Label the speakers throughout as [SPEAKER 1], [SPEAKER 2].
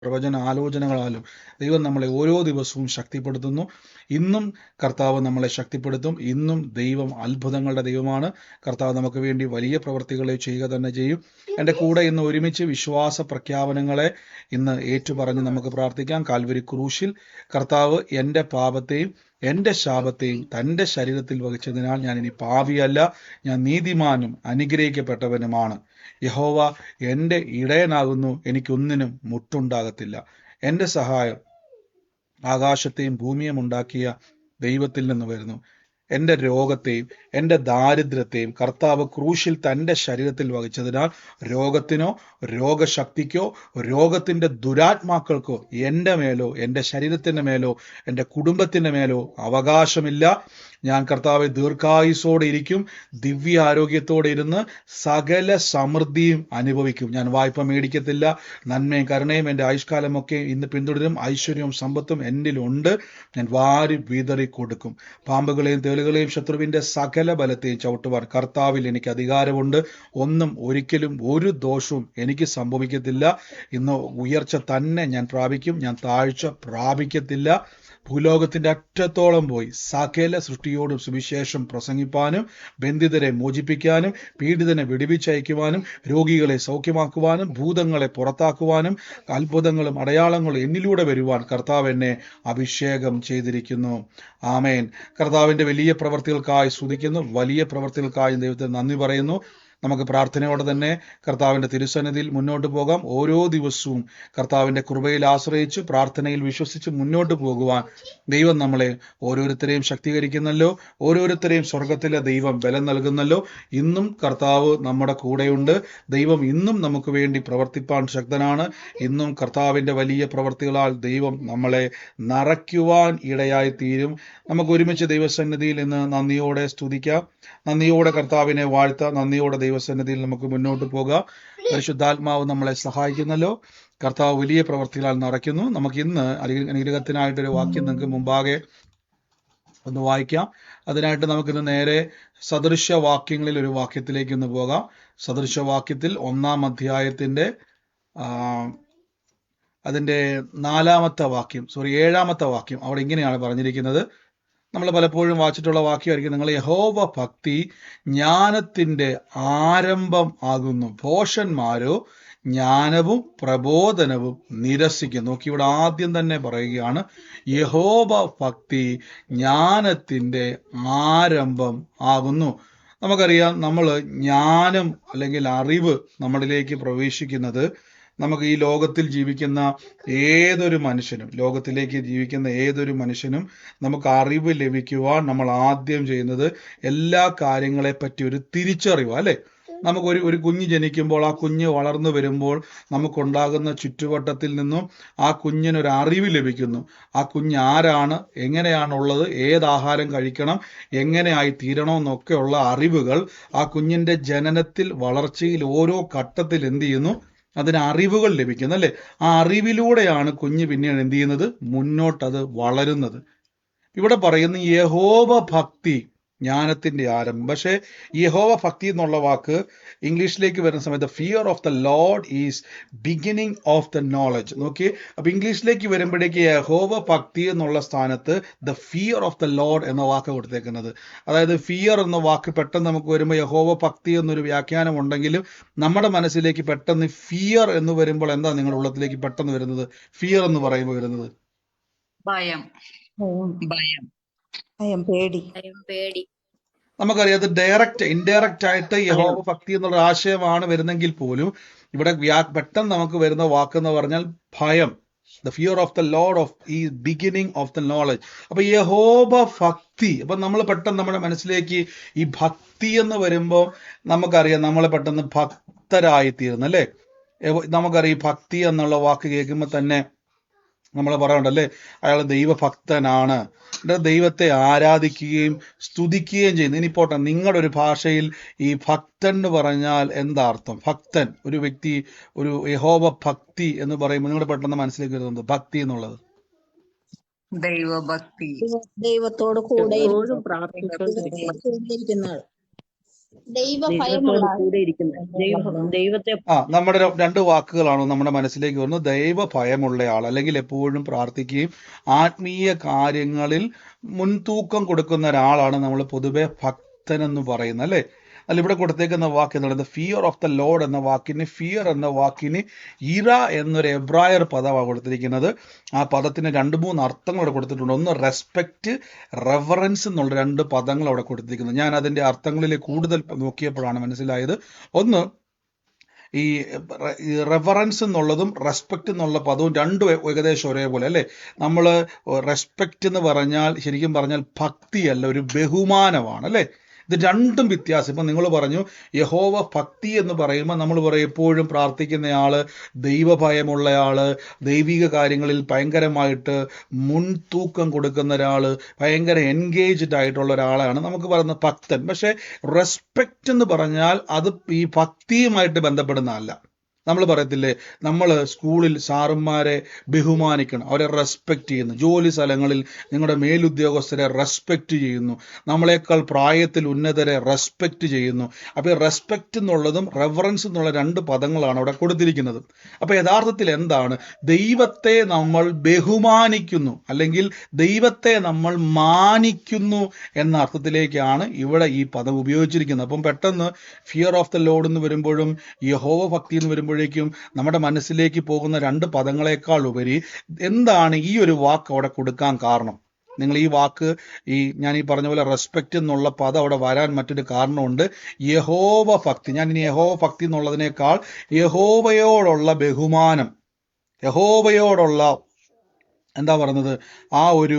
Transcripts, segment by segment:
[SPEAKER 1] പ്രവചന ആലോചനകളാലും ദൈവം നമ്മളെ ഓരോ ദിവസവും ശക്തിപ്പെടുത്തുന്നു. ഇന്നും കർത്താവ് നമ്മളെ ശക്തിപ്പെടുത്തും. ഇന്നും ദൈവം അത്ഭുതങ്ങളുടെ ദൈവമാണ്. കർത്താവ് നമുക്ക് വേണ്ടി വലിയ പ്രവൃത്തികളെ ചെയ്യുക തന്നെ ചെയ്യും. എൻ്റെ കൂടെ ഇന്ന് ഒരുമിച്ച് വിശ്വാസ പ്രഖ്യാപനങ്ങളെ ഇന്ന് ഏറ്റുപറഞ്ഞ് നമുക്ക് പ്രാർത്ഥിക്കാം. കാൽവരി ക്രൂശിൽ കർത്താവ് എൻ്റെ പാപത്തെയും എൻ്റെ ശാപത്തെയും തൻ്റെ ശരീരത്തിൽ വഹിച്ചതിനാൽ ഞാൻ ഇനി പാപിയല്ല, ഞാൻ നീതിമാനും അനുഗ്രഹിക്കപ്പെട്ടവനുമാണ്. യഹോവ എൻ്റെ ഇടയനാകുന്നു, എനിക്കൊന്നിനും മുട്ടുണ്ടാകത്തില്ല. എൻ്റെ സഹായം ആകാശത്തെയും ഭൂമിയും ഉണ്ടാക്കിയ ദൈവത്തിൽ നിന്ന് വരുന്നു. എൻ്റെ രോഗത്തെയും എൻ്റെ ദാരിദ്ര്യത്തെയും കർത്താവ് ക്രൂശിൽ തൻ്റെ ശരീരത്തിൽ വഹിച്ചതിനാൽ രോഗത്തിനോ രോഗശക്തിക്കോ രോഗത്തിൻ്റെ ദുരാത്മാക്കൾക്കോ എൻ്റെ മേലോ എൻ്റെ ശരീരത്തിൻ്റെ മേലോ എൻ്റെ കുടുംബത്തിൻ്റെ മേലോ അവകാശമില്ല. ഞാൻ കർത്താവെ ദീർഘായുസോടെ ഇരിക്കും, ദിവ്യ ആരോഗ്യത്തോടെ ഇരുന്ന് സകല സമൃദ്ധിയും അനുഭവിക്കും. ഞാൻ വായ്പ മേടിക്കത്തില്ല. നന്മയും കരുണയും എൻ്റെ ആയുഷ്കാലമൊക്കെ ഇന്ന് പിന്തുടരും. ഐശ്വര്യവും സമ്പത്തും എന്നിലുണ്ട്. ഞാൻ വാരി വിതറി കൊടുക്കും. പാമ്പുകളെയും തേളുകളെയും ശത്രുവിൻ്റെ സകല ബലത്തെയും ചവിട്ടുവാൻ കർത്താവിൽ എനിക്ക് അധികാരമുണ്ട്. ഒന്നും ഒരിക്കലും ഒരു ദോഷവും എനിക്ക് സംഭവിക്കത്തില്ല. ഇന്ന് ഉയർച്ച തന്നെ ഞാൻ പ്രാപിക്കും. ഞാൻ താഴ്ച പ്രാപിക്കത്തില്ല. ഭൂലോകത്തിന്റെ അറ്റത്തോളം പോയി സകല സൃഷ്ടിയോടും സുവിശേഷം പ്രസംഗിപ്പാനും ബന്ധിതരെ മോചിപ്പിക്കാനും പീഡിതനെ വിടുവിച്ചയക്കുവാനും രോഗികളെ സൗഖ്യമാക്കുവാനും ഭൂതങ്ങളെ പുറത്താക്കുവാനും അത്ഭുതങ്ങളും അടയാളങ്ങളും എന്നിലൂടെ വരുവാൻ കർത്താവ് എന്നെ അഭിഷേകം ചെയ്തിരിക്കുന്നു. ആമേൻ. കർത്താവിന്റെ വലിയ പ്രവർത്തികൾക്കായി സ്തുതിക്കുന്നു. വലിയ പ്രവർത്തികൾക്കായി ദൈവത്തിന് നന്ദി പറയുന്നു. നമുക്ക് പ്രാർത്ഥനയോടെ തന്നെ കർത്താവിൻ്റെ തിരുസന്നിധിയിൽ മുന്നോട്ട് പോകാം. ഓരോ ദിവസവും കർത്താവിൻ്റെ കൃപയിൽ ആശ്രയിച്ച് പ്രാർത്ഥനയിൽ വിശ്വസിച്ച് മുന്നോട്ട് പോകുവാൻ ദൈവം നമ്മളെ ഓരോരുത്തരെയും ശക്തീകരിക്കുന്നല്ലോ. ഓരോരുത്തരെയും സ്വർഗത്തിലെ ദൈവം ബലം നൽകുന്നല്ലോ. ഇന്നും കർത്താവ് നമ്മുടെ കൂടെയുണ്ട്. ദൈവം ഇന്നും നമുക്ക് വേണ്ടി പ്രവർത്തിപ്പാൻ ശക്തനാണ്. ഇന്നും കർത്താവിൻ്റെ വലിയ പ്രവർത്തികളാൽ ദൈവം നമ്മളെ നിറയ്ക്കുവാൻ ഇടയായി തീരും. നമുക്ക് ഒരുമിച്ച് ദൈവസന്നിധിയിൽ ഇന്ന് നന്ദിയോടെ സ്തുതിക്കാം. നന്ദിയോടെ കർത്താവിനെ വാഴ്ത്താം. നന്ദിയോടെ ദൈവസന്നിധിയിൽ നമുക്ക് മുന്നോട്ട് പോകാം. പരിശുദ്ധാത്മാവ് നമ്മളെ സഹായിക്കുന്നല്ലോ. കർത്താവ് വലിയ പ്രവർത്തികളാൽ നിറയ്ക്കുന്നു. നമുക്ക് ഇന്ന് അനുഗ്രഹത്തിനായിട്ടൊരു വാക്യം നിങ്ങൾക്ക് മുമ്പാകെ ഒന്ന് വായിക്കാം. അതിനായിട്ട് നമുക്കിന്ന് നേരെ സദൃശവാക്യങ്ങളിൽ ഒരു വാക്യത്തിലേക്ക് ഒന്ന് പോകാം. സദൃശവാക്യത്തിൽ 1-ാം അധ്യായത്തിന്റെ അതിൻ്റെ 4-ാമത്തെ വാക്യം, 7-ാമത്തെ വാക്യം, അവിടെ ഇങ്ങനെയാണ് പറഞ്ഞിരിക്കുന്നത്. നമ്മൾ പലപ്പോഴും വായിച്ചിട്ടുള്ള വാക്യമായിരിക്കും. നിങ്ങൾ യഹോവ ഭക്തി ജ്ഞാനത്തിന്റെ ആരംഭം ആകുന്നു, ഭോഷന്മാരോ ജ്ഞാനവും പ്രബോധനവും നിരസിക്കുന്നു. നോക്കി, ഇവിടെ ആദ്യം തന്നെ പറയുകയാണ് യഹോവ ഭക്തി ജ്ഞാനത്തിന്റെ ആരംഭം ആകുന്നു. നമുക്കറിയാം, നമ്മൾ ജ്ഞാനം അല്ലെങ്കിൽ അറിവ് നമ്മളിലേക്ക് പ്രവേശിക്കുന്നത് നമുക്ക് ഈ ലോകത്തിൽ ജീവിക്കുന്ന ഏതൊരു മനുഷ്യനും നമുക്ക് അറിവ് ലഭിക്കുവാൻ നമ്മൾ ആദ്യം ചെയ്യുന്നത് എല്ലാ കാര്യങ്ങളെ പറ്റി ഒരു തിരിച്ചറിവ്, അല്ലെ? നമുക്ക് ഒരു കുഞ്ഞ് ജനിക്കുമ്പോൾ ആ കുഞ്ഞ് വളർന്നു വരുമ്പോൾ നമുക്കുണ്ടാകുന്ന ചുറ്റുവട്ടത്തിൽ നിന്നും ആ കുഞ്ഞിനൊരു അറിവ് ലഭിക്കുന്നു. ആ കുഞ്ഞ് ആരാണ്, എങ്ങനെയാണുള്ളത്, ഏതാഹാരം കഴിക്കണം, എങ്ങനെയായി തീരണമെന്നൊക്കെയുള്ള അറിവുകൾ ആ കുഞ്ഞിന്റെ ജനനത്തിൽ വളർച്ചയിൽ ഓരോ ഘട്ടത്തിൽ എന്ത് ചെയ്യുന്നു, അതിന് അറിവുകൾ ലഭിക്കുന്നു, അല്ലെ? ആ അറിവിലൂടെയാണ് കുഞ്ഞ് പിന്നീട് എന്ത് ചെയ്യുന്നത്, മുന്നോട്ടത് വളരുന്നത്. ഇവിടെ പറയുന്ന യഹോവ ഭക്തി ജ്ഞാനത്തിന്റെ ആരംഭം. പക്ഷേ യഹോവ ഭക്തി എന്നുള്ള വാക്ക് ഇംഗ്ലീഷിലേക്ക് വരുന്ന സമയത്ത് fear of the Lord is beginning of the knowledge. നോക്കി, അപ്പൊ ഇംഗ്ലീഷിലേക്ക് വരുമ്പോഴേക്ക് യഹോവ ഭക്തി എന്നുള്ള സ്ഥാനത്ത് the fear of the Lord എന്ന വാക്ക് കൊടുത്തേക്കുന്നത്. അതായത് ഫിയർ എന്ന വാക്ക് പെട്ടെന്ന് നമുക്ക് വരുമ്പോൾ യഹോവ ഭക്തി എന്നൊരു വ്യാഖ്യാനം ഉണ്ടെങ്കിലും നമ്മുടെ മനസ്സിലേക്ക് പെട്ടെന്ന് ഫിയർ എന്ന് വരുമ്പോൾ എന്താ നിങ്ങളുടെ ഉള്ളത്തിലേക്ക് പെട്ടെന്ന് വരുന്നത്? ഫിയർ എന്ന് പറയുമ്പോൾ വരുന്നത്
[SPEAKER 2] ഭയം, ഭയം,
[SPEAKER 3] ഭയം, പേടി.
[SPEAKER 1] നമുക്കറിയാം, അത് ഇൻഡയറക്റ്റ് ആയിട്ട് യഹോവ ഭക്തി എന്നുള്ള ആശയമാണ് വരുന്നെങ്കിൽ പോലും ഇവിടെ പെട്ടെന്ന് നമുക്ക് വരുന്ന വാക്കെന്ന് പറഞ്ഞാൽ ഭയം. The fear of the Lord of ഈ ബിഗിനിങ് ഓഫ് ദ നോളജ്. അപ്പൊ യഹോവ ഭക്തി, അപ്പൊ നമ്മൾ പെട്ടെന്ന് നമ്മുടെ മനസ്സിലേക്ക് ഈ ഭക്തി എന്ന് വരുമ്പോൾ നമുക്കറിയാം നമ്മൾ പെട്ടെന്ന് ഭക്തരായിത്തീരുന്നു, അല്ലേ? നമുക്കറിയാം ഭക്തി എന്നുള്ള വാക്ക് കേൾക്കുമ്പോൾ തന്നെ നമ്മൾ പറയണ്ടല്ലേ, അയാൾ ദൈവഭക്തനാണ്, ദൈവത്തെ ആരാധിക്കുകയും സ്തുതിക്കുകയും ചെയ്യുന്നു. ഇനി പോട്ടെ, നിങ്ങളുടെ ഒരു ഭാഷയിൽ ഈ ഭക്തൻ എന്ന് പറഞ്ഞാൽ എന്താ അർത്ഥം? ഭക്തൻ, ഒരു വ്യക്തി, ഒരു യഹോവ ഭക്തി എന്ന് പറയുമ്പോൾ നിങ്ങളുടെ പെട്ടെന്ന് മനസ്സിലേക്ക് വരുന്നത് ഭക്തി എന്നുള്ളത്
[SPEAKER 2] ദൈവഭക്തി,
[SPEAKER 3] ദൈവത്തോട് കൂടെ
[SPEAKER 4] എപ്പോഴും പ്രാർത്ഥിച്ചുകൊണ്ടിരിക്കണം.
[SPEAKER 3] ഇരിക്കുന്ന ആൾ. ദൈവത്തോട് കൂടെ ഇരിക്കുന്ന ദൈവത്തെ
[SPEAKER 1] നമ്മുടെ രണ്ട് വാക്കുകളാണ് നമ്മുടെ മനസ്സിലേക്ക് വരുന്നത്. ദൈവ ഭയമുള്ള ആൾ, അല്ലെങ്കിൽ എപ്പോഴും പ്രാർത്ഥിക്കുകയും ആത്മീയ കാര്യങ്ങളിൽ മുൻതൂക്കം കൊടുക്കുന്ന ഒരാളാണ് നമ്മൾ പൊതുവെ ഭക്തൻ എന്ന് പറയുന്നത്, അല്ലേ? അല്ല, ഇവിടെ കൊടുത്തേക്കുന്ന വാക്ക് എന്താണ്? ഫിയർ ഓഫ് ദ ലോഡ് എന്ന വാക്കിന്, ഫിയർ എന്ന വാക്കിന് ഇറ എന്നൊരു എബ്രായർ പദമാണ് കൊടുത്തിരിക്കുന്നത്. ആ പദത്തിന് 2-3 അർത്ഥങ്ങൾ അവിടെ കൊടുത്തിട്ടുണ്ട്. ഒന്ന് റെസ്പെക്റ്റ്, റെവറൻസ് എന്നുള്ള 2 പദങ്ങൾ അവിടെ കൊടുത്തിരിക്കുന്നത്. ഞാൻ അതിന്റെ അർത്ഥങ്ങളിൽ കൂടുതൽ നോക്കിയപ്പോഴാണ് മനസ്സിലായത്. ഒന്ന്, ഈ റെഫറൻസ് എന്നുള്ളതും റെസ്പെക്റ്റ് എന്നുള്ള പദവും രണ്ടും ഏകദേശം ഒരേപോലെ, അല്ലേ? നമ്മൾ റെസ്പെക്റ്റ് എന്ന് പറഞ്ഞാൽ ശരിക്കും പറഞ്ഞാൽ ഭക്തിയല്ല, ഒരു ബഹുമാനമാണ്, അല്ലേ? ഇത് രണ്ടും വ്യത്യാസം. ഇപ്പം നിങ്ങൾ പറഞ്ഞു യഹോവ ഭക്തി എന്ന് പറയുമ്പോൾ നമ്മൾ പറയും എപ്പോഴും പ്രാർത്ഥിക്കുന്നയാള്, ദൈവഭയമുള്ളയാള്, ദൈവിക കാര്യങ്ങളിൽ ഭയങ്കരമായിട്ട് മുൻതൂക്കം കൊടുക്കുന്ന ഒരാള്, ഭയങ്കര എൻഗേജ്ഡ് ആയിട്ടുള്ള ഒരാളാണ് നമുക്ക് പറയുന്നത് ഭക്തൻ. പക്ഷെ റെസ്പെക്റ്റ് എന്ന് പറഞ്ഞാൽ അത് ഈ ഭക്തിയുമായിട്ട് ബന്ധപ്പെടുന്നതല്ല. നമ്മൾ പറയത്തില്ലേ, നമ്മൾ സ്കൂളിൽ സാറുമാരെ ബഹുമാനിക്കണം, അവരെ റെസ്പെക്റ്റ് ചെയ്യുന്നു. ജോലി സ്ഥലങ്ങളിൽ നിങ്ങളുടെ മേലുദ്യോഗസ്ഥരെ റെസ്പെക്റ്റ് ചെയ്യുന്നു. നമ്മളെക്കാൾ പ്രായത്തിൽ ഉന്നതരെ റെസ്പെക്റ്റ് ചെയ്യുന്നു. അപ്പോൾ റെസ്പെക്റ്റ് എന്നുള്ളതും റെഫറൻസ് എന്നുള്ള 2 പദങ്ങളാണ് അവിടെ കൊടുത്തിരിക്കുന്നത്. അപ്പോൾ യഥാർത്ഥത്തിൽ എന്താണ്? ദൈവത്തെ നമ്മൾ ബഹുമാനിക്കുന്നു, അല്ലെങ്കിൽ ദൈവത്തെ നമ്മൾ മാനിക്കുന്നു എന്ന അർത്ഥത്തിലേക്കാണ് ഇവിടെ ഈ പദം ഉപയോഗിച്ചിരിക്കുന്നത്. അപ്പം പെട്ടെന്ന് ഫിയർ ഓഫ് ദ ലോഡ് എന്ന് വരുമ്പോഴും യഹോവ ഭക്തി എന്ന് വരുമ്പോഴേക്കും നമ്മുടെ മനസ്സിലേക്ക് പോകുന്ന 2 പദങ്ങളെക്കാൾ ഉപരി എന്താണ് ഈ ഒരു വാക്ക് അവിടെ കൊടുക്കാൻ കാരണം? നിങ്ങൾ ഈ വാക്ക്, ഞാൻ ഈ പറഞ്ഞ പോലെ റെസ്പെക്റ്റ് എന്നുള്ള പദം അവിടെ വരാൻ മറ്റൊരു കാരണമുണ്ട്. യഹോവ ഭക്തി, ഞാൻ ഇനി യഹോവ ഭക്തി എന്നുള്ളതിനേക്കാൾ യഹോവയോടുള്ള ബഹുമാനം, യഹോവയോടുള്ള എന്താ പറയുന്നത്, ആ ഒരു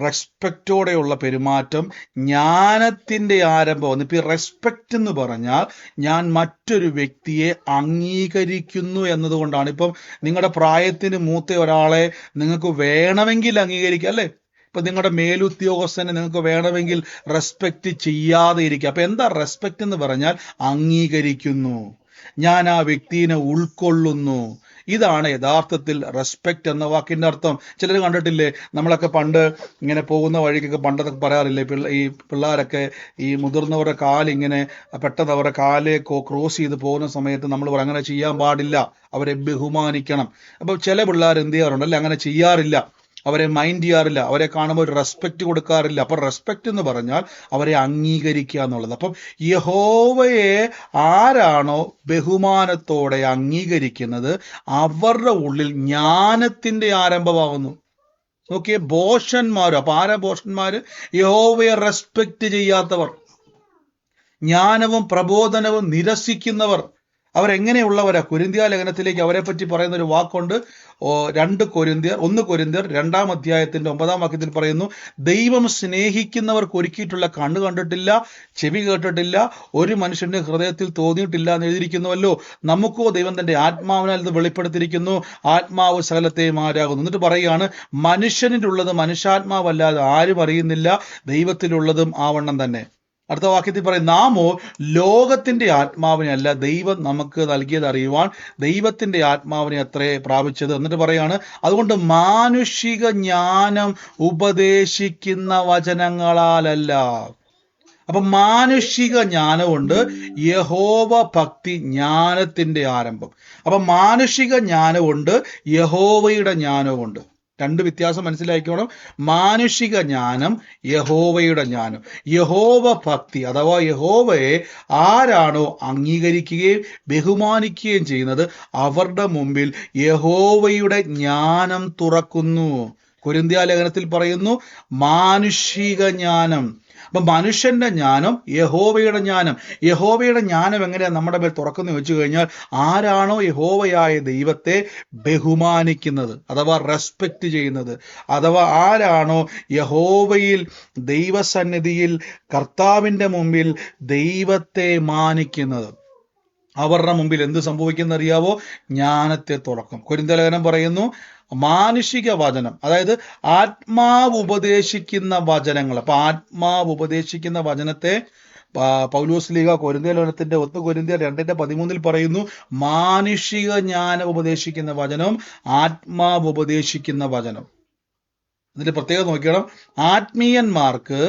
[SPEAKER 1] റെസ്പെക്റ്റോടെയുള്ള പെരുമാറ്റം, ജ്ഞാനത്തിൻ്റെ ആരംഭം. ഇപ്പം ഈ റെസ്പെക്റ്റ് എന്ന് പറഞ്ഞാൽ ഞാൻ മറ്റൊരു വ്യക്തിയെ അംഗീകരിക്കുന്നു എന്നതുകൊണ്ടാണ്. ഇപ്പം നിങ്ങളുടെ പ്രായത്തിന് മൂത്ത ഒരാളെ നിങ്ങൾക്ക് വേണമെങ്കിൽ അംഗീകരിക്കാം, അല്ലേ? ഇപ്പം നിങ്ങളുടെ മേലുദ്യോഗസ്ഥനെ നിങ്ങൾക്ക് വേണമെങ്കിൽ റെസ്പെക്റ്റ് ചെയ്യാതെ ഇരിക്കുക. അപ്പം എന്താ റെസ്പെക്റ്റ് എന്ന് പറഞ്ഞാൽ? അംഗീകരിക്കുന്നു, ഞാൻ ആ വ്യക്തിയെ ഉൾക്കൊള്ളുന്നു. ഇതാണ് യഥാർത്ഥത്തിൽ റെസ്പെക്റ്റ് എന്ന വാക്കിന്റെ അർത്ഥം. ചിലർ കണ്ടിട്ടില്ലേ, നമ്മളൊക്കെ പണ്ട് ഇങ്ങനെ പോകുന്ന വഴിക്കൊക്കെ പണ്ടൊക്കെ പറയാറില്ലേ, ഈ പിള്ളേരൊക്കെ ഈ മുതിർന്നവരുടെ കാലിങ്ങനെ പെട്ടെന്ന് അവരുടെ കാലെ ക്രോസ് ചെയ്ത് പോകുന്ന സമയത്ത് നമ്മൾ പറയും അങ്ങനെ ചെയ്യാൻ പാടില്ല, അവരെ ബഹുമാനിക്കണം. അപ്പോൾ ചില പിള്ളേർ എന്ത് ചെയ്യാറുണ്ട്, അല്ലെ, അങ്ങനെ ചെയ്യാറില്ല, അവരെ മൈൻഡ് ചെയ്യാറില്ല, അവരെ കാണുമ്പോൾ ഒരു റെസ്പെക്റ്റ് കൊടുക്കാറില്ല. അപ്പം റെസ്പെക്റ്റ് എന്ന് പറഞ്ഞാൽ അവരെ അംഗീകരിക്കുക എന്നുള്ളത്. അപ്പം യഹോവയെ ആരാണോ ബഹുമാനത്തോടെ അംഗീകരിക്കുന്നത് അവരുടെ ഉള്ളിൽ ജ്ഞാനത്തിന്റെ ആരംഭമാകുന്നു. നോക്കിയേ, ഭോഷന്മാരും. അപ്പൊ ആരാ ഭോഷന്മാര്? യഹോവയെ റെസ്പെക്റ്റ് ചെയ്യാത്തവർ, ജ്ഞാനവും പ്രബോധനവും നിരസിക്കുന്നവർ. അവരെങ്ങനെയുള്ളവരാ? കൊരിന്ത്യ ലേഖനത്തിലേക്ക് അവരെ പറ്റി പറയുന്ന ഒരു വാക്കുണ്ട്. 1 കൊരിന്ത്യർ 2-ാം അധ്യായത്തിന്റെ 9-ാം വാക്യത്തിൽ പറയുന്നു, ദൈവം സ്നേഹിക്കുന്നവർക്ക് ഒരുക്കിയിട്ടുള്ള കണ്ണ് കണ്ടിട്ടില്ല, ചെവി കേട്ടിട്ടില്ല, ഒരു മനുഷ്യന്റെ ഹൃദയത്തിൽ തോന്നിയിട്ടില്ല എന്ന് എഴുതിയിരിക്കുന്നുവല്ലോ. നമുക്കോ ദൈവം തന്റെ ആത്മാവിനാൽ ഇത് വെളിപ്പെടുത്തിയിരിക്കുന്നു, ആത്മാവ് സകലത്തെയും ആരാകുന്നു. എന്നിട്ട് പറയുകയാണ്, മനുഷ്യനിലുള്ളത് മനുഷ്യാത്മാവല്ലാതെ ആരും അറിയുന്നില്ല, ദൈവത്തിലുള്ളതും ആവണ്ണം തന്നെ. അടുത്ത വാക്യത്തിൽ പറയും, നാമോ ലോകത്തിന്റെ ആത്മാവിനെ അല്ല ദൈവം നമുക്ക് നൽകിയത് അറിയുവാൻ ദൈവത്തിന്റെ ആത്മാവിനെ അത്രേ പ്രാപിച്ചത്. എന്നിട്ട് പറയാണ്, അതുകൊണ്ട് മാനുഷിക ജ്ഞാനം ഉപദേശിക്കുന്ന വചനങ്ങളാലല്ല. അപ്പൊ മാനുഷിക ജ്ഞാനമുണ്ട്, യഹോവ ഭക്തി ജ്ഞാനത്തിന്റെ ആരംഭം. അപ്പൊ മാനുഷിക ജ്ഞാനമുണ്ട്, യഹോവയുടെ ജ്ഞാനവുമുണ്ട്. 2 വ്യത്യാസം മനസ്സിലാക്കിക്കോണം. മാനുഷിക ജ്ഞാനം, യഹോവയുടെ ജ്ഞാനം. യഹോവ ഭക്തി അഥവാ യഹോവയെ ആരാണോ അംഗീകരിക്കുകയും ബഹുമാനിക്കുകയും ചെയ്യുന്നത് അവരുടെ മുമ്പിൽ യഹോവയുടെ ജ്ഞാനം തുറക്കുന്നു. കൊരിന്ത്യ ലേഖനത്തിൽ പറയുന്നു മാനുഷിക ജ്ഞാനം. അപ്പൊ മനുഷ്യന്റെ ജ്ഞാനം, യഹോവയുടെ ജ്ഞാനം. യഹോവയുടെ ജ്ഞാനം എങ്ങനെയാണ് നമ്മുടെ മേൽ തുറക്കുന്നു വെച്ചു കഴിഞ്ഞാൽ, ആരാണോ യഹോവയായ ദൈവത്തെ ബഹുമാനിക്കുന്നത് അഥവാ റെസ്പെക്റ്റ് ചെയ്യുന്നത്, അഥവാ ആരാണോ യഹോവയിൽ ദൈവസന്നിധിയിൽ കർത്താവിന്റെ മുമ്പിൽ ദൈവത്തെ മാനിക്കുന്നത്, അവരുടെ മുമ്പിൽ എന്ത് സംഭവിക്കുന്നറിയാവോ? ജ്ഞാനത്തെ തുറക്കും. കൊരിന്ത്യ ലേഖനം പറയുന്നു മാനുഷിക വചനം, അതായത് ആത്മാവ് ഉപദേശിക്കുന്ന വചനങ്ങൾ. അപ്പൊ ആത്മാവ് ഉപദേശിക്കുന്ന വചനത്തെ പൗലോസ് ലീഗ കൊരിന്ത്യ ലേഖനത്തിന്റെ 1 കൊരിന്ത്യർ 2:13 പറയുന്നു, മാനുഷിക ജ്ഞാനം ഉപദേശിക്കുന്ന വചനവും ആത്മാവ് ഉപദേശിക്കുന്ന വചനം. ഇതിന്റെ പ്രത്യേകത നോക്കണം. ആത്മീയന്മാർക്ക്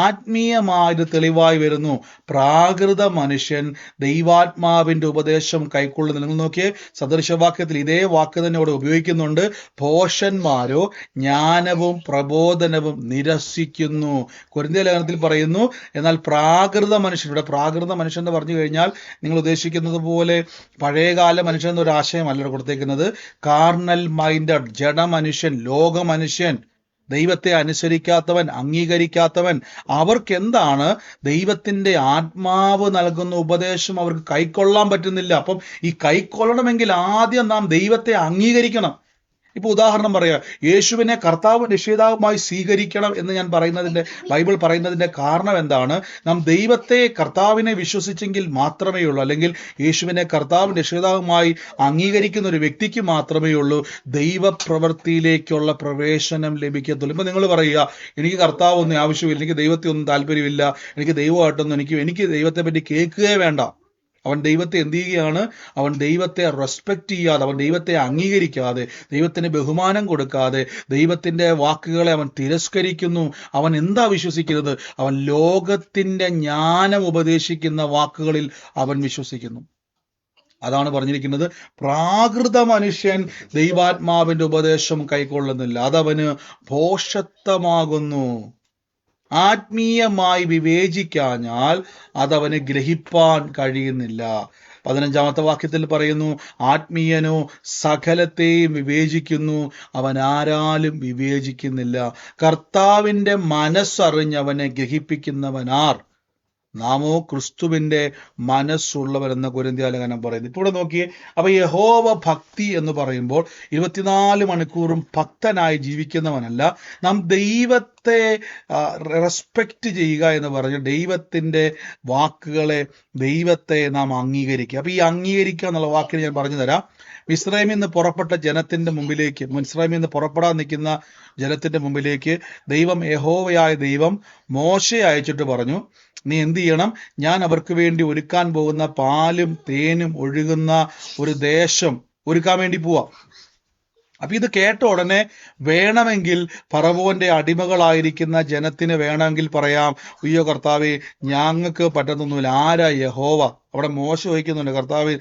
[SPEAKER 1] ആത്മീയമായത് തെളിവായി വരുന്നു. പ്രാകൃത മനുഷ്യൻ ദൈവാത്മാവിന്റെ ഉപദേശം കൈക്കൊള്ളുന്നു. നിങ്ങൾ നോക്കിയേ, സദൃശവാക്യത്തിൽ ഇതേ വാക്ക് തന്നെ ഇവിടെ ഉപയോഗിക്കുന്നുണ്ട്. ഭോഷന്മാരോ ജ്ഞാനവും പ്രബോധനവും നിരസിക്കുന്നു. കൊരിന്ത്യ ലേഖനത്തിൽ പറയുന്നു, എന്നാൽ പ്രാകൃത മനുഷ്യൻ, ഇവിടെ പ്രാകൃത മനുഷ്യൻ എന്ന് പറഞ്ഞു കഴിഞ്ഞാൽ നിങ്ങൾ ഉദ്ദേശിക്കുന്നത് പോലെ പഴയകാല മനുഷ്യൻ എന്നൊരു ആശയമല്ല കൊടുത്തേക്കുന്നത്. കാർണൽ മൈൻഡഡ്, ജഡമനുഷ്യൻ, ലോകമനുഷ്യൻ, ദൈവത്തെ അനുസരിക്കാത്തവൻ, അംഗീകരിക്കാത്തവൻ, അവർക്ക് എന്താണ് ദൈവത്തിന്റെ ആത്മാവ് നൽകുന്ന ഉപദേശം അവർക്ക് കൈക്കൊള്ളാൻ പറ്റുന്നില്ല. അപ്പം ഈ കൈക്കൊള്ളണമെങ്കിൽ ആദ്യം നാം ദൈവത്തെ അംഗീകരിക്കണം. ഇപ്പൊ ഉദാഹരണം പറയാ, യേശുവിനെ കർത്താവ് രക്ഷിതാവുമായി സ്വീകരിക്കണം എന്ന് ഞാൻ പറയുന്നതിന്റെ, ബൈബിൾ പറയുന്നതിന്റെ കാരണം എന്താണ്? നാം ദൈവത്തെ, കർത്താവിനെ വിശ്വസിച്ചെങ്കിൽ മാത്രമേ ഉള്ളൂ, അല്ലെങ്കിൽ യേശുവിനെ കർത്താവ് രക്ഷിതാവുമായി അംഗീകരിക്കുന്ന ഒരു വ്യക്തിക്ക് മാത്രമേ ഉള്ളൂ ദൈവപ്രവൃത്തിയിലേക്കുള്ള പ്രവേശനം ലഭിക്കത്തുള്ളൂ. ഇപ്പൊ നിങ്ങൾ പറയുക, എനിക്ക് കർത്താവ് ഒന്നും ആവശ്യമില്ല, എനിക്ക് ദൈവത്തെ ഒന്നും താല്പര്യമില്ല, എനിക്ക് ദൈവമായിട്ടൊന്നും എനിക്ക് ദൈവത്തെ പറ്റി കേൾക്കുകയേ വേണ്ട. അവൻ ദൈവത്തെ എന്ത് ചെയ്യുകയാണ്? അവൻ ദൈവത്തെ റെസ്പെക്റ്റ് ചെയ്യാതെ, അവൻ ദൈവത്തെ അംഗീകരിക്കാതെ, ദൈവത്തിന് ബഹുമാനം കൊടുക്കാതെ, ദൈവത്തിന്റെ വാക്കുകളെ അവൻ തിരസ്കരിക്കുന്നു. അവൻ എന്താ വിശ്വസിക്കുന്നത്? അവൻ ലോകത്തിന്റെ ജ്ഞാനം ഉപദേശിക്കുന്ന വാക്കുകളിൽ അവൻ വിശ്വസിക്കുന്നു. അതാണ് പറഞ്ഞിരിക്കുന്നത്, പ്രാകൃത മനുഷ്യൻ ദൈവാത്മാവിന്റെ ഉപദേശം കൈക്കൊള്ളുന്നില്ല, അതവന് ഭോഷത്വമാകുന്നു. ആത്മീയമായി വിവേചിക്കാഞ്ഞാൽ അതവന് ഗ്രഹിപ്പാൻ കഴിയുന്നില്ല. 15-ാമത്തെ വാക്യത്തിൽ പറയുന്നു, ആത്മീയനോ സകലത്തെയും വിവേചിക്കുന്നു, അവൻ ആരാലും വിവേചിക്കുന്നില്ല. കർത്താവിന്റെ മനസ്സറിഞ്ഞവനെ ഗ്രഹിപ്പിക്കുന്നവനാർ? നാമോ ക്രിസ്തുവിന്റെ മനസ്സുള്ളവരെന്ന് കൊരിന്ത്യ ലേഖനം പറയുന്നു. ഇപ്പോൾ ഇവിടെ നോക്കിയേ, അപ്പൊ യഹോവ ഭക്തി എന്ന് പറയുമ്പോൾ 24 മണിക്കൂറും ഭക്തനായി ജീവിക്കുന്നവനല്ല, നാം ദൈവത്തെ റെസ്പെക്റ്റ് ചെയ്യുക എന്ന് പറഞ്ഞ് ദൈവത്തിന്റെ വാക്കുകളെ, ദൈവത്തെ നാം അംഗീകരിക്കുക. അപ്പൊ ഈ അംഗീകരിക്കുക എന്നുള്ള വാക്കിന് ഞാൻ പറഞ്ഞു തരാം. മിസ്രൈമിൽ നിന്ന് പുറപ്പെട്ട ജനത്തിന്റെ മുമ്പിലേക്ക്, മിസ്രൈമിൽ നിന്ന് പുറപ്പെടാൻ നിൽക്കുന്ന ജനത്തിന്റെ മുമ്പിലേക്ക് യഹോവയായ ദൈവം മോശയെ അയച്ചിട്ട് പറഞ്ഞു, നീ എന്ത് ചെയ്യണം? ഞാൻ അവർക്ക് വേണ്ടി ഒരുക്കാൻ പോകുന്ന പാലും തേനും ഒഴുകുന്ന ഒരു ദേശം ഒരുക്കാൻ വേണ്ടി പോവാ. അപ്പൊ ഇത് കേട്ട ഉടനെ വേണമെങ്കിൽ ഫറവോന്റെ അടിമകളായിരിക്കുന്ന ജനത്തിന് വേണമെങ്കിൽ പറയാം, അയ്യോ കർത്താവേ, ഞങ്ങൾക്ക് പറ്റുന്നൊന്നുമില്ല, ആരാ യഹോവ? അവിടെ മോശ ചോദിക്കുന്നുണ്ട്, കർത്താവ്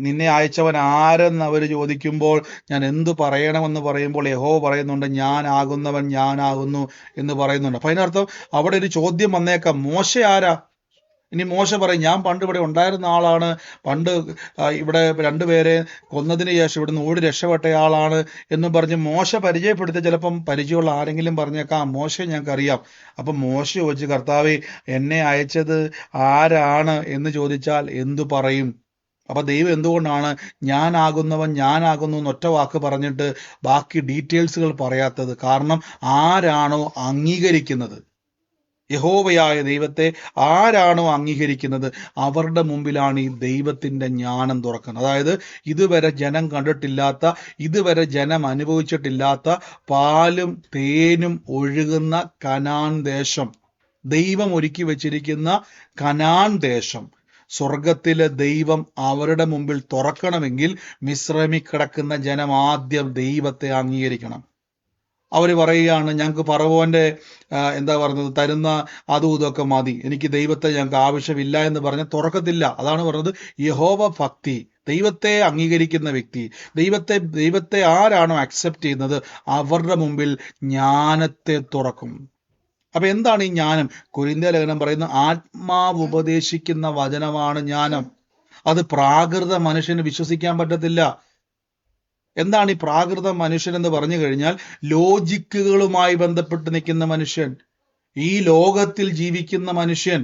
[SPEAKER 1] നിന്നെ അയച്ചവൻ ആരെന്ന് അവർ ചോദിക്കുമ്പോൾ ഞാൻ എന്തു പറയണമെന്ന് പറയുമ്പോൾ യഹോവ പറയുന്നുണ്ട്, ഞാനാകുന്നവൻ ഞാനാകുന്നു എന്ന് പറയുന്നുണ്ട്. അപ്പൊ അതിനർത്ഥം അവിടെ ഒരു ചോദ്യം വന്നേക്കാം, മോശ ആരാ? ഇനി മോശ പറയും, ഞാൻ പണ്ട് ഇവിടെ ഉണ്ടായിരുന്ന ആളാണ്, പണ്ട് ഇവിടെ 2 പേരെ കൊന്നതിന് ശേഷം ഇവിടുന്ന് ഓടി രക്ഷപ്പെട്ടയാളാണ് എന്ന് പറഞ്ഞ് മോശ പരിചയപ്പെടുത്തി. ചിലപ്പം പരിചയമുള്ള ആരെങ്കിലും പറഞ്ഞേക്കാം, മോശ ഞങ്ങൾക്കറിയാം. അപ്പം മോശ ചോദിച്ചു, കർത്താവേ, എന്നെ അയച്ചത് ആരാണ് എന്ന് ചോദിച്ചാൽ എന്തു പറയും? അപ്പൊ ദൈവം എന്തുകൊണ്ടാണ് ഞാനാകുന്നവൻ ഞാനാകുന്നു എന്നൊറ്റ വാക്ക് പറഞ്ഞിട്ട് ബാക്കി ഡീറ്റെയിൽസുകൾ പറയാത്തത്? കാരണം ആരാണോ അംഗീകരിക്കുന്നത്, യഹോവയായ ദൈവത്തെ ആരാണോ അംഗീകരിക്കുന്നത്, അവരുടെ മുമ്പിലാണ് ഈ ദൈവത്തിന്റെ ജ്ഞാനം തുറക്കുന്നത്. അതായത് ഇതുവരെ ജനം കണ്ടിട്ടില്ലാത്ത, ഇതുവരെ ജനം അനുഭവിച്ചിട്ടില്ലാത്ത പാലും തേനും ഒഴുകുന്ന കനാൻ ദേശം, ദൈവം ഒരുക്കി വെച്ചിരിക്കുന്ന കനാൻ ദേശം, സ്വർഗത്തിലെ ദൈവം അവരുടെ മുമ്പിൽ തുറക്കണമെങ്കിൽ മിസ്രൈമിൽ കിടക്കുന്ന ജനം ആദ്യം ദൈവത്തെ അംഗീകരിക്കണം. അവർ പറയുകയാണ്, ഞങ്ങൾക്ക് ഫറവോന്റെ എന്താ പറയുന്നത് തരുന്ന അതും ഇതൊക്കെ മതി, എനിക്ക് ദൈവത്തെ ഞങ്ങൾക്ക് ആവശ്യമില്ല എന്ന് പറഞ്ഞ് തുറക്കത്തില്ല. അതാണ് പറഞ്ഞത് യഹോവ ഭക്തി. ദൈവത്തെ അംഗീകരിക്കുന്ന വ്യക്തി, ദൈവത്തെ ആരാണോ അക്സെപ്റ്റ് ചെയ്യുന്നത് അവരുടെ മുമ്പിൽ ജ്ഞാനത്തെ തുറക്കും. അപ്പൊ എന്താണ് ഈ ജ്ഞാനം? കൊരിന്ത്യ ലേഖനം പറയുന്ന ആത്മാവ് ഉപദേശിക്കുന്ന വചനമാണ് ജ്ഞാനം. അത് പ്രാകൃത മനുഷ്യന് വിശ്വസിക്കാൻ പറ്റത്തില്ല. എന്താണ് ഈ പ്രാകൃത മനുഷ്യൻ എന്ന് പറഞ്ഞു കഴിഞ്ഞാൽ, ലോജിക്കുകളുമായി ബന്ധപ്പെട്ട് നിൽക്കുന്ന മനുഷ്യൻ, ഈ ലോകത്തിൽ ജീവിക്കുന്ന മനുഷ്യൻ,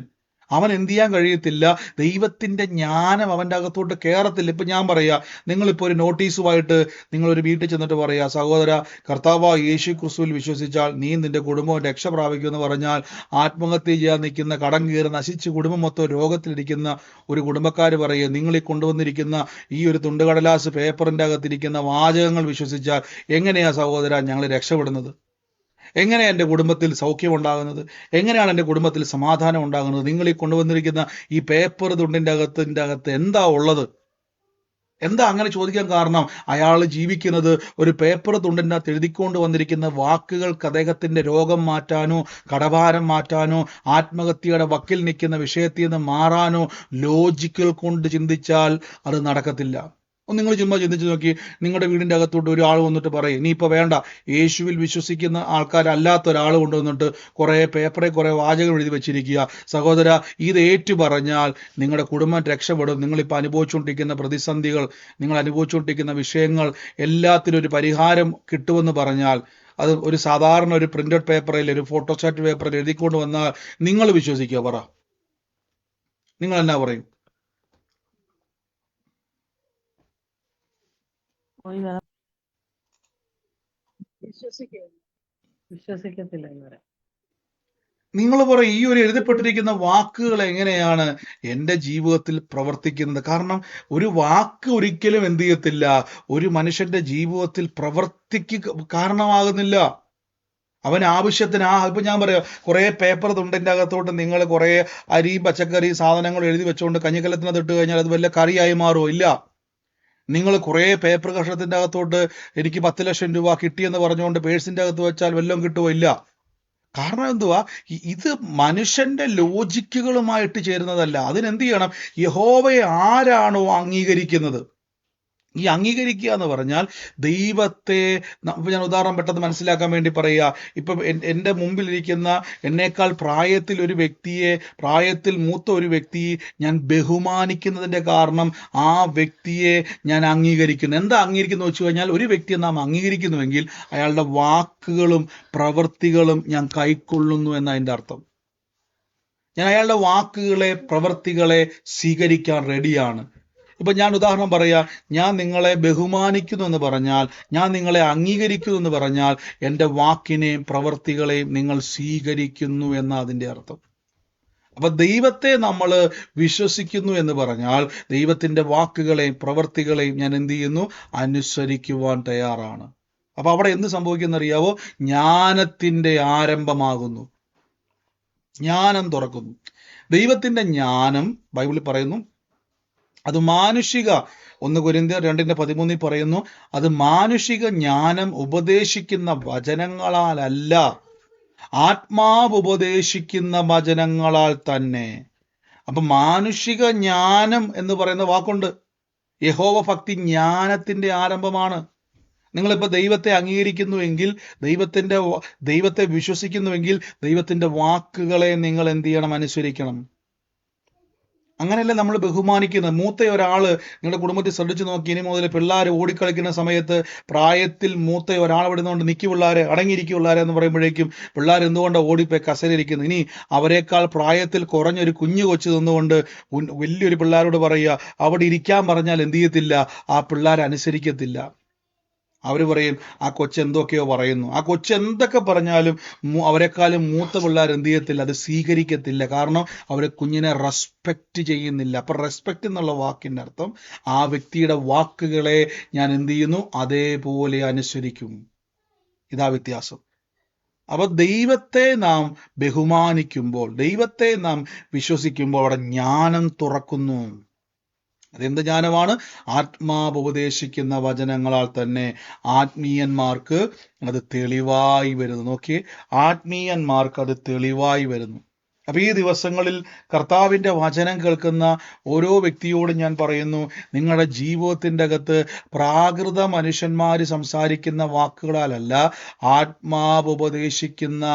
[SPEAKER 1] അവൻ എന്ത് ചെയ്യാൻ കഴിയത്തില്ല, ദൈവത്തിന്റെ ജ്ഞാനം അവന്റെ അകത്തോട്ട് കയറത്തില്ല. ഇപ്പൊ ഞാൻ പറയാ, നിങ്ങളിപ്പോ ഒരു നോട്ടീസുമായിട്ട് നിങ്ങളൊരു വീട്ടിൽ ചെന്നിട്ട് പറയാ, സഹോദര, കർത്താവായ യേശു ക്രിസ്തുവിൽ വിശ്വസിച്ചാൽ നീ നിന്റെ കുടുംബം രക്ഷ പ്രാപിക്കുമെന്ന് പറഞ്ഞാൽ, ആത്മഹത്യ ചെയ്യാൻ നിൽക്കുന്ന, കടം കയറി നശിച്ച് കുടുംബം മൊത്തം രോഗത്തിലിരിക്കുന്ന ഒരു കുടുംബക്കാർ പറയുക, നിങ്ങൾ ഈ കൊണ്ടുവന്നിരിക്കുന്ന ഈ ഒരു തുണ്ടുകടലാസ് പേപ്പറിന്റെ അകത്തിരിക്കുന്ന വാചകങ്ങൾ വിശ്വസിച്ചാൽ എങ്ങനെയാ സഹോദര ഞങ്ങൾ രക്ഷപ്പെടുന്നത്? എങ്ങനെയാണ് എൻ്റെ കുടുംബത്തിൽ സൗഖ്യം ഉണ്ടാകുന്നത്? എങ്ങനെയാണ് എൻ്റെ കുടുംബത്തിൽ സമാധാനം ഉണ്ടാകുന്നത്? നിങ്ങൾ ഈ കൊണ്ടുവന്നിരിക്കുന്ന ഈ പേപ്പർ തുണ്ടിൻ്റെ അകത്ത് എന്താ ഉള്ളത്? എന്താ അങ്ങനെ ചോദിക്കാൻ കാരണം? അയാൾ ജീവിക്കുന്നത് ഒരു പേപ്പർ തുണ്ടിൻ്റെ അകത്ത് എഴുതിക്കൊണ്ട് വന്നിരിക്കുന്ന വാക്കുകൾക്ക് അദ്ദേഹത്തിന്റെ രോഗം മാറ്റാനോ, കടഭാരം മാറ്റാനോ, ആത്മഹത്യയുടെ വക്കിൽ നിൽക്കുന്ന വിഷയത്തിൽ നിന്ന് മാറാനോ ലോജിക്കൽ കൊണ്ട് ചിന്തിച്ചാൽ അത് നടക്കത്തില്ല. ഒന്ന് നിങ്ങൾ ചുമ്മാ ചിന്തിച്ച് നോക്കി. നിങ്ങളുടെ വീടിന്റെ അകത്തോട്ട് ഒരാൾ വന്നിട്ട് പറയും, നീ ഇപ്പൊ വേണ്ട, യേശുവിൽ വിശ്വസിക്കുന്ന ആൾക്കാരല്ലാത്ത ഒരാൾ കൊണ്ടുവന്നിട്ട് പേപ്പറിൽ കുറെ വാചകം എഴുതി വെച്ചിരിക്കുക, സഹോദര ഇത് ഏറ്റു പറഞ്ഞാൽ നിങ്ങളുടെ കുടുംബം രക്ഷപ്പെടും, നിങ്ങളിപ്പോൾ അനുഭവിച്ചുകൊണ്ടിരിക്കുന്ന പ്രതിസന്ധികൾ, നിങ്ങൾ അനുഭവിച്ചുകൊണ്ടിരിക്കുന്ന വിഷയങ്ങൾ എല്ലാത്തിനും ഒരു പരിഹാരം കിട്ടുമെന്ന് പറഞ്ഞാൽ, അത് ഒരു സാധാരണ ഒരു പ്രിന്റഡ് പേപ്പറിൽ, ഒരു ഫോട്ടോസ്റ്റാറ്റ് പേപ്പറിൽ എഴുതിക്കൊണ്ട് വന്നാൽ നിങ്ങൾ വിശ്വസിക്കുക? പറ, നിങ്ങൾ എന്നാ പറയും?
[SPEAKER 3] വിശ്വസിക്കത്തില്ല എന്ന് പറയാം.
[SPEAKER 1] നിങ്ങൾ പറയും, ഈ ഒരു എഴുതപ്പെട്ടിരിക്കുന്ന വാക്കുകൾ എങ്ങനെയാണ് എൻ്റെ ജീവിതത്തിൽ പ്രവർത്തിക്കുന്നത്? കാരണം ഒരു വാക്ക് ഒരിക്കലും എന്ത് ചെയ്യത്തില്ല, ഒരു മനുഷ്യന്റെ ജീവിതത്തിൽ പ്രവർത്തിക്ക് കാരണമാകുന്നില്ല. അവൻ ആവശ്യത്തിന് ഇപ്പൊ ഞാൻ പറയാം, കുറെ പേപ്പർ തുണ്ടിന്റെ അകത്തോട്ട് നിങ്ങൾ കുറെ അരി, പച്ചക്കറി, സാധനങ്ങൾ എഴുതി വെച്ചുകൊണ്ട് കഞ്ഞിക്കലത്തിനകത്ത് ഇട്ട് കഴിഞ്ഞാൽ അത് വല്ല കറിയായി മാറുമോ? ഇല്ല. നിങ്ങൾ കുറെ പേപ്പർ കഷണത്തിന്റെ അകത്തോട്ട് എനിക്ക് 10 ലക്ഷം രൂപ കിട്ടിയെന്ന് പറഞ്ഞുകൊണ്ട് പേഴ്സിന്റെ അകത്ത് വെച്ചാൽ വല്ലതും കിട്ടുമോ? ഇല്ല. കാരണം എന്തുവാ? ഇത് മനുഷ്യന്റെ ലോജിക്കുകളുമായിട്ട് ചേരുന്നതല്ല. അതിനെന്ത് ചെയ്യണം? യഹോവയെ ആരാണോ അംഗീകരിക്കുന്നത്, ഈ അംഗീകരിക്കുക എന്ന് പറഞ്ഞാൽ ദൈവത്തെ, ഇപ്പൊ ഞാൻ ഉദാഹരണം പെട്ടെന്ന് മനസ്സിലാക്കാൻ വേണ്ടി പറയുക. ഇപ്പം എൻ്റെ മുമ്പിലിരിക്കുന്ന എന്നേക്കാൾ പ്രായത്തിൽ ഒരു വ്യക്തിയെ, പ്രായത്തിൽ മൂത്ത ഒരു വ്യക്തിയെ ഞാൻ ബഹുമാനിക്കുന്നതിന്റെ കാരണം ആ വ്യക്തിയെ ഞാൻ അംഗീകരിക്കുന്നു. എന്താ അംഗീകരിക്കുന്നു വെച്ച് കഴിഞ്ഞാൽ, ഒരു വ്യക്തിയെ നാം അംഗീകരിക്കുന്നുവെങ്കിൽ അയാളുടെ വാക്കുകളും പ്രവൃത്തികളും ഞാൻ കൈക്കൊള്ളുന്നു എന്നതിൻ്റെ അർത്ഥം. ഞാൻ അയാളുടെ വാക്കുകളെ, പ്രവൃത്തികളെ സ്വീകരിക്കാൻ റെഡിയാണ്. ഇപ്പൊ ഞാൻ ഉദാഹരണം പറയാ, ഞാൻ നിങ്ങളെ ബഹുമാനിക്കുന്നു എന്ന് പറഞ്ഞാൽ, ഞാൻ നിങ്ങളെ അംഗീകരിക്കുന്നു എന്ന് പറഞ്ഞാൽ എൻ്റെ വാക്കിനെയും പ്രവൃത്തികളെയും നിങ്ങൾ സ്വീകരിക്കുന്നു എന്ന അതിൻ്റെ അർത്ഥം. അപ്പൊ ദൈവത്തെ നമ്മൾ വിശ്വസിക്കുന്നു എന്ന് പറഞ്ഞാൽ ദൈവത്തിന്റെ വാക്കുകളെയും പ്രവൃത്തികളെയും ഞാൻ എന്ത് ചെയ്യുന്നു? അനുസരിക്കുവാൻ തയ്യാറാണ്. അപ്പൊ അവിടെ എന്ത് സംഭവിക്കുന്നറിയാവോ? ജ്ഞാനത്തിന്റെ ആരംഭമാകുന്നു, ജ്ഞാനം തുറക്കുന്നു. ദൈവത്തിന്റെ ജ്ഞാനം ബൈബിളിൽ പറയുന്നു അത് മാനുഷിക, 1 കൊരിന്ത്യർ 2:13 പറയുന്നു, അത് മാനുഷിക ജ്ഞാനം ഉപദേശിക്കുന്ന വചനങ്ങളാലല്ല, ആത്മാവ് ഉപദേശിക്കുന്ന വചനങ്ങളാൽ തന്നെ. അപ്പൊ മാനുഷിക ജ്ഞാനം എന്ന് പറയുന്ന വാക്കുണ്ട്. യഹോവ ഭക്തി ജ്ഞാനത്തിന്റെ ആരംഭമാണ്. നിങ്ങളിപ്പോൾ ദൈവത്തെ അംഗീകരിക്കുന്നുവെങ്കിൽ, ദൈവത്തെ വിശ്വസിക്കുന്നുവെങ്കിൽ ദൈവത്തിന്റെ വാക്കുകളെ നിങ്ങൾ എന്ത് ചെയ്യണം? അനുസരിക്കണം. അങ്ങനെയല്ല നമ്മൾ ബഹുമാനിക്കുന്നത്. മൂത്ത ഒരാള് നിങ്ങളുടെ കുടുംബത്തിൽ ശ്രദ്ധിച്ചു നോക്കി, ഇനി മുതൽ പിള്ളേർ ഓടിക്കളിക്കുന്ന സമയത്ത് പ്രായത്തിൽ മൂത്ത ഒരാൾ വിടുന്നതുകൊണ്ട് നിൽക്കി പിള്ളേരെ, അടങ്ങിയിരിക്കും പിള്ളേരെ എന്ന് പറയുമ്പോഴേക്കും പിള്ളേർ എന്തുകൊണ്ടാണ് ഓടിപ്പോയി കസേരയിരിക്കുന്നത്? ഇനി അവരെക്കാൾ പ്രായത്തിൽ കുറഞ്ഞൊരു കുഞ്ഞു കൊച്ചു നിന്നുകൊണ്ട് വലിയൊരു പിള്ളേരോട് പറയുക, അവിടെ ഇരിക്കാൻ പറഞ്ഞാൽ എന്ത് ചെയ്യത്തില്ല? ആ പിള്ളേർ അനുസരിക്കത്തില്ല. അവർ പറയും, ആ കൊച്ചെന്തൊക്കെയോ പറയുന്നു. ആ കൊച്ചെന്തൊക്കെ പറഞ്ഞാലും അവരെക്കാളും മൂത്ത പിള്ളേർ എന്ത് ചെയ്യത്തില്ല? അത് സ്വീകരിക്കത്തില്ല. കാരണം അവരെ കുഞ്ഞിനെ റെസ്പെക്റ്റ് ചെയ്യുന്നില്ല. അപ്പൊ റെസ്പെക്റ്റ് എന്നുള്ള വാക്കിന്റെ അർത്ഥം ആ വ്യക്തിയുടെ വാക്കുകളെ ഞാൻ എന്ത് ചെയ്യുന്നു? അതേപോലെ അനുസരിക്കും. ഇതാ വ്യത്യാസം. അപ്പൊ ദൈവത്തെ നാം ബഹുമാനിക്കുമ്പോൾ, ദൈവത്തെ നാം വിശ്വസിക്കുമ്പോൾ അവിടെ ജ്ഞാനം തുറക്കുന്നു. അതെന്ത് ജ്ഞാനമാണ്? ആത്മാവ് ഉപദേശിക്കുന്ന വചനങ്ങളാൽ തന്നെ ആത്മീയന്മാർക്ക് അത് തെളിവായി വരുന്നു. നോക്കിയേ, ആത്മീയന്മാർക്ക് അത് തെളിവായി വരുന്നു. അപ്പൊ ഈ ദിവസങ്ങളിൽ കർത്താവിന്റെ വചനം കേൾക്കുന്ന ഓരോ വ്യക്തിയോടും ഞാൻ പറയുന്നു, നിങ്ങളുടെ ജീവിതത്തിന്റെ അകത്ത് പ്രാകൃത മനുഷ്യന്മാർ സംസാരിക്കുന്ന വാക്കുകളാലല്ല, ആത്മാവ് ഉപദേശിക്കുന്ന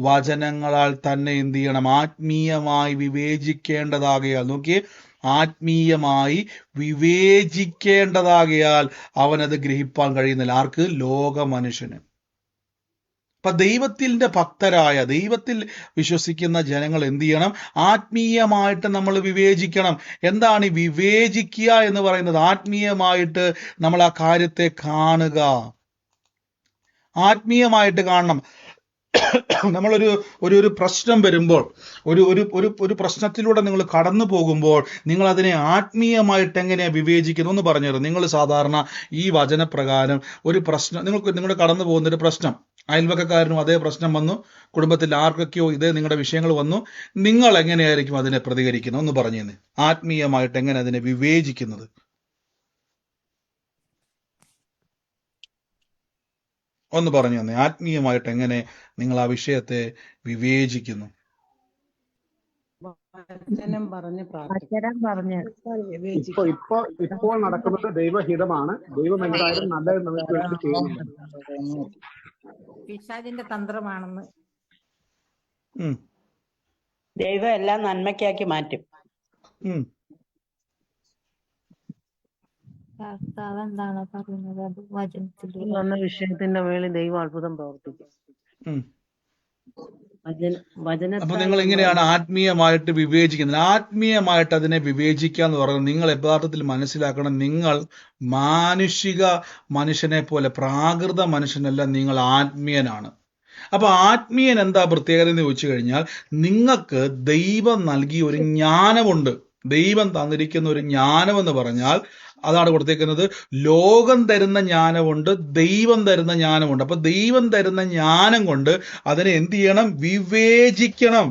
[SPEAKER 1] വചനങ്ങളാൽ തന്നെ എന്ത് ചെയ്യണം? ആത്മീയമായി വിവേചിക്കേണ്ടതാകയാൽ. നോക്കിയേ, ആത്മീയമായി വിവേചിക്കേണ്ടതാകയാൽ അവനത് ഗ്രഹിപ്പാൻ കഴിയുന്നില്ല. ആർക്ക്? ലോക മനുഷ്യന്. അപ്പൊ ദൈവത്തിന്റെ ഭക്തരായ, ദൈവത്തിൽ വിശ്വസിക്കുന്ന ജനങ്ങൾ എന്ത് ചെയ്യണം? ആത്മീയമായിട്ട് നമ്മൾ വിവേചിക്കണം. എന്താണ് ഈ വിവേചിക്കുക എന്ന് പറയുന്നത്? ആത്മീയമായിട്ട് നമ്മൾ ആ കാര്യത്തെ കാണുക, ആത്മീയമായിട്ട് കാണണം. നമ്മളൊരു ഒരു പ്രശ്നം വരുമ്പോൾ, ഒരു പ്രശ്നത്തിലൂടെ നിങ്ങൾ കടന്നു പോകുമ്പോൾ നിങ്ങൾ അതിനെ ആത്മീയമായിട്ട് എങ്ങനെയാണ് വിവേചിക്കുന്നത് എന്ന് പറഞ്ഞുതരും. നിങ്ങൾ സാധാരണ ഈ വചനപ്രകാരം ഒരു പ്രശ്നം, നിങ്ങളുടെ കടന്നു പോകുന്ന ഒരു പ്രശ്നം, അയൽവക്കക്കാരനും അതേ പ്രശ്നം വന്നു, കുടുംബത്തിൽ ആർക്കൊക്കെയോ ഇതേ നിങ്ങളുടെ വിഷയങ്ങൾ വന്നു, നിങ്ങൾ എങ്ങനെയായിരിക്കും അതിനെ പ്രതികരിക്കുന്നത് ഒന്ന് പറഞ്ഞു തന്നെ. ആത്മീയമായിട്ട് എങ്ങനെ അതിനെ വിവേചിക്കുന്നത്? ഒന്ന് പറഞ്ഞു തന്നെ, ആത്മീയമായിട്ട് എങ്ങനെ നിങ്ങൾ ആ വിഷയത്തെ വിവേചിക്കുന്നു?
[SPEAKER 3] വചനം പറഞ്ഞ് പ്രാർത്ഥിക്കും.
[SPEAKER 4] അക്ഷരം പറഞ്ഞ്
[SPEAKER 5] ഇപ്പോൾ നടക്കുന്നത് ദൈവഹിതമാണ്. ദൈവം എന്തായാലും നല്ലത് നമുക്ക് വേണ്ടി ചെയ്യുന്നുണ്ട്.
[SPEAKER 4] പിശാചിന്റെ തന്ത്രമാണെന്ന്
[SPEAKER 1] ഉം,
[SPEAKER 6] ദൈവം എല്ലാം നന്മയ്ക്കാക്കി മാറ്റും.
[SPEAKER 1] ഉം.
[SPEAKER 7] കർത്താവ് എന്താണ് പറയുന്നത് അത് വചനത്തിലൂടെ
[SPEAKER 3] വന്ന വിഷയത്തിന്റെ മേളിൽ ദൈവം അത്ഭുതം പ്രവർത്തിക്കും.
[SPEAKER 1] ഉം.
[SPEAKER 3] വചനത്താൽ
[SPEAKER 1] അപ്പൊ നിങ്ങൾ എങ്ങനെയാണ് ആത്മീയമായിട്ട് വിവേചിക്കുന്നത്? ആത്മീയമായിട്ട് അതിനെ വിവേചിക്കുക എന്ന് പറയുന്നത്, നിങ്ങൾ യഥാർത്ഥത്തിൽ മനസ്സിലാക്കണം, നിങ്ങൾ മാനുഷിക മനുഷ്യനെ പോലെ പ്രാകൃത മനുഷ്യനല്ല, നിങ്ങൾ ആത്മീയനാണ്. അപ്പൊ ആത്മീയൻ എന്താ പ്രത്യേകത എന്ന് ചോദിച്ചു കഴിഞ്ഞാൽ, നിങ്ങൾക്ക് ദൈവം നൽകിയ ഒരു ജ്ഞാനമുണ്ട്. ദൈവം തന്നിരിക്കുന്ന ഒരു ജ്ഞാനം എന്ന് പറഞ്ഞാൽ അതാണ് കൊടുത്തേക്കുന്നത്. ലോകം തരുന്ന ജ്ഞാനമുണ്ട്, ദൈവം തരുന്ന ജ്ഞാനമുണ്ട്. അപ്പൊ ദൈവം തരുന്ന ജ്ഞാനം കൊണ്ട് അതിനെ എന്ത് ചെയ്യണം? വിവേചിക്കണം.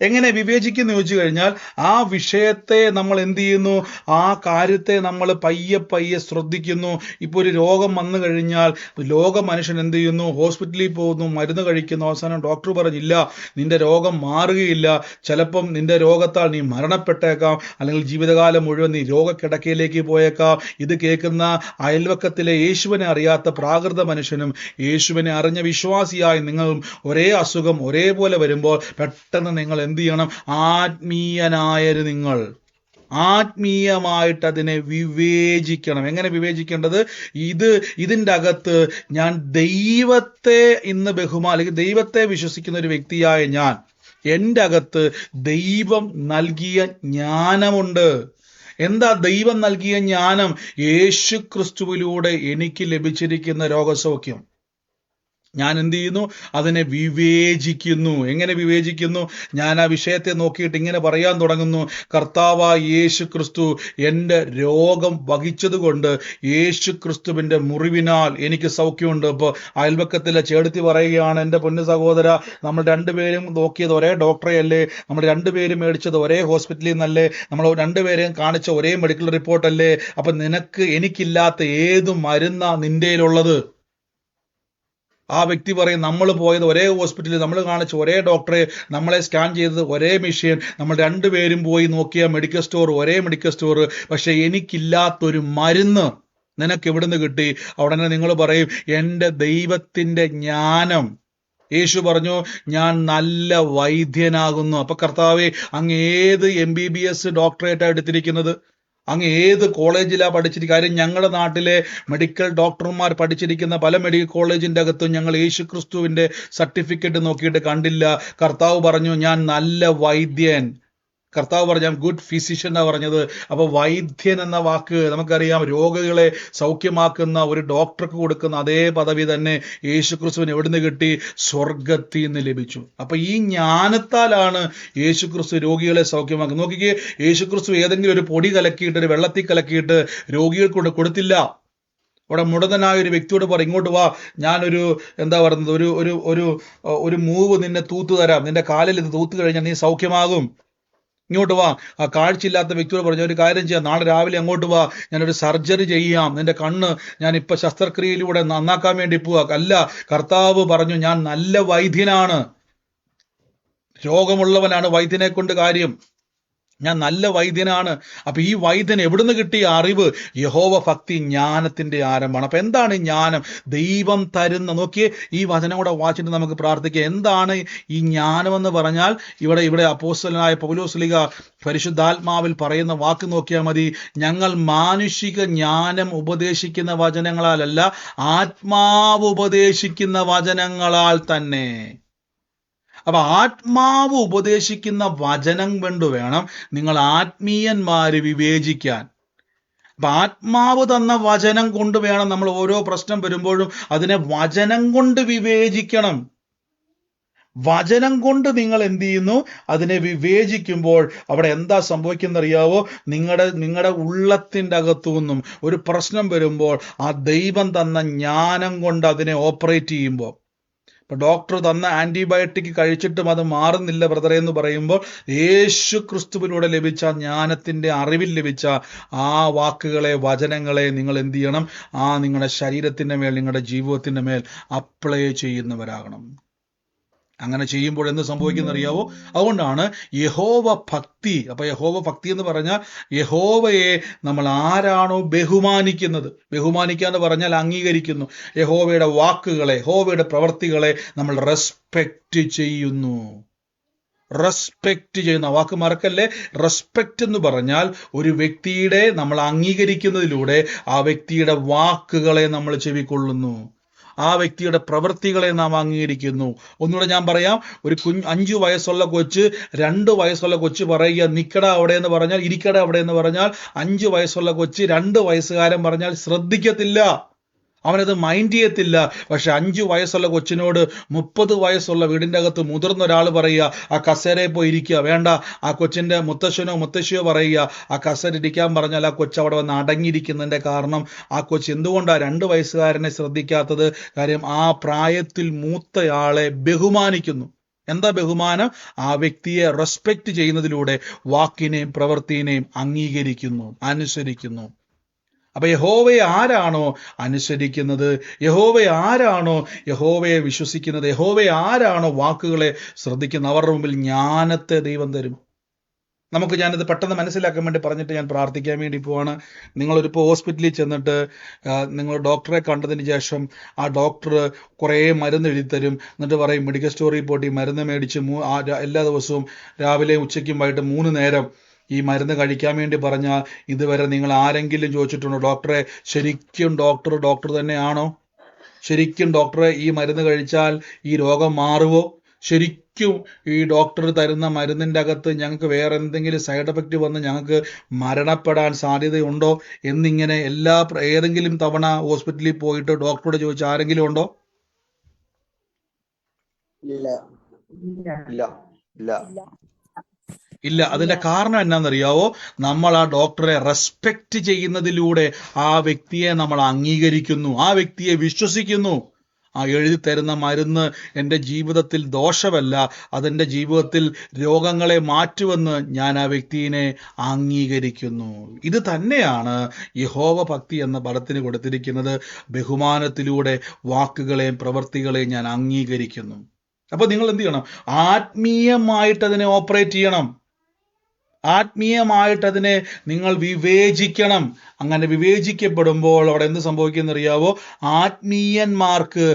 [SPEAKER 1] എങ്ങനെ വിവേചിക്കുന്നു ചോദിച്ചു കഴിഞ്ഞാൽ, ആ വിഷയത്തെ നമ്മൾ എന്ത് ചെയ്യുന്നു? ആ കാര്യത്തെ നമ്മൾ പയ്യെ പയ്യെ ശ്രദ്ധിക്കുന്നു. ഇപ്പോൾ ഒരു രോഗം വന്നു കഴിഞ്ഞാൽ ലോക മനുഷ്യൻ എന്ത് ചെയ്യുന്നു? ഹോസ്പിറ്റലിൽ പോകുന്നു, മരുന്ന് കഴിക്കുന്നു. അവസാനം ഡോക്ടർ പറഞ്ഞില്ല, നിന്റെ രോഗം മാറുകയില്ല, ചിലപ്പം നിന്റെ രോഗത്താൽ നീ മരണപ്പെട്ടേക്കാം, അല്ലെങ്കിൽ ജീവിതകാലം മുഴുവൻ നീ രോഗക്കിടക്കയിലേക്ക് പോയേക്കാം. ഇത് കേൾക്കുന്ന അയൽവക്കത്തിലെ യേശുവിനെ അറിയാത്ത പ്രാകൃത മനുഷ്യനും യേശുവിനെ അറിഞ്ഞ വിശ്വാസിയായി നിങ്ങളും ഒരേ അസുഖം ഒരേപോലെ വരുമ്പോൾ പെട്ടെന്ന് നിങ്ങൾ എന്ത് ചെയ്യണം? ആത്മീയനായൊരു നിങ്ങൾ ആത്മീയമായിട്ട് അതിനെ വിവേചിക്കണം. എങ്ങനെ വിവേചിക്കേണ്ടത്? ഇതിൻ്റെ അകത്ത് ഞാൻ ദൈവത്തെ ഇന്ന് അല്ലെങ്കിൽ ദൈവത്തെ വിശ്വസിക്കുന്ന ഒരു വ്യക്തിയായ ഞാൻ, എൻ്റെ അകത്ത് ദൈവം നൽകിയ ജ്ഞാനമുണ്ട്. എന്താ ദൈവം നൽകിയ ജ്ഞാനം? യേശു ക്രിസ്തുവിലൂടെ എനിക്ക് ലഭിച്ചിരിക്കുന്ന രോഗസൗഖ്യം. ഞാൻ എന്ത് ചെയ്യുന്നു? അതിനെ വിവേചിക്കുന്നു. എങ്ങനെ വിവേചിക്കുന്നു? ഞാൻ ആ വിഷയത്തെ നോക്കിയിട്ട് ഇങ്ങനെ പറയാൻ തുടങ്ങുന്നു, കർത്താവായ യേശു ക്രിസ്തു എൻ്റെ രോഗം വഹിച്ചതുകൊണ്ട് യേശു ക്രിസ്തുവിൻ്റെ മുറിവിനാൽ എനിക്ക് സൗഖ്യമുണ്ട്. ഇപ്പോൾ അയൽവക്കത്തിലെ ചേടത്തി പറയുകയാണ്, എൻ്റെ പൊന്നു സഹോദര, നമ്മൾ രണ്ടുപേരും നോക്കിയത് ഒരേ ഡോക്ടറെ അല്ലേ, നമ്മൾ രണ്ടുപേരും മേടിച്ചത് ഒരേ ഹോസ്പിറ്റലിൽ നിന്നല്ലേ, നമ്മൾ രണ്ടുപേരെയും കാണിച്ച ഒരേ മെഡിക്കൽ റിപ്പോർട്ടല്ലേ, അപ്പം എനിക്കില്ലാത്ത ഏത് മരുന്നാ നിൻ്റെയിലുള്ളത്? ആ വ്യക്തി പറയും, നമ്മൾ പോയത് ഒരേ ഹോസ്പിറ്റലിൽ, നമ്മൾ കാണിച്ച ഒരേ ഡോക്ടറെ, നമ്മളെ സ്കാൻ ചെയ്തത് ഒരേ മെഷീൻ, നമ്മൾ രണ്ടുപേരും പോയി നോക്കിയ മെഡിക്കൽ സ്റ്റോർ ഒരേ മെഡിക്കൽ സ്റ്റോർ, പക്ഷെ എനിക്കില്ലാത്തൊരു മരുന്ന് നിനക്ക് എവിടുന്ന് കിട്ടി? ഉടനെ നിങ്ങൾ പറയും, എൻ്റെ ദൈവത്തിൻ്റെ ജ്ഞാനം. യേശു പറഞ്ഞു, ഞാൻ നല്ല വൈദ്യനാകുന്നു. അപ്പൊ കർത്താവേ, അങ്ങ് ഏത് MBBS ഡോക്ടറേറ്റാണ് എടുത്തിരിക്കുന്നത്? അങ്ങ് ഏത് കോളേജിലാണ് പഠിച്ചിരിക്കുക? കാര്യം ഞങ്ങളുടെ നാട്ടിലെ മെഡിക്കൽ ഡോക്ടർമാർ പഠിച്ചിരിക്കുന്ന പല മെഡിക്കൽ കോളേജിൻ്റെ അകത്തും ഞങ്ങൾ യേശു ക്രിസ്തുവിൻ്റെ സർട്ടിഫിക്കറ്റ് നോക്കിയിട്ട് കണ്ടില്ല. കർത്താവ് പറഞ്ഞു, ഞാൻ നല്ല വൈദ്യൻ. കർത്താവ് പറഞ്ഞു, ഞാൻ ഗുഡ് ഫിസിഷ്യൻ എന്നാണ് പറഞ്ഞത്. അപ്പോൾ വൈദ്യൻ എന്ന വാക്ക് നമുക്കറിയാം, രോഗികളെ സൗഖ്യമാക്കുന്ന ഒരു ഡോക്ടർക്ക് കൊടുക്കുന്ന അതേ പദവി തന്നെ യേശു ക്രിസ്തുവിന് എവിടുന്ന് കിട്ടി? സ്വർഗത്തിൽ നിന്ന് ലഭിച്ചു. അപ്പൊ ഈ ജ്ഞാനത്താലാണ് യേശു ക്രിസ്തു രോഗികളെ സൗഖ്യമാക്കുന്നത്. നോക്കിക്കേ, യേശു ക്രിസ്തു ഏതെങ്കിലും ഒരു പൊടി കലക്കിയിട്ട്, ഒരു വെള്ളത്തിൽ കലക്കിയിട്ട് രോഗികൾക്ക് കൊടുത്തില്ല. അവിടെ മുടന്തനായ ഒരു വ്യക്തിയോട് പറ, ഇങ്ങോട്ട് വാ, ഞാനൊരു എന്താ പറയുന്നത്, ഒരു ഒരു ഒരു ഒരു മൂവ് നിന്നെ തൂത്തു തരാം, നിന്റെ കാലിൽ ഇത് തൂത്തു കഴിഞ്ഞാൽ നീ സൗഖ്യമാകും, ഇങ്ങോട്ട് വാ. ആ കാഴ്ചയില്ലാത്ത വ്യക്തിയോട് പറഞ്ഞു, ഒരു കാര്യം ചെയ്യാം, നാളെ രാവിലെ അങ്ങോട്ട് വാ, ഞാനൊരു സർജറി ചെയ്യാം, നിന്റെ കണ്ണ് ഞാൻ ഇപ്പൊ ശസ്ത്രക്രിയയിലൂടെ നന്നാക്കാൻ വേണ്ടി പോവാ. അല്ല, കർത്താവ് പറഞ്ഞു, ഞാൻ നല്ല വൈദ്യനാണ്, രോഗമുള്ളവനാണ് വൈദ്യനെ കൊണ്ട് കാര്യം, ഞാൻ നല്ല വൈദ്യനാണ്. അപ്പൊ ഈ വൈദ്യൻ എവിടുന്ന് കിട്ടിയ അറിവ്? യഹോവ ഭക്തി ജ്ഞാനത്തിന്റെ ആരംഭമാണ്. അപ്പൊ എന്താണ് ജ്ഞാനം? ദൈവം തരുന്ന. നോക്കിയേ, ഈ വചനം കൂടെ വായിച്ചിട്ട് നമുക്ക് പ്രാർത്ഥിക്കാം. എന്താണ് ഈ ജ്ഞാനമെന്ന് പറഞ്ഞാൽ? ഇവിടെ അപ്പോസ്തലനായ പൗലോസ്ലീഹ പരിശുദ്ധാത്മാവിൽ പറയുന്ന വാക്ക് നോക്കിയാൽ മതി. ഞങ്ങൾ മാനുഷിക ജ്ഞാനം ഉപദേശിക്കുന്ന വചനങ്ങളാലല്ല, ആത്മാവ് ഉപദേശിക്കുന്ന വചനങ്ങളാൽ തന്നെ. അപ്പൊ ആത്മാവ് ഉപദേശിക്കുന്ന വചനം കൊണ്ട് വേണം നിങ്ങൾ ആത്മീയന്മാര് വിവേചിക്കാൻ. അപ്പൊ ആത്മാവ് തന്ന വചനം കൊണ്ട് വേണം നമ്മൾ ഓരോ പ്രശ്നം വരുമ്പോഴും അതിനെ വചനം കൊണ്ട് വിവേചിക്കണം. വചനം കൊണ്ട് നിങ്ങൾ എന്ത് ചെയ്യുന്നു? അതിനെ വിവേചിക്കുമ്പോൾ അവിടെ എന്താ സംഭവിക്കുന്നറിയാവോ? നിങ്ങളുടെ ഉള്ളത്തിൻ്റെ അകത്തു നിന്നും ഒരു പ്രശ്നം വരുമ്പോൾ ആ ദൈവം തന്ന ജ്ഞാനം കൊണ്ട് അതിനെ ഓപ്പറേറ്റ് ചെയ്യുമ്പോൾ, ഇപ്പൊ ഡോക്ടർ തന്ന ആന്റിബയോട്ടിക് കഴിച്ചിട്ടും അത് മാറുന്നില്ല ബ്രദറെ എന്ന് പറയുമ്പോൾ യേശു ക്രിസ്തുവിലൂടെ ലഭിച്ച ജ്ഞാനത്തിന്റെ അറിവിൽ ലഭിച്ച ആ വാക്കുകളെ, വചനങ്ങളെ നിങ്ങൾ എന്ത് ചെയ്യണം? നിങ്ങളുടെ ശരീരത്തിന്റെ മേൽ, നിങ്ങളുടെ ജീവിതത്തിന്റെ മേൽ അപ്ലൈ ചെയ്യുന്നവരാകണം. അങ്ങനെ ചെയ്യുമ്പോൾ എന്ത് സംഭവിക്കുന്ന അറിയാവോ? അതുകൊണ്ടാണ് യഹോവ ഭക്തി. അപ്പൊ യഹോവ ഭക്തി എന്ന് പറഞ്ഞാൽ യഹോവയെ നമ്മൾ ആരാണോ ബഹുമാനിക്കുന്നത്, ബഹുമാനിക്കുക എന്ന് പറഞ്ഞാൽ അംഗീകരിക്കുന്നു. യഹോവയുടെ വാക്കുകളെ, യഹോവയുടെ പ്രവർത്തികളെ നമ്മൾ റെസ്പെക്റ്റ് ചെയ്യുന്നു. റെസ്പെക്റ്റ് ചെയ്യുന്ന വാക്ക് മറക്കല്ലേ. റെസ്പെക്റ്റ് എന്ന് പറഞ്ഞാൽ ഒരു വ്യക്തിയുടെ നമ്മൾ അംഗീകരിക്കുന്നതിലൂടെ ആ വ്യക്തിയുടെ വാക്കുകളെ നമ്മൾ ചെവിക്കൊള്ളുന്നു, ആ വ്യക്തിയുടെ പ്രവൃത്തികളെ നാം അംഗീകരിക്കുന്നു. ഒന്നുകൂടെ ഞാൻ പറയാം. ഒരു 5 വയസ്സുള്ള കൊച്ച് 2 വയസ്സുള്ള കൊച്ച് പറയുക നിക്കട അവിടെ എന്ന് പറഞ്ഞാൽ, ഇരിക്കട അവിടെ എന്ന് പറഞ്ഞാൽ, 5 വയസ്സുള്ള കൊച്ച് 2 വയസ്സുകാരൻ പറഞ്ഞാൽ ശ്രദ്ധിക്കത്തില്ല, അവനത് മൈൻഡ് ചെയ്യത്തില്ല. പക്ഷെ 5 വയസ്സുള്ള കൊച്ചിനോട് 30 വയസ്സുള്ള വീടിൻ്റെ അകത്ത് മുതിർന്ന ഒരാൾ പറയുക ആ കസേരയിൽ പോയി ഇരിക്കുക, വേണ്ട, ആ കൊച്ചിൻ്റെ മുത്തശ്ശനോ മുത്തശ്ശിയോ പറയുക ആ കസേര ഇരിക്കാൻ പറഞ്ഞാൽ ആ കൊച്ച് അവിടെ വന്ന് അടങ്ങിയിരിക്കുന്നതിൻ്റെ കാരണം ആ കൊച്ച് എന്തുകൊണ്ടാണ് 2 വയസ്സുകാരനെ ശ്രദ്ധിക്കാത്തത്? കാര്യം ആ പ്രായത്തിൽ മൂത്തയാളെ ബഹുമാനിക്കുന്നു. എന്താ ബഹുമാനം? ആ വ്യക്തിയെ റെസ്പെക്റ്റ് ചെയ്യുന്നതിലൂടെ വാക്കിനെയും പ്രവൃത്തിനെയും അംഗീകരിക്കുന്നു, അനുസരിക്കുന്നു. അപ്പൊ യഹോവയെ ആരാണോ അനുസരിക്കുന്നത്, യഹോവയെ ആരാണോ യഹോവയെ വിശ്വസിക്കുന്നത്, യഹോവയെ ആരാണോ വാക്കുകളെ ശ്രദ്ധിക്കുന്നത്, അവരുടെ മുമ്പിൽ ജ്ഞാനത്തെ ദൈവം തരും. ഞാനിത് പെട്ടെന്ന് മനസ്സിലാക്കാൻ വേണ്ടി പറഞ്ഞിട്ട് ഞാൻ പ്രാർത്ഥിക്കാൻ വേണ്ടി പോവാണ്. നിങ്ങളിപ്പോൾ ഹോസ്പിറ്റലിൽ ചെന്നിട്ട് നിങ്ങൾ ഡോക്ടറെ കണ്ടതിന് ശേഷം ആ ഡോക്ടർ കുറേ മരുന്ന് എഴുതി തരും. എന്നിട്ട് പറയും മെഡിക്കൽ സ്റ്റോറിൽ പോയിട്ട് ഈ മരുന്ന് മേടിച്ച് എല്ലാ ദിവസവും രാവിലെയും ഉച്ചയ്ക്കും വൈകിട്ട് 3 നേരം ഈ മരുന്ന് കഴിക്കാൻ വേണ്ടി പറഞ്ഞാൽ ഇതുവരെ നിങ്ങൾ ആരെങ്കിലും ചോദിച്ചിട്ടുണ്ടോ ഡോക്ടറെ ശരിക്കും ഡോക്ടർ തന്നെയാണോ? ശരിക്കും ഡോക്ടറെ ഈ മരുന്ന് കഴിച്ചാൽ ഈ രോഗം മാറുമോ? ശരിക്കും ഈ ഡോക്ടർ തരുന്ന മരുന്നിൻ്റെ അകത്ത് ഞങ്ങൾക്ക് വേറെ എന്തെങ്കിലും സൈഡ് എഫക്റ്റ് വന്ന് ഞങ്ങൾക്ക് മരണപ്പെടാൻ സാധ്യതയുണ്ടോ എന്നിങ്ങനെ ഏതെങ്കിലും തവണ ഹോസ്പിറ്റലിൽ പോയിട്ട് ഡോക്ടറോട് ചോദിച്ച ആരെങ്കിലും ഉണ്ടോ? ഇല്ല. അതിന്റെ കാരണം എന്നാണെന്നറിയാവോ? നമ്മൾ ആ ഡോക്ടറെ റെസ്പെക്റ്റ് ചെയ്യുന്നതിലൂടെ ആ വ്യക്തിയെ നമ്മൾ അംഗീകരിക്കുന്നു, ആ വ്യക്തിയെ വിശ്വസിക്കുന്നു. ആ എഴുതി തരുന്ന മരുന്ന് എൻ്റെ ജീവിതത്തിൽ ദോഷമല്ല, അതെൻ്റെ ജീവിതത്തിൽ രോഗങ്ങളെ മാറ്റുമെന്ന് ഞാൻ ആ വ്യക്തിയെ അംഗീകരിക്കുന്നു. ഇത് തന്നെയാണ് യഹോവ ഭക്തി എന്ന പദത്തിന് കൊടുത്തിരിക്കുന്നത്. ബഹുമാനത്തിലൂടെ വാക്കുകളെയും പ്രവൃത്തികളെയും ഞാൻ അംഗീകരിക്കുന്നു. അപ്പൊ നിങ്ങൾ എന്ത് ചെയ്യണം? ആത്മീയമായിട്ട് അതിനെ ഓപ്പറേറ്റ് ചെയ്യണം, ആത്മീയമായിട്ട് അതിനെ നിങ്ങൾ വിവേചിക്കണം. അങ്ങനെ വിവേചിക്കപ്പെടുമ്പോൾ അവിടെ എന്ത് സംഭവിക്കുന്ന അറിയാവോ? ആത്മീയന്മാർക്ക്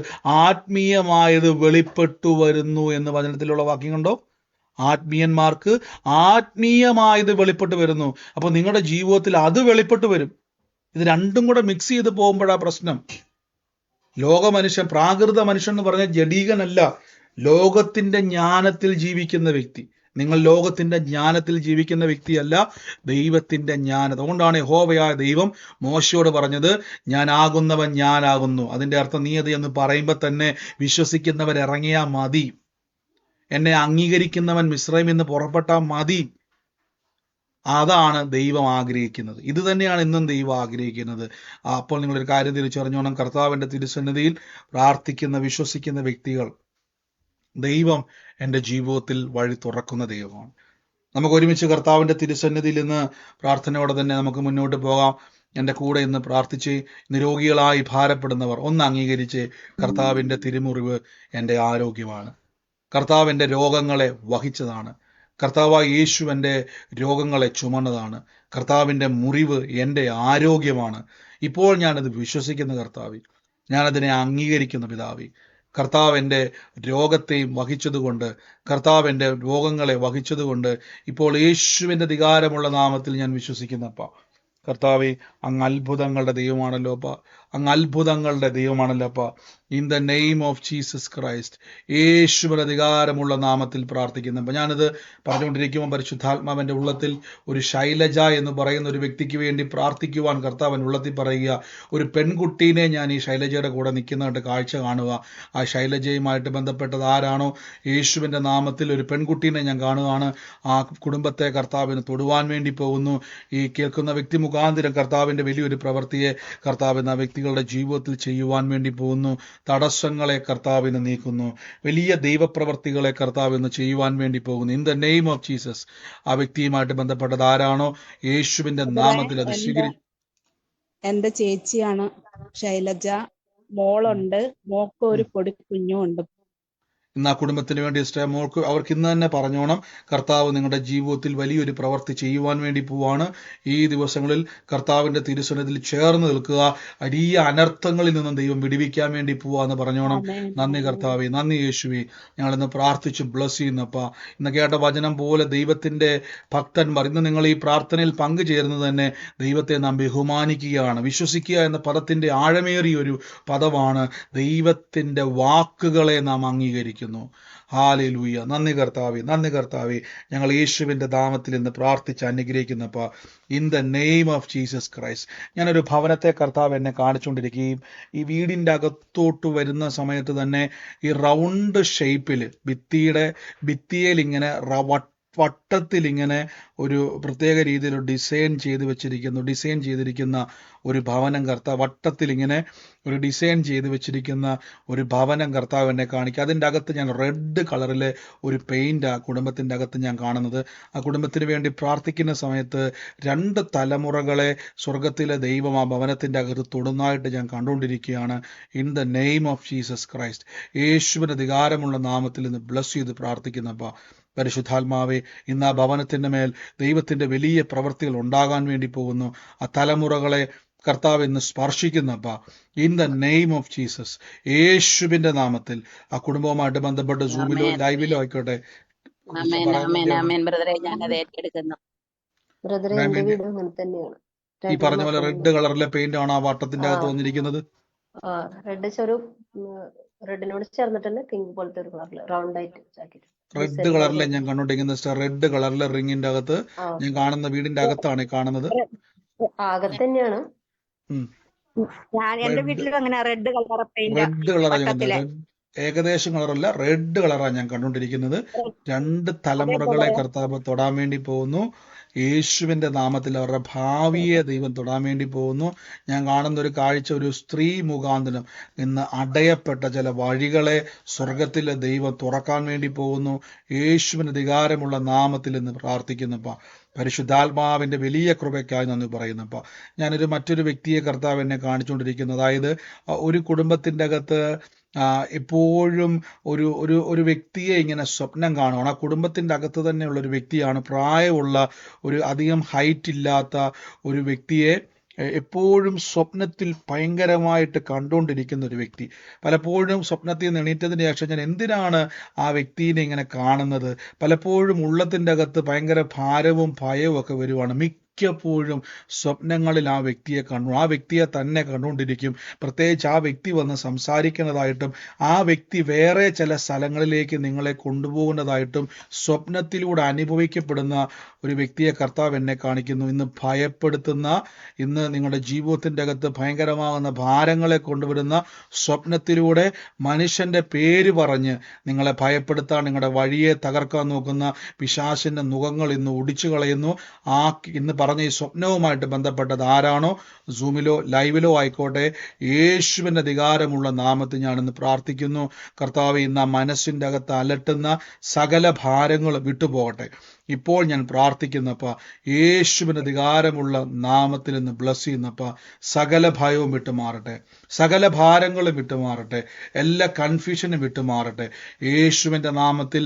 [SPEAKER 1] ആത്മീയമായത് വെളിപ്പെട്ടു വരുന്നു എന്ന് വചനത്തിലുള്ള വാക്യം കണ്ടോ? ആത്മീയന്മാർക്ക് ആത്മീയമായത് വെളിപ്പെട്ടു വരുന്നു. അപ്പൊ നിങ്ങളുടെ ജീവിതത്തിൽ അത് വെളിപ്പെട്ടു വരും. ഇത് രണ്ടും കൂടെ മിക്സ് ചെയ്ത് പോകുമ്പോഴാ പ്രശ്നം. ലോകമനുഷ്യൻ, പ്രാകൃത മനുഷ്യൻ എന്ന് പറഞ്ഞാൽ ജഡീകനല്ല, ലോകത്തിന്റെ ജ്ഞാനത്തിൽ ജീവിക്കുന്ന വ്യക്തി. നിങ്ങൾ ലോകത്തിന്റെ ജ്ഞാനത്തിൽ ജീവിക്കുന്ന വ്യക്തിയല്ല, ദൈവത്തിന്റെ ജ്ഞാനം. അതുകൊണ്ടാണ് യഹോവയായ ദൈവം മോശയോട് പറഞ്ഞത്, ഞാനാകുന്നവൻ ഞാനാകുന്നു. അതിന്റെ അർത്ഥം നീ അത് എന്ന് പറയുമ്പോൾ തന്നെ വിശ്വസിക്കുന്നവർ ഇറങ്ങിയാൽ മതി, എന്നെ അംഗീകരിക്കുന്നവൻ മിസ്രൈമിൽ നിന്ന് പുറപ്പെട്ടാൽ മതി. അതാണ് ദൈവം ആഗ്രഹിക്കുന്നത്. ഇത് തന്നെയാണ് ഇന്നും ദൈവം ആഗ്രഹിക്കുന്നത്. അപ്പോൾ നിങ്ങളൊരു കാര്യം തിരിച്ചറിഞ്ഞോണം, കർത്താവിന്റെ തിരുസന്നിധിയിൽ പ്രാർത്ഥിക്കുന്ന വിശ്വസിക്കുന്ന വ്യക്തികൾ, ദൈവം എൻ്റെ ജീവിതത്തിൽ വഴി തുറക്കുന്ന ദൈവമാണ്. നമുക്ക് ഒരുമിച്ച് കർത്താവിൻ്റെ തിരുസന്നിധിയിൽ ഇന്ന് പ്രാർത്ഥനയോടെ തന്നെ നമുക്ക് മുന്നോട്ട് പോകാം. എൻ്റെ കൂടെ ഇന്ന് പ്രാർത്ഥിച്ച് നിരോഗികളായി ഭാരപ്പെടുന്നവർ ഒന്ന് അംഗീകരിച്ച്, കർത്താവിൻ്റെ തിരുമുറിവ് എൻ്റെ ആരോഗ്യമാണ്, കർത്താവിൻ്റെ രോഗങ്ങളെ വഹിച്ചതാണ്, കർത്താവായ യേശു എൻ്റെ രോഗങ്ങളെ ചുമന്നതാണ്, കർത്താവിൻ്റെ മുറിവ് എൻ്റെ ആരോഗ്യമാണ്. ഇപ്പോൾ ഞാനത് വിശ്വസിക്കുന്ന കർത്താവി, ഞാനതിനെ അംഗീകരിക്കുന്ന പിതാവി. കർത്താവ് എൻ്റെ രോഗത്തെയും വഹിച്ചതുകൊണ്ട്, കർത്താവ് എൻ്റെ രോഗങ്ങളെ വഹിച്ചതുകൊണ്ട് ഇപ്പോൾ യേശുവിൻ്റെ അധികാരമുള്ള നാമത്തിൽ ഞാൻ വിശ്വസിക്കുന്നപ്പ. കർത്താവെ, അങ്ങ് അത്ഭുതങ്ങളുടെ ദൈവമാണല്ലോ അപ്പ, അങ്ങ് അത്ഭുതങ്ങളുടെ ദൈവമാണല്ലോ അപ്പ. In the name of Jesus Christ, യേശുവിൻ്റെ അധികാരമുള്ള നാമത്തിൽ പ്രാർത്ഥിക്കുന്നപ്പോൾ ഞാനിത് പറഞ്ഞുകൊണ്ടിരിക്കുമ്പോൾ പരിശുദ്ധാത്മാവിൻ്റെ ഉള്ളത്തിൽ ഒരു ശൈലജ എന്ന് പറയുന്ന ഒരു വ്യക്തിക്ക് വേണ്ടി പ്രാർത്ഥിക്കുവാൻ കർത്താവൻ ഉള്ളത്തിൽ പറയുക. ഒരു പെൺകുട്ടീനെ ഞാൻ ഈ ശൈലജയുടെ കൂടെ നിൽക്കുന്നതായിട്ട് കാഴ്ച കാണുക. ആ ശൈലജയുമായിട്ട് ബന്ധപ്പെട്ടത് ആരാണോ, യേശുവിൻ്റെ നാമത്തിൽ ഒരു പെൺകുട്ടീനെ ഞാൻ കാണുകയാണ്. ആ കുടുംബത്തെ കർത്താവിന് തൊടുവാൻ വേണ്ടി പോകുന്നു. ഈ കേൾക്കുന്ന വ്യക്തി മുഖാന്തരം കർത്താവിന് കർത്താവിൻ്റെ വലിയൊരു പ്രവൃത്തിയെ കർത്താവിന് ആ വ്യക്തികളുടെ ജീവിതത്തിൽ ചെയ്യുവാൻ വേണ്ടി പോകുന്നു. തടസ്സങ്ങളെ കർത്താവിന് നീക്കുന്നു. വലിയ ദൈവപ്രവർത്തികളെ കർത്താവിന് ചെയ്യുവാൻ വേണ്ടി പോകുന്നു. In the name of Jesus ആ വ്യക്തിയുമായിട്ട് ബന്ധപ്പെട്ടത് ആരാണോ യേശുവിൻ്റെ നാമത്തിൽ അത്
[SPEAKER 8] എന്റെ ചേച്ചിയാണ് ശൈലജ. മോളുണ്ട്, മോക്ക് ഒരു പൊടി കുഞ്ഞും ഉണ്ട്.
[SPEAKER 1] ഇന്ന് ആ കുടുംബത്തിന് വേണ്ടി മോൾക്ക് അവർക്ക് ഇന്ന് തന്നെ പറഞ്ഞോണം, കർത്താവ് നിങ്ങളുടെ ജീവിതത്തിൽ വലിയൊരു പ്രവൃത്തി ചെയ്യുവാൻ വേണ്ടി പോവാണ്. ഈ ദിവസങ്ങളിൽ കർത്താവിന്റെ തിരുസന്നിധിയിൽ ചേർന്ന് നിൽക്കുക. വലിയ അനർത്ഥങ്ങളിൽ നിന്നും ദൈവം വിടുവിക്കാൻ വേണ്ടി പോവാന്ന് പറഞ്ഞോണം. നന്ദി കർത്താവേ, നന്ദി യേശുവേ. ഞങ്ങളിന്ന് പ്രാർത്ഥിച്ച് ബ്ലസ് ചെയ്യുന്നപ്പാ. ഇന്ന് കേട്ട വചനം പോലെ ദൈവത്തിന്റെ ഭക്തന്മാർ ഇന്ന് നിങ്ങൾ ഈ പ്രാർത്ഥനയിൽ പങ്കുചേരുന്നത് തന്നെ ദൈവത്തെ നാം ബഹുമാനിക്കുകയാണ്. വിശ്വസിക്കുക എന്ന പദത്തിന്റെ ആഴമേറിയ ഒരു പദമാണ്. ദൈവത്തിന്റെ വാക്കുകളെ നാം അംഗീകരിക്കും. ഹല്ലേലൂയ. നന്ദി കർത്താവേ, നന്ദി കർത്താവേ. ഞങ്ങൾ യേശുവിന്റെ നാമത്തിൽ ഇന്ന് പ്രാർത്ഥിച്ച് അനുഗ്രഹിക്കുന്നപ്പ in the name of Jesus Christ. ഞാനൊരു ഭവനത്തെ കർത്താവ് എന്നെ കാണിച്ചുകൊണ്ടിരിക്കുകയും ഈ വീടിന്റെ അകത്തോട്ട് വരുന്ന സമയത്ത് തന്നെ ഈ റൗണ്ട് ഷേപ്പിൽ ഭിത്തിയിൽ ഇങ്ങനെ വട്ടത്തിൽ ഇങ്ങനെ ഒരു പ്രത്യേക രീതിയിൽ ഡിസൈൻ ചെയ്തിരിക്കുന്ന ഒരു ഭവനം കർത്താവ് വട്ടത്തിൽ ഇങ്ങനെ ഒരു ഡിസൈൻ ചെയ്ത് വെച്ചിരിക്കുന്ന ഒരു ഭവനം കർത്താവ് എന്നെ കാണിക്കുക. അതിൻ്റെ അകത്ത് ഞാൻ റെഡ് കളറിലെ ഒരു പെയിന്റ് ആ കുടുംബത്തിൻ്റെ അകത്ത് ഞാൻ കാണുന്നത്. ആ കുടുംബത്തിന് വേണ്ടി പ്രാർത്ഥിക്കുന്ന സമയത്ത് 2 തലമുറകളെ സ്വർഗത്തിലെ ദൈവം ആ ഭവനത്തിൻ്റെ അകത്ത് തൊടുന്നതായിട്ട് ഞാൻ കണ്ടുകൊണ്ടിരിക്കുകയാണ്. In the name of Jesus Christ, യേശുവിന് അധികാരമുള്ള നാമത്തിൽ നിന്ന് ബ്ലസ് ചെയ്ത് പ്രാർത്ഥിക്കുന്നപ്പ പരിശുദ്ധാത്മാവെ, ഇന്ന് ആ ഭവനത്തിൻ്റെ മേൽ ദൈവത്തിൻ്റെ വലിയ പ്രവൃത്തികൾ ഉണ്ടാകാൻ വേണ്ടി പോകുന്നു. ആ തലമുറകളെ കർത്താവ് ഇന്ന് സ്പർശിക്കുന്നപ്പ in the name of Jesus, യേശുവിന്റെ നാമത്തിൽ ആ കുടുംബവുമായിട്ട് ബന്ധപ്പെട്ട് സൂമിലോ ലൈവിലോ ആയിക്കോട്ടെ ഈ പറഞ്ഞ പോലെ റെഡ് കളറിലെ പെയിന്റ് ആണ് ആ വട്ടത്തിന്റെ അകത്ത് വന്നിരിക്കുന്നത്.
[SPEAKER 9] റെഡിനോട് ചേർന്നിട്ട് തന്നെ പിങ്ക് പോലത്തെ ഒരു കളറിൽ റൗണ്ട് ആയിട്ട്
[SPEAKER 1] റെഡ് കളറിലെ ഞാൻ കണ്ടോണ്ടിരിക്കുന്നത് റെഡ് കളറിലെ റിങ്ങിന്റെ അകത്ത് ഞാൻ കാണുന്ന വീടിന്റെ അകത്താണ് കാണുന്നത്.
[SPEAKER 9] അകത്ത് തന്നെയാണ്.
[SPEAKER 8] എന്റെ വീട്ടിലും അങ്ങനെ റെഡ്
[SPEAKER 1] കളർ ഏകദേശം കളറല്ല, റെഡ് കളറാണ് ഞാൻ കണ്ടുകൊണ്ടിരിക്കുന്നത്. 2 തലമുറകളെ കർത്താവ് തൊടാൻ വേണ്ടി പോകുന്നു. യേശുവിന്റെ നാമത്തിൽ അവരുടെ ഭാവിയെ ദൈവം തൊടാൻ വേണ്ടി പോകുന്നു. ഞാൻ കാണുന്ന ഒരു കാഴ്ച, ഒരു സ്ത്രീ മുഖാന്തരം ഇന്ന് അടയപ്പെട്ട ചില വഴികളെ സ്വർഗത്തിലെ ദൈവം തുറക്കാൻ വേണ്ടി പോകുന്നു. യേശുവിന് അധികാരമുള്ള നാമത്തിൽ ഇന്ന് പ്രാർത്ഥിക്കുന്നപ്പ പരിശുദ്ധാത്മാവിന്റെ വലിയ കൃപയ്ക്കായി നന്ദി പറയുന്നപ്പ ഞാനൊരു മറ്റൊരു വ്യക്തിയെ കർത്താവ് എന്നെ കാണിച്ചുകൊണ്ടിരിക്കുന്നു. അതായത് ഒരു കുടുംബത്തിൻ്റെ അകത്ത് എപ്പോഴും ഒരു വ്യക്തിയെ ഇങ്ങനെ സ്വപ്നം കാണുകയാണ്. ആ കുടുംബത്തിൻ്റെ അകത്ത് തന്നെയുള്ള ഒരു വ്യക്തിയാണ്. പ്രായമുള്ള ഒരു അധികം ഹൈറ്റ് ഇല്ലാത്ത ഒരു വ്യക്തിയെ എപ്പോഴും സ്വപ്നത്തിൽ ഭയങ്കരമായിട്ട് കണ്ടുകൊണ്ടിരിക്കുന്ന ഒരു വ്യക്തി. പലപ്പോഴും സ്വപ്നത്തിൽ നിന്ന് എണീറ്റതിന് ശേഷം ഞാൻ എന്തിനാണ് ആ വ്യക്തിയെ ഇങ്ങനെ കാണുന്നത്, പലപ്പോഴും ഉള്ളത്തിൻ്റെ അകത്ത് ഭയങ്കര ഭാരവും ഭയവും ഒക്കെ വരുവാണ്. മിക്കപ്പോഴും സ്വപ്നങ്ങളിൽ ആ വ്യക്തിയെ ആ വ്യക്തിയെ തന്നെ കണ്ടുകൊണ്ടിരിക്കും. പ്രത്യേകിച്ച് ആ വ്യക്തി വന്ന് സംസാരിക്കുന്നതായിട്ടും ആ വ്യക്തി വേറെ ചില സ്ഥലങ്ങളിലേക്ക് നിങ്ങളെ കൊണ്ടുപോകുന്നതായിട്ടും സ്വപ്നത്തിലൂടെ അനുഭവിക്കപ്പെടുന്ന ഒരു വ്യക്തിയെ കർത്താവ് എന്നെ കാണിക്കുന്നു. ഇന്ന് ഭയപ്പെടുത്തുന്ന, ഇന്ന് നിങ്ങളുടെ ജീവിതത്തിൻ്റെ അകത്ത് ഭയങ്കരമാകുന്ന ഭാരങ്ങളെ കൊണ്ടുവരുന്ന സ്വപ്നത്തിലൂടെ മനുഷ്യന്റെ പേര് പറഞ്ഞ് നിങ്ങളെ ഭയപ്പെടുത്താൻ, നിങ്ങളുടെ വഴിയെ തകർക്കാൻ നോക്കുന്ന പിശാചിന്റെ നുകങ്ങൾ ഇന്ന് ഒടിച്ചു കളയുന്നു. ഇന്ന് പറഞ്ഞ ഈ സ്വപ്നവുമായിട്ട് ബന്ധപ്പെട്ടത് ആരാണോ സൂമിലോ ലൈവിലോ ആയിക്കോട്ടെ, യേശുവിന്റെ അധികാരമുള്ള നാമത്തിൽ ഞാനിന്ന് പ്രാർത്ഥിക്കുന്നു. കർത്താവ് ഇന്ന് ആ മനസ്സിൻ്റെ അകത്ത് അലട്ടുന്ന സകല ഭാരങ്ങൾ വിട്ടുപോകട്ടെ. ഇപ്പോൾ ഞാൻ പ്രാർത്ഥിക്കുന്നപ്പ യേശുവിന് അധികാരമുള്ള നാമത്തിൽ നിന്ന് ബ്ലസ് ചെയ്യുന്നപ്പ സകല ഭയവും വിട്ടുമാറട്ടെ, സകല ഭാരങ്ങളും വിട്ടുമാറട്ടെ, എല്ലാ കൺഫ്യൂഷനും വിട്ടുമാറട്ടെ. യേശുവിൻ്റെ നാമത്തിൽ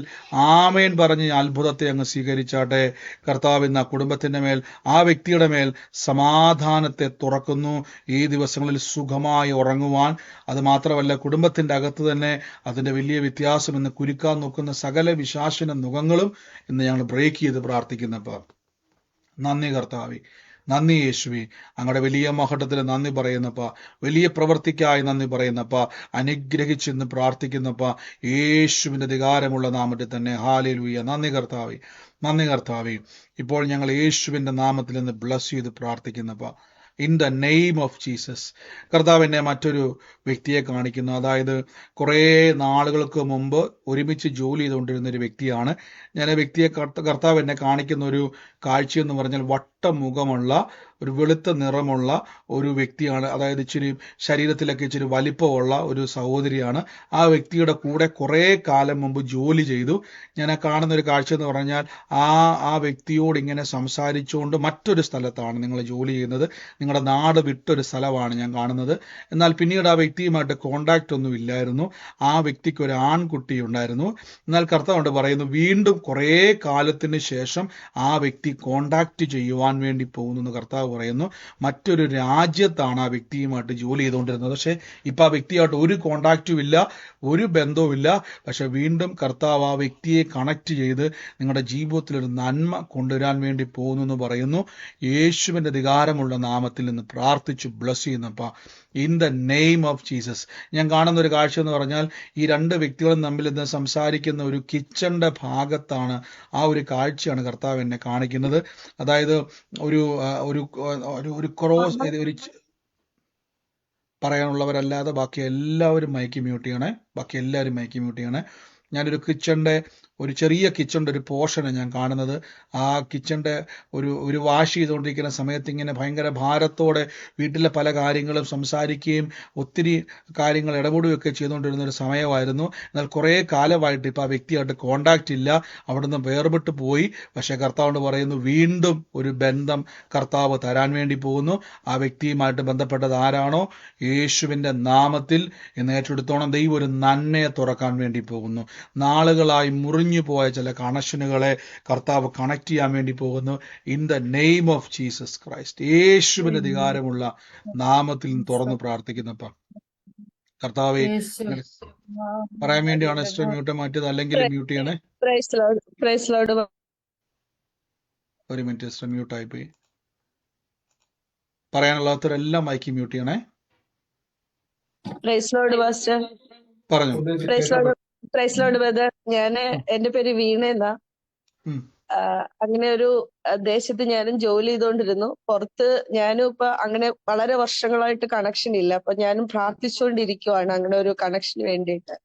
[SPEAKER 1] ആമേൻ പറഞ്ഞ് അത്ഭുതത്തെ അങ്ങ് സ്വീകരിച്ചാട്ടെ. കർത്താവ് ഇന്ന് ആ കുടുംബത്തിൻ്റെ മേൽ, ആ വ്യക്തിയുടെ മേൽ സമാധാനത്തെ തുറക്കുന്നു. ഈ ദിവസങ്ങളിൽ സുഖമായി ഉറങ്ങുവാൻ, അത് മാത്രമല്ല കുടുംബത്തിൻ്റെ അകത്ത് തന്നെ അതിൻ്റെ വലിയ വ്യത്യാസം ഇന്ന് കുരുക്കാൻ നോക്കുന്ന സകല വിശാസന നുഖങ്ങളും ഇന്ന് ഞങ്ങൾ ബ്രേക്ക് ചെയ്ത് പ്രാർത്ഥിക്കുന്നപ്പോൾ നന്ദി കർത്താവേ, നന്ദി യേശുവേ. അങ്ങയുടെ വലിയ മഹത്വത്തിന് നന്ദി പറയുന്നപ്പ, വലിയ പ്രവൃത്തിക്കായി നന്ദി പറയുന്നപ്പ, അനുഗ്രഹിച്ചെന്ന് പ്രാർത്ഥിക്കുന്നപ്പ യേശുവിൻ്റെ അധികാരമുള്ള നാമത്തിൽ തന്നെ. ഹല്ലേലൂയ. നന്ദി കർത്താവേ, നന്ദി കർത്താവേ. ഇപ്പോൾ ഞങ്ങൾ യേശുവിൻ്റെ നാമത്തിൽ നിന്ന് ബ്ലസ് ചെയ്ത് പ്രാർത്ഥിക്കുന്നപ്പ in the name of Jesus. കർത്താവ് എന്നെ മറ്റൊരു വ്യക്തിയെ കാണിക്കുന്നു. അതായത് കുറേ നാളുകൾക്ക് മുമ്പ് ഒരുമിച്ച് ജോലി ചെയ്തുകൊണ്ടിരുന്ന ഒരു വ്യക്തിയാണ് ഞാൻ. ആ വ്യക്തിയെ കർത്താവ് എന്നെ കാണിക്കുന്ന ഒരു കാഴ്ചയെന്ന് പറഞ്ഞാൽ മുഖമുള്ള ഒരു വെളുത്ത നിറമുള്ള ഒരു വ്യക്തിയാണ്. അതായത് ഇച്ചിരി ശരീരത്തിലൊക്കെ ഇച്ചിരി വലിപ്പമുള്ള ഒരു സഹോദരിയാണ്. ആ വ്യക്തിയുടെ കൂടെ കുറേ കാലം മുമ്പ് ജോലി ചെയ്തു. ഞാൻ ആ കാണുന്ന ഒരു കാഴ്ച എന്ന് പറഞ്ഞാൽ ആ വ്യക്തിയോട് ഇങ്ങനെ സംസാരിച്ചുകൊണ്ട് മറ്റൊരു സ്ഥലത്താണ് നിങ്ങൾ ജോലി ചെയ്യുന്നത്, നിങ്ങളുടെ നാട് വിട്ടൊരു സ്ഥലമാണ് ഞാൻ കാണുന്നത്. എന്നാൽ പിന്നീട് ആ വ്യക്തിയുമായിട്ട് കോണ്ടാക്റ്റ് ഒന്നും ഇല്ലായിരുന്നു. ആ വ്യക്തിക്ക് ഒരു ആൺകുട്ടി ഉണ്ടായിരുന്നു. എന്നാൽ കർത്താവ് പറയുന്നു വീണ്ടും കുറേ കാലത്തിന് ശേഷം ആ വ്യക്തി കോണ്ടാക്ട് ചെയ്യുവാൻ വേണ്ടി പോകുന്നു എന്ന് കർത്താവ് പറയുന്നു. മറ്റൊരു രാജ്യത്താണ് ആ വ്യക്തിയുമായിട്ട് ജോലി ചെയ്തുകൊണ്ടിരുന്നത്. പക്ഷെ ഇപ്പൊ ആ വ്യക്തിയായിട്ട് ഒരു കോണ്ടാക്റ്റും ഇല്ല, ഒരു ബന്ധവും ഇല്ല. പക്ഷെ വീണ്ടും കർത്താവ് ആ വ്യക്തിയെ കണക്ട് ചെയ്ത് നിങ്ങളുടെ ജീവിതത്തിൽ ഒരു നന്മ കൊണ്ടുവരാൻ വേണ്ടി പോകുന്നു എന്ന് പറയുന്നു. യേശുവിന്റെ അധികാരമുള്ള നാമത്തിൽ നിന്ന് പ്രാർത്ഥിച്ചു ബ്ലസ് ചെയ്യുന്നപ്പ in the name of Jesus. ഞാൻ കാണുന്ന ഒരു കാഴ്ച എന്ന് പറഞ്ഞാൽ ഈ രണ്ട് വ്യക്തികളും തമ്മിൽ ഇന്ന് സംസാരിക്കുന്ന ഒരു കിച്ചന്റെ ഭാഗത്താണ്. ആ ഒരു കാഴ്ചയാണ് കർത്താവ് എന്നെ കാണിക്കുന്നത്. അതായത് ഒരു ഒരു ഒരു ക്രോസ്, ഒരു പറയാനുള്ളവരല്ലാതെ ബാക്കി എല്ലാവരും മൈക്ക് മ്യൂട്ട് ചെയ്യണേ. ബാക്കി എല്ലാവരും മൈക്ക് മ്യൂട്ട് ചെയ്യണേ. ഞാനൊരു ഒരു ചെറിയ കിച്ചണിൻ്റെ ഒരു പോർഷനാണ് ഞാൻ കാണുന്നത്. ആ കിച്ചണിൻ്റെ ഒരു വാഷ് ചെയ്തുകൊണ്ടിരിക്കുന്ന സമയത്ത് ഇങ്ങനെ ഭയങ്കര ഭാരത്തോടെ വീട്ടിലെ പല കാര്യങ്ങളും സംസാരിക്കുകയും ഒത്തിരി കാര്യങ്ങൾ ഇടപെടുകയൊക്കെ ചെയ്തുകൊണ്ടിരുന്ന ഒരു സമയമായിരുന്നു. എന്നാൽ കുറേ കാലമായിട്ട് ഇപ്പോൾ ആ വ്യക്തിയായിട്ട് കോണ്ടാക്റ്റ് ഇല്ല, അവിടുന്ന് വേർപെട്ട് പോയി. പക്ഷേ കർത്താവിനോട് പറയുന്നു വീണ്ടും ഒരു ബന്ധം കർത്താവ് തരാൻ വേണ്ടി പോകുന്നു. ആ വ്യക്തിയുമായിട്ട് ബന്ധപ്പെട്ടത് ആരാണോ യേശുവിൻ്റെ നാമത്തിൽ എന്ന് ഏറ്റെടുത്തോണം. ദൈവം ഒരു നന്മയെ തുറക്കാൻ വേണ്ടി പോകുന്നു. നാളുകളായി മുറിഞ്ഞു പോയ ചില കണക്ഷനുകളെ കർത്താവ് കണക്ട് ചെയ്യാൻ വേണ്ടി പോകുന്നു. In the name of Jesus Christ, യേശുവിന്റെ അധികാരമുള്ള നാമത്തിൽ നിന്ന് തുറന്ന് പ്രാർത്ഥിക്കുന്നപ്പ കർത്താവെ പറയാൻ വേണ്ടിയാണ് എക്സ്ട്രാ മ്യൂട്ട് മാറ്റിയത്, അല്ലെങ്കിൽ മ്യൂട്ട് ചെയ്യണേ. ഒരു മിനിറ്റ്, എക്സ്ട്രാ മ്യൂട്ട് ആയിപ്പോയി. പറയാനുള്ളവരെല്ലാം മൈക്ക് മ്യൂട്ട് ചെയ്യണേ. പറഞ്ഞു.
[SPEAKER 8] Praise lord brother. ഞാന് എന്റെ പേര് വീണ എന്നാ. അങ്ങനെ ഒരു ദേശത്ത് ഞാനും ജോലി ചെയ്തുകൊണ്ടിരുന്നു. പുറത്ത് ഞാനും ഇപ്പൊ അങ്ങനെ വളരെ വർഷങ്ങളായിട്ട് കണക്ഷൻ ഇല്ല. അപ്പൊ ഞാനും പ്രാർത്ഥിച്ചുകൊണ്ടിരിക്കുവാണ് അങ്ങനെ ഒരു കണക്ഷന് വേണ്ടിയിട്ട്.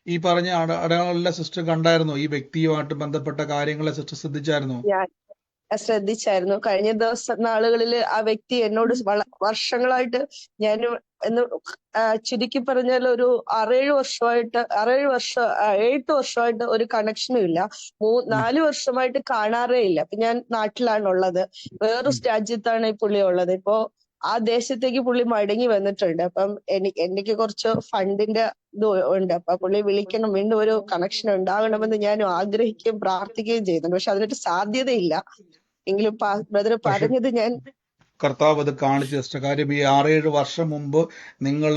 [SPEAKER 1] ഈ പറഞ്ഞ അടയാളമുള്ള സിസ്റ്റർ കണ്ടായിരുന്നോ? ഈ വ്യക്തിയുമായിട്ട് ബന്ധപ്പെട്ട കാര്യങ്ങളെ സിസ്റ്റർ ശ്രദ്ധിച്ചായിരുന്നോ?
[SPEAKER 8] ഞാൻ ശ്രദ്ധിച്ചായിരുന്നു. കഴിഞ്ഞ നാളുകളിൽ ആ വ്യക്തി എന്നോട് വർഷങ്ങളായിട്ട് ഞാൻ എന്ന് ചുരുക്കി പറഞ്ഞാൽ ഒരു 7 വർഷമായിട്ട് ഒരു കണക്ഷനും ഇല്ല. 4 വർഷമായിട്ട് കാണാറേ ഇല്ല. അപ്പൊ ഞാൻ നാട്ടിലാണുള്ളത്, വേറൊരു രാജ്യത്താണ് ഈ പുള്ളി ഉള്ളത്. ഇപ്പോ ആ ദേശത്തേക്ക് പുള്ളി മടങ്ങി വന്നിട്ടുണ്ട്. അപ്പം എനിക്ക് കുറച്ച് ഫണ്ടിന്റെ ഇത് ഉണ്ട്. അപ്പൊ പുള്ളി വിളിക്കണം, വീണ്ടും ഒരു കണക്ഷൻ ഉണ്ടാകണമെന്ന് ഞാൻ ആഗ്രഹിക്കുകയും പ്രാർത്ഥിക്കുകയും ചെയ്യുന്നുണ്ട്. പക്ഷെ അതിനൊരു സാധ്യതയില്ല. എങ്കിലും ബ്രദർ പറഞ്ഞത് ഞാൻ
[SPEAKER 1] കർത്താവ് അത് കാണിച്ചു തന്ന കാര്യം. ഈ 6-7 വർഷം മുമ്പ് നിങ്ങൾ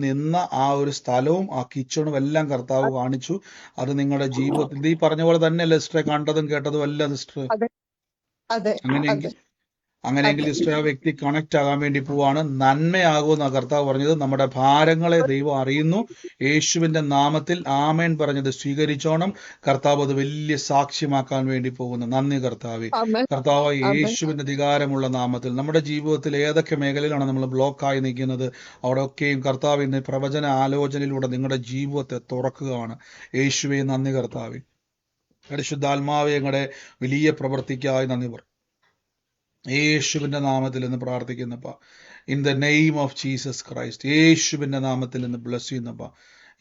[SPEAKER 1] നിന്ന ആ ഒരു സ്ഥലവും ആ കിച്ചണും എല്ലാം കർത്താവ് കാണിച്ചു. അത് നിങ്ങളുടെ ജീവിതത്തിൽ ഈ പറഞ്ഞ പോലെ തന്നെ സിസ്റ്ററെ കണ്ടതും കേട്ടതും അല്ല സിസ്റ്റർ. അങ്ങനെയെങ്കിൽ സിസ്റ്റർ ആ വ്യക്തി കണക്ട് ആകാൻ വേണ്ടി പോവാണ്. നന്മയാകുമെന്ന കർത്താവ് പറഞ്ഞത്. നമ്മുടെ ഭാരങ്ങളെ ദൈവം അറിയുന്നു. യേശുവിന്റെ നാമത്തിൽ ആമേൻ പറഞ്ഞത് സ്വീകരിച്ചോണം. കർത്താവ് അത് വലിയ സാക്ഷ്യമാക്കാൻ വേണ്ടി പോകുന്നു. നന്ദി കർത്താവേ. കർത്താവ് യേശുവിന്റെ അധികാരമുള്ള നാമത്തിൽ നമ്മുടെ ജീവിതത്തിൽ ഏതൊക്കെ മേഖലയിലാണ് നമ്മൾ ബ്ലോക്കായി നിൽക്കുന്നത് അവിടെയൊക്കെയും കർത്താവ് ഇന്ന് പ്രവചന ആലോചനയിലൂടെ നിങ്ങളുടെ ജീവിതത്തെ തുറക്കുകയാണ്. യേശുവേ നന്ദി കർത്താവേ. പരിശുദ്ധാത്മാവേ ഞങ്ങളുടെ വലിയ പ്രവൃത്തിക്കായി നന്ദി പറ യേശുവിന്റെ നാമത്തിൽ എന്ന് പ്രാർത്ഥിക്കുന്നപ്പ. In the name of Jesus Christ, യേശുവിന്റെ നാമത്തിൽ നിന്ന് ബ്ലസ് ചെയ്യുന്നപ്പ.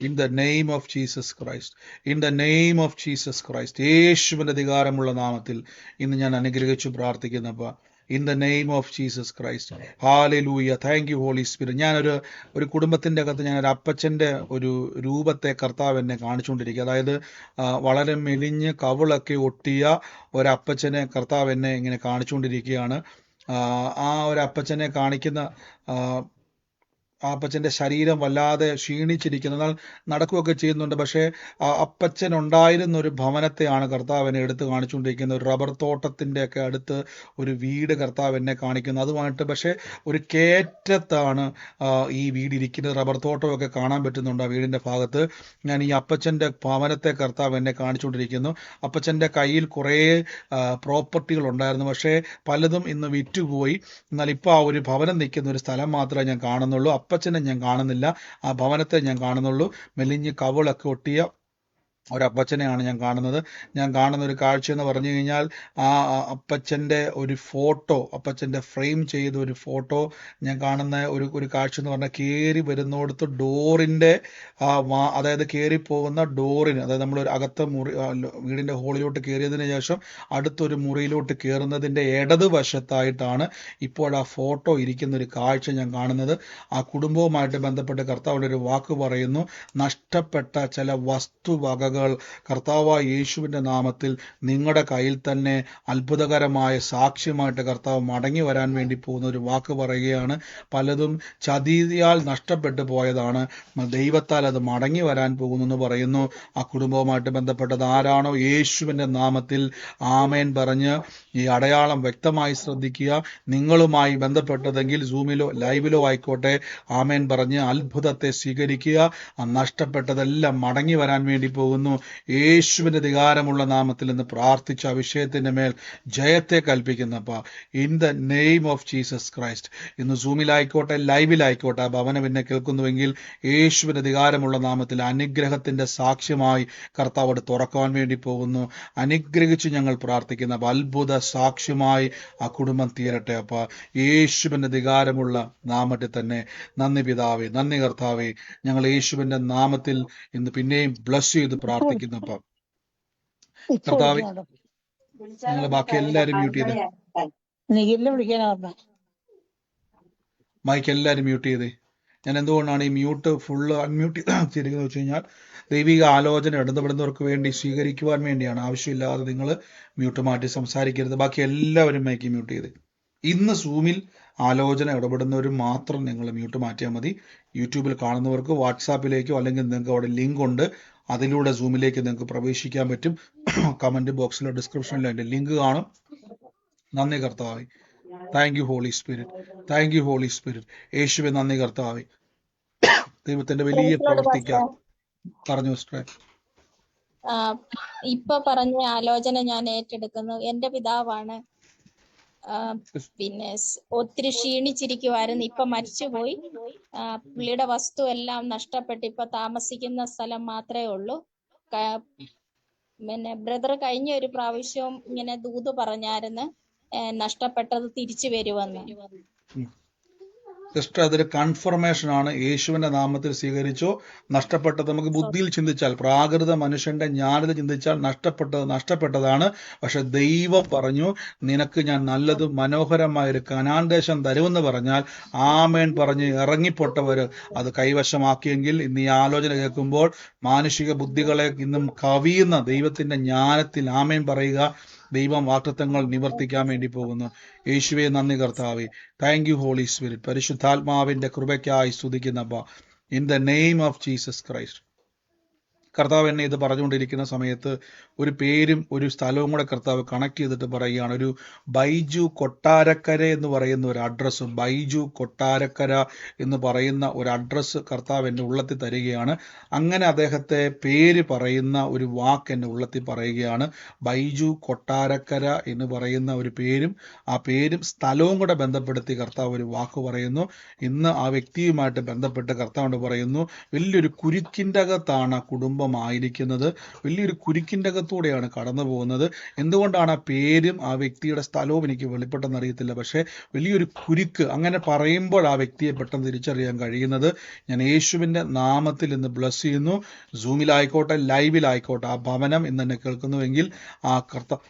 [SPEAKER 1] In the name of Jesus Christ, in the name of Jesus Christ, യേശുവിന്റെ അധികാരമുള്ള നാമത്തിൽ ഇന്ന് ഞാൻ അനുഗ്രഹിച്ചു പ്രാർത്ഥിക്കുന്നപ്പ. In the name of Jesus Christ. ഹല്ലേലൂയ. Thank you holy Spirit. ഞാനൊരു കുടുംബത്തിൻ്റെ അകത്ത് ഞാനൊരു അപ്പച്ചൻ്റെ ഒരു രൂപത്തെ കർത്താവ് എന്നെ കാണിച്ചുകൊണ്ടിരിക്കുക. അതായത് വളരെ മെലിഞ്ഞ് കവിളൊക്കെ ഒട്ടിയ ഒരപ്പച്ചനെ കർത്താവ് എന്നെ ഇങ്ങനെ കാണിച്ചുകൊണ്ടിരിക്കുകയാണ്. ആ ഒരു അപ്പച്ചനെ കാണിക്കുന്ന ആ അപ്പച്ചൻ്റെ ശരീരം വല്ലാതെ ക്ഷീണിച്ചിരിക്കുന്നു. എന്നാൽ നടക്കുകയൊക്കെ ചെയ്യുന്നുണ്ട്. പക്ഷേ ആ അപ്പച്ചൻ ഉണ്ടായിരുന്ന ഒരു ഭവനത്തെയാണ് കർത്താവ് എന്നെ എടുത്ത് കാണിച്ചുകൊണ്ടിരിക്കുന്നത്. ഒരു റബ്ബർ തോട്ടത്തിൻ്റെ ഒക്കെ അടുത്ത് ഒരു വീട് കർത്താവ് എന്നെ കാണിക്കുന്നു. അതുമായിട്ട് പക്ഷേ ഒരു കയറ്റത്താണ് ഈ വീട് ഇരിക്കുന്നത്. റബ്ബർ തോട്ടമൊക്കെ കാണാൻ പറ്റുന്നുണ്ട് ആ വീടിൻ്റെ ഭാഗത്ത്. ഞാൻ ഈ അപ്പച്ചൻ്റെ ഭവനത്തെ കർത്താവ് എന്നെ കാണിച്ചുകൊണ്ടിരിക്കുന്നു. അപ്പച്ചൻ്റെ കയ്യിൽ കുറേ പ്രോപ്പർട്ടികൾ ഉണ്ടായിരുന്നു. പക്ഷേ പലതും ഇന്ന് വിറ്റുപോയി. എന്നാൽ ഇപ്പോൾ ആ ഒരു ഭവനം നിൽക്കുന്ന ഒരു സ്ഥലം മാത്രമേ ഞാൻ കാണുന്നുള്ളൂ. അപ്പച്ചനെ ഞാൻ കാണുന്നില്ല, ആ ഭവനത്തെ ഞാൻ കാണുന്നുള്ളൂ. മെലിഞ്ഞ് കവിളൊക്കെ ഒട്ടിയ ഒരപ്പച്ചനെയാണ് ഞാൻ കാണുന്നത്. ഞാൻ കാണുന്ന ഒരു കാഴ്ച എന്ന് പറഞ്ഞു കഴിഞ്ഞാൽ ആ അപ്പച്ചൻ്റെ ഒരു ഫോട്ടോ, അപ്പച്ചൻ്റെ ഫ്രെയിം ചെയ്ത ഒരു ഫോട്ടോ ഞാൻ കാണുന്ന ഒരു കാഴ്ച എന്ന് പറഞ്ഞാൽ കയറി വരുന്നിടത്ത് ഡോറിൻ്റെ അതായത് കയറി പോകുന്ന ഡോറിന്, അതായത് നമ്മൾ ഒരു അകത്തെ മുറി വീടിൻ്റെ ഹോളിലോട്ട് കയറിയതിന് ശേഷം അടുത്തൊരു മുറിയിലോട്ട് കയറുന്നതിൻ്റെ ഇടതുവശത്തായിട്ടാണ് ഇപ്പോൾ ആ ഫോട്ടോ ഇരിക്കുന്ന ഒരു കാഴ്ച ഞാൻ കാണുന്നത്. ആ കുടുംബവുമായിട്ട് ബന്ധപ്പെട്ട് കർത്താവിൻ്റെ ഒരു വാക്ക് പറയുന്നു, നഷ്ടപ്പെട്ട ചില വസ്തുവകകൾ കർത്താവായ യേശുവിൻ്റെ നാമത്തിൽ നിങ്ങളുടെ കയ്യിൽ തന്നെ അത്ഭുതകരമായ സാക്ഷ്യമായിട്ട് കർത്താവ് മടങ്ങി വരാൻ വേണ്ടി പോകുന്ന ഒരു വാക്ക് പറയുകയാണ്. പലതും ചതിയാൽ നഷ്ടപ്പെട്ടു പോയതാണ്, ദൈവത്താൽ അത് മടങ്ങി വരാൻ പോകുന്നു പറയുന്നു. ആ കുടുംബവുമായിട്ട് ബന്ധപ്പെട്ടത് ആരാണോ യേശുവിൻ്റെ നാമത്തിൽ ആമേൻ പറഞ്ഞ് ഈ അടയാളം വ്യക്തമായി ശ്രദ്ധിക്കുക. നിങ്ങളുമായി ബന്ധപ്പെട്ടതെങ്കിൽ സൂമിലോ ലൈവിലോ ആയിക്കോട്ടെ, ആമേൻ പറഞ്ഞ് അത്ഭുതത്തെ സ്വീകരിക്കുക. ആ നഷ്ടപ്പെട്ടതെല്ലാം മടങ്ങി വരാൻ വേണ്ടി പോകുന്നു. യേശുവിന്റെ അധികാരമുള്ള നാമത്തിൽ നിന്ന് പ്രാർത്ഥിച്ച ആ വിഷയത്തിന്റെ മേൽ ജയത്തെ കൽപ്പിക്കുന്നപ്പ in the name of Jesus Christ. ഇന്ന് സൂമിലായിക്കോട്ടെ ലൈവിലായിക്കോട്ടെ ആ ഭവനം എന്നെ കേൾക്കുന്നുവെങ്കിൽ യേശുവിന്റെ അധികാരമുള്ള നാമത്തിൽ അനുഗ്രഹത്തിന്റെ സാക്ഷ്യമായി കർത്താവോട് തുറക്കാൻ വേണ്ടി പോകുന്നു. അനുഗ്രഹിച്ച് ഞങ്ങൾ പ്രാർത്ഥിക്കുന്ന അത്ഭുത സാക്ഷ്യമായി ആ കുടുംബം തീരട്ടെ. അപ്പ യേശുവിന്റെ അധികാരമുള്ള നാമത്തിൽ തന്നെ നന്ദി പിതാവേ, നന്ദി കർത്താവേ. ഞങ്ങൾ യേശുവിന്റെ നാമത്തിൽ ഇന്ന് പിന്നെയും ബ്ലസ് ചെയ്ത് പ്രാർത്ഥിക്കുന്നപ്പ കർത്താവേ, ഞങ്ങൾ ബാക്കി എല്ലാവരും മ്യൂട്ട് ചെയ്തേ, മൈക്ക് എല്ലാവരും മ്യൂട്ട് ചെയ്തേ. ഞാൻ എന്തുകൊണ്ടാണ് ഈ മ്യൂട്ട് ഫുള്ള് അൺമ്യൂട്ട് ചെയ്തിരിക്കുന്നത് വെച്ച് കഴിഞ്ഞാൽ ദൈവിക ആലോചന ഇടപെടുന്നവർക്ക് വേണ്ടി സ്വീകരിക്കുവാൻ വേണ്ടിയാണ്. ആവശ്യമില്ലാതെ നിങ്ങൾ മ്യൂട്ട് മാറ്റി സംസാരിക്കരുത്. ബാക്കി എല്ലാവരും മൈക്ക് മ്യൂട്ട് ചെയ്തേ. ഇന്ന് സൂമിൽ ആലോചന ഇടപെടുന്നവർ മാത്രം നിങ്ങൾ മ്യൂട്ട് മാറ്റിയാൽ മതി. യൂട്യൂബിൽ കാണുന്നവർക്ക് വാട്സാപ്പിലേക്കോ അല്ലെങ്കിൽ നിങ്ങൾക്ക് അവിടെ ലിങ്ക് ഉണ്ട്, അതിലൂടെ സൂമിലേക്ക് നിങ്ങൾക്ക് പ്രവേശിക്കാൻ പറ്റും. കമന്റ് ബോക്സിലോ ഡിസ്ക്രിപ്ഷനിലോ അതിൻ്റെ ലിങ്ക് കാണും. നന്ദി കർത്താവേ, thank you holy spirit, thank you holy spirit. യേശുവേ നന്ദി കർത്താവേ, ദൈവത്തിന്റെ വലിയ പ്രവർത്തിക്കാൻ പറഞ്ഞു സിസ്റ്ററെ.
[SPEAKER 7] ഇപ്പൊ പറഞ്ഞ ആലോചന ഞാൻ ഏറ്റെടുക്കുന്നു. എന്റെ പിതാവാണ്. പിന്നെ ഒത്തിരി ക്ഷീണിച്ചിരിക്കുവായിരുന്നു. ഇപ്പൊ മരിച്ചുപോയി. പുള്ളിയുടെ വസ്തു എല്ലാം നഷ്ടപ്പെട്ട് ഇപ്പൊ താമസിക്കുന്ന സ്ഥലം മാത്രമേ ഉള്ളൂ. പിന്നെ ബ്രദർ കഴിഞ്ഞ ഒരു പ്രാവശ്യവും ഇങ്ങനെ ദൂത് പറഞ്ഞായിരുന്നു, നഷ്ടപ്പെട്ടത് തിരിച്ചു വരുമെന്ന്.
[SPEAKER 1] സിസ്റ്റർ, അതൊരു കൺഫർമേഷൻ ആണ്. യേശുവിന്റെ നാമത്തിൽ സ്വീകരിച്ചോ. നഷ്ടപ്പെട്ടത് നമുക്ക് ബുദ്ധിയിൽ ചിന്തിച്ചാൽ, പ്രാകൃത മനുഷ്യന്റെ ജ്ഞാനത ചിന്തിച്ചാൽ നഷ്ടപ്പെട്ടതാണ്. പക്ഷെ ദൈവം പറഞ്ഞു, നിനക്ക് ഞാൻ നല്ലതും മനോഹരമായൊരു കനാൻ ദേശം തരുമെന്ന് പറഞ്ഞാൽ ആമേൻ പറഞ്ഞ് ഇറങ്ങിപ്പെട്ടവർ അത് കൈവശമാക്കിയെങ്കിൽ ഇന്ന് ഈ ആലോചന കേൾക്കുമ്പോൾ മാനുഷിക ബുദ്ധികളെ ഇന്നും കവിയുന്ന ദൈവത്തിന്റെ ജ്ഞാനത്തിൽ ആമേൻ പറയുക. ദൈവം വാഗ്ദത്തങ്ങൾ നിവർത്തിക്കാൻ വേണ്ടി പോകുന്നു. യേശുവേ നന്ദി കർത്താവേ, താങ്ക് യു ഹോളി സ്പിരിറ്റ്. പരിശുദ്ധാത്മാവിന്റെ കൃപയ്ക്കായി സ്തുതിക്കുന്നപ്പ in the name of Jesus Christ. കർത്താവ് എന്നെ ഇത് പറഞ്ഞുകൊണ്ടിരിക്കുന്ന സമയത്ത് ഒരു പേരും ഒരു സ്ഥലവും കൂടെ കർത്താവ് കണക്ട് ചെയ്തിട്ട് പറയുകയാണ്. ഒരു ബൈജു കൊട്ടാരക്കര എന്ന് പറയുന്ന ഒരു അഡ്രസ്സ്, ബൈജു കൊട്ടാരക്കര എന്ന് പറയുന്ന ഒരു അഡ്രസ്സ് കർത്താവ് എൻ്റെ ഉള്ളത്തിൽ തരികയാണ്. അങ്ങനെ അദ്ദേഹത്തെ പേര് പറയുന്ന ഒരു വാക്ക് എൻ്റെ ഉള്ളത്തിൽ പറയുകയാണ്. ബൈജു കൊട്ടാരക്കര എന്ന് പറയുന്ന ഒരു പേരും ആ പേരും സ്ഥലവും കൂടെ ബന്ധപ്പെടുത്തി കർത്താവ് ഒരു വാക്ക് പറയുന്നു. ഇന്ന് ആ വ്യക്തിയുമായിട്ട് ബന്ധപ്പെട്ട് കർത്താവ് പറയുന്നു, വലിയൊരു കുരുക്കിൻ്റെ അകത്താണ് കുടുംബം ആയിരിക്കുന്നത്, വലിയൊരു കുരുക്കിൻ്റെ അകത്തൂടെയാണ് കടന്നു പോകുന്നത്. എന്തുകൊണ്ടാണ് ആ പേരും ആ വ്യക്തിയുടെ സ്ഥലവും എനിക്ക് വെളിപ്പെട്ടെന്ന് അറിയത്തില്ല. പക്ഷേ വലിയൊരു കുരുക്ക്, അങ്ങനെ പറയുമ്പോൾ ആ വ്യക്തിയെ പെട്ടെന്ന് തിരിച്ചറിയാൻ കഴിയുന്നത്. ഞാൻ യേശുവിൻ്റെ നാമത്തിൽ ഇന്ന് ബ്ലസ് ചെയ്യുന്നു. സൂമിലായിക്കോട്ടെ ലൈവിലായിക്കോട്ടെ ആ ഭവനം ഇന്ന് എന്നെ കേൾക്കുന്നുവെങ്കിൽ ആ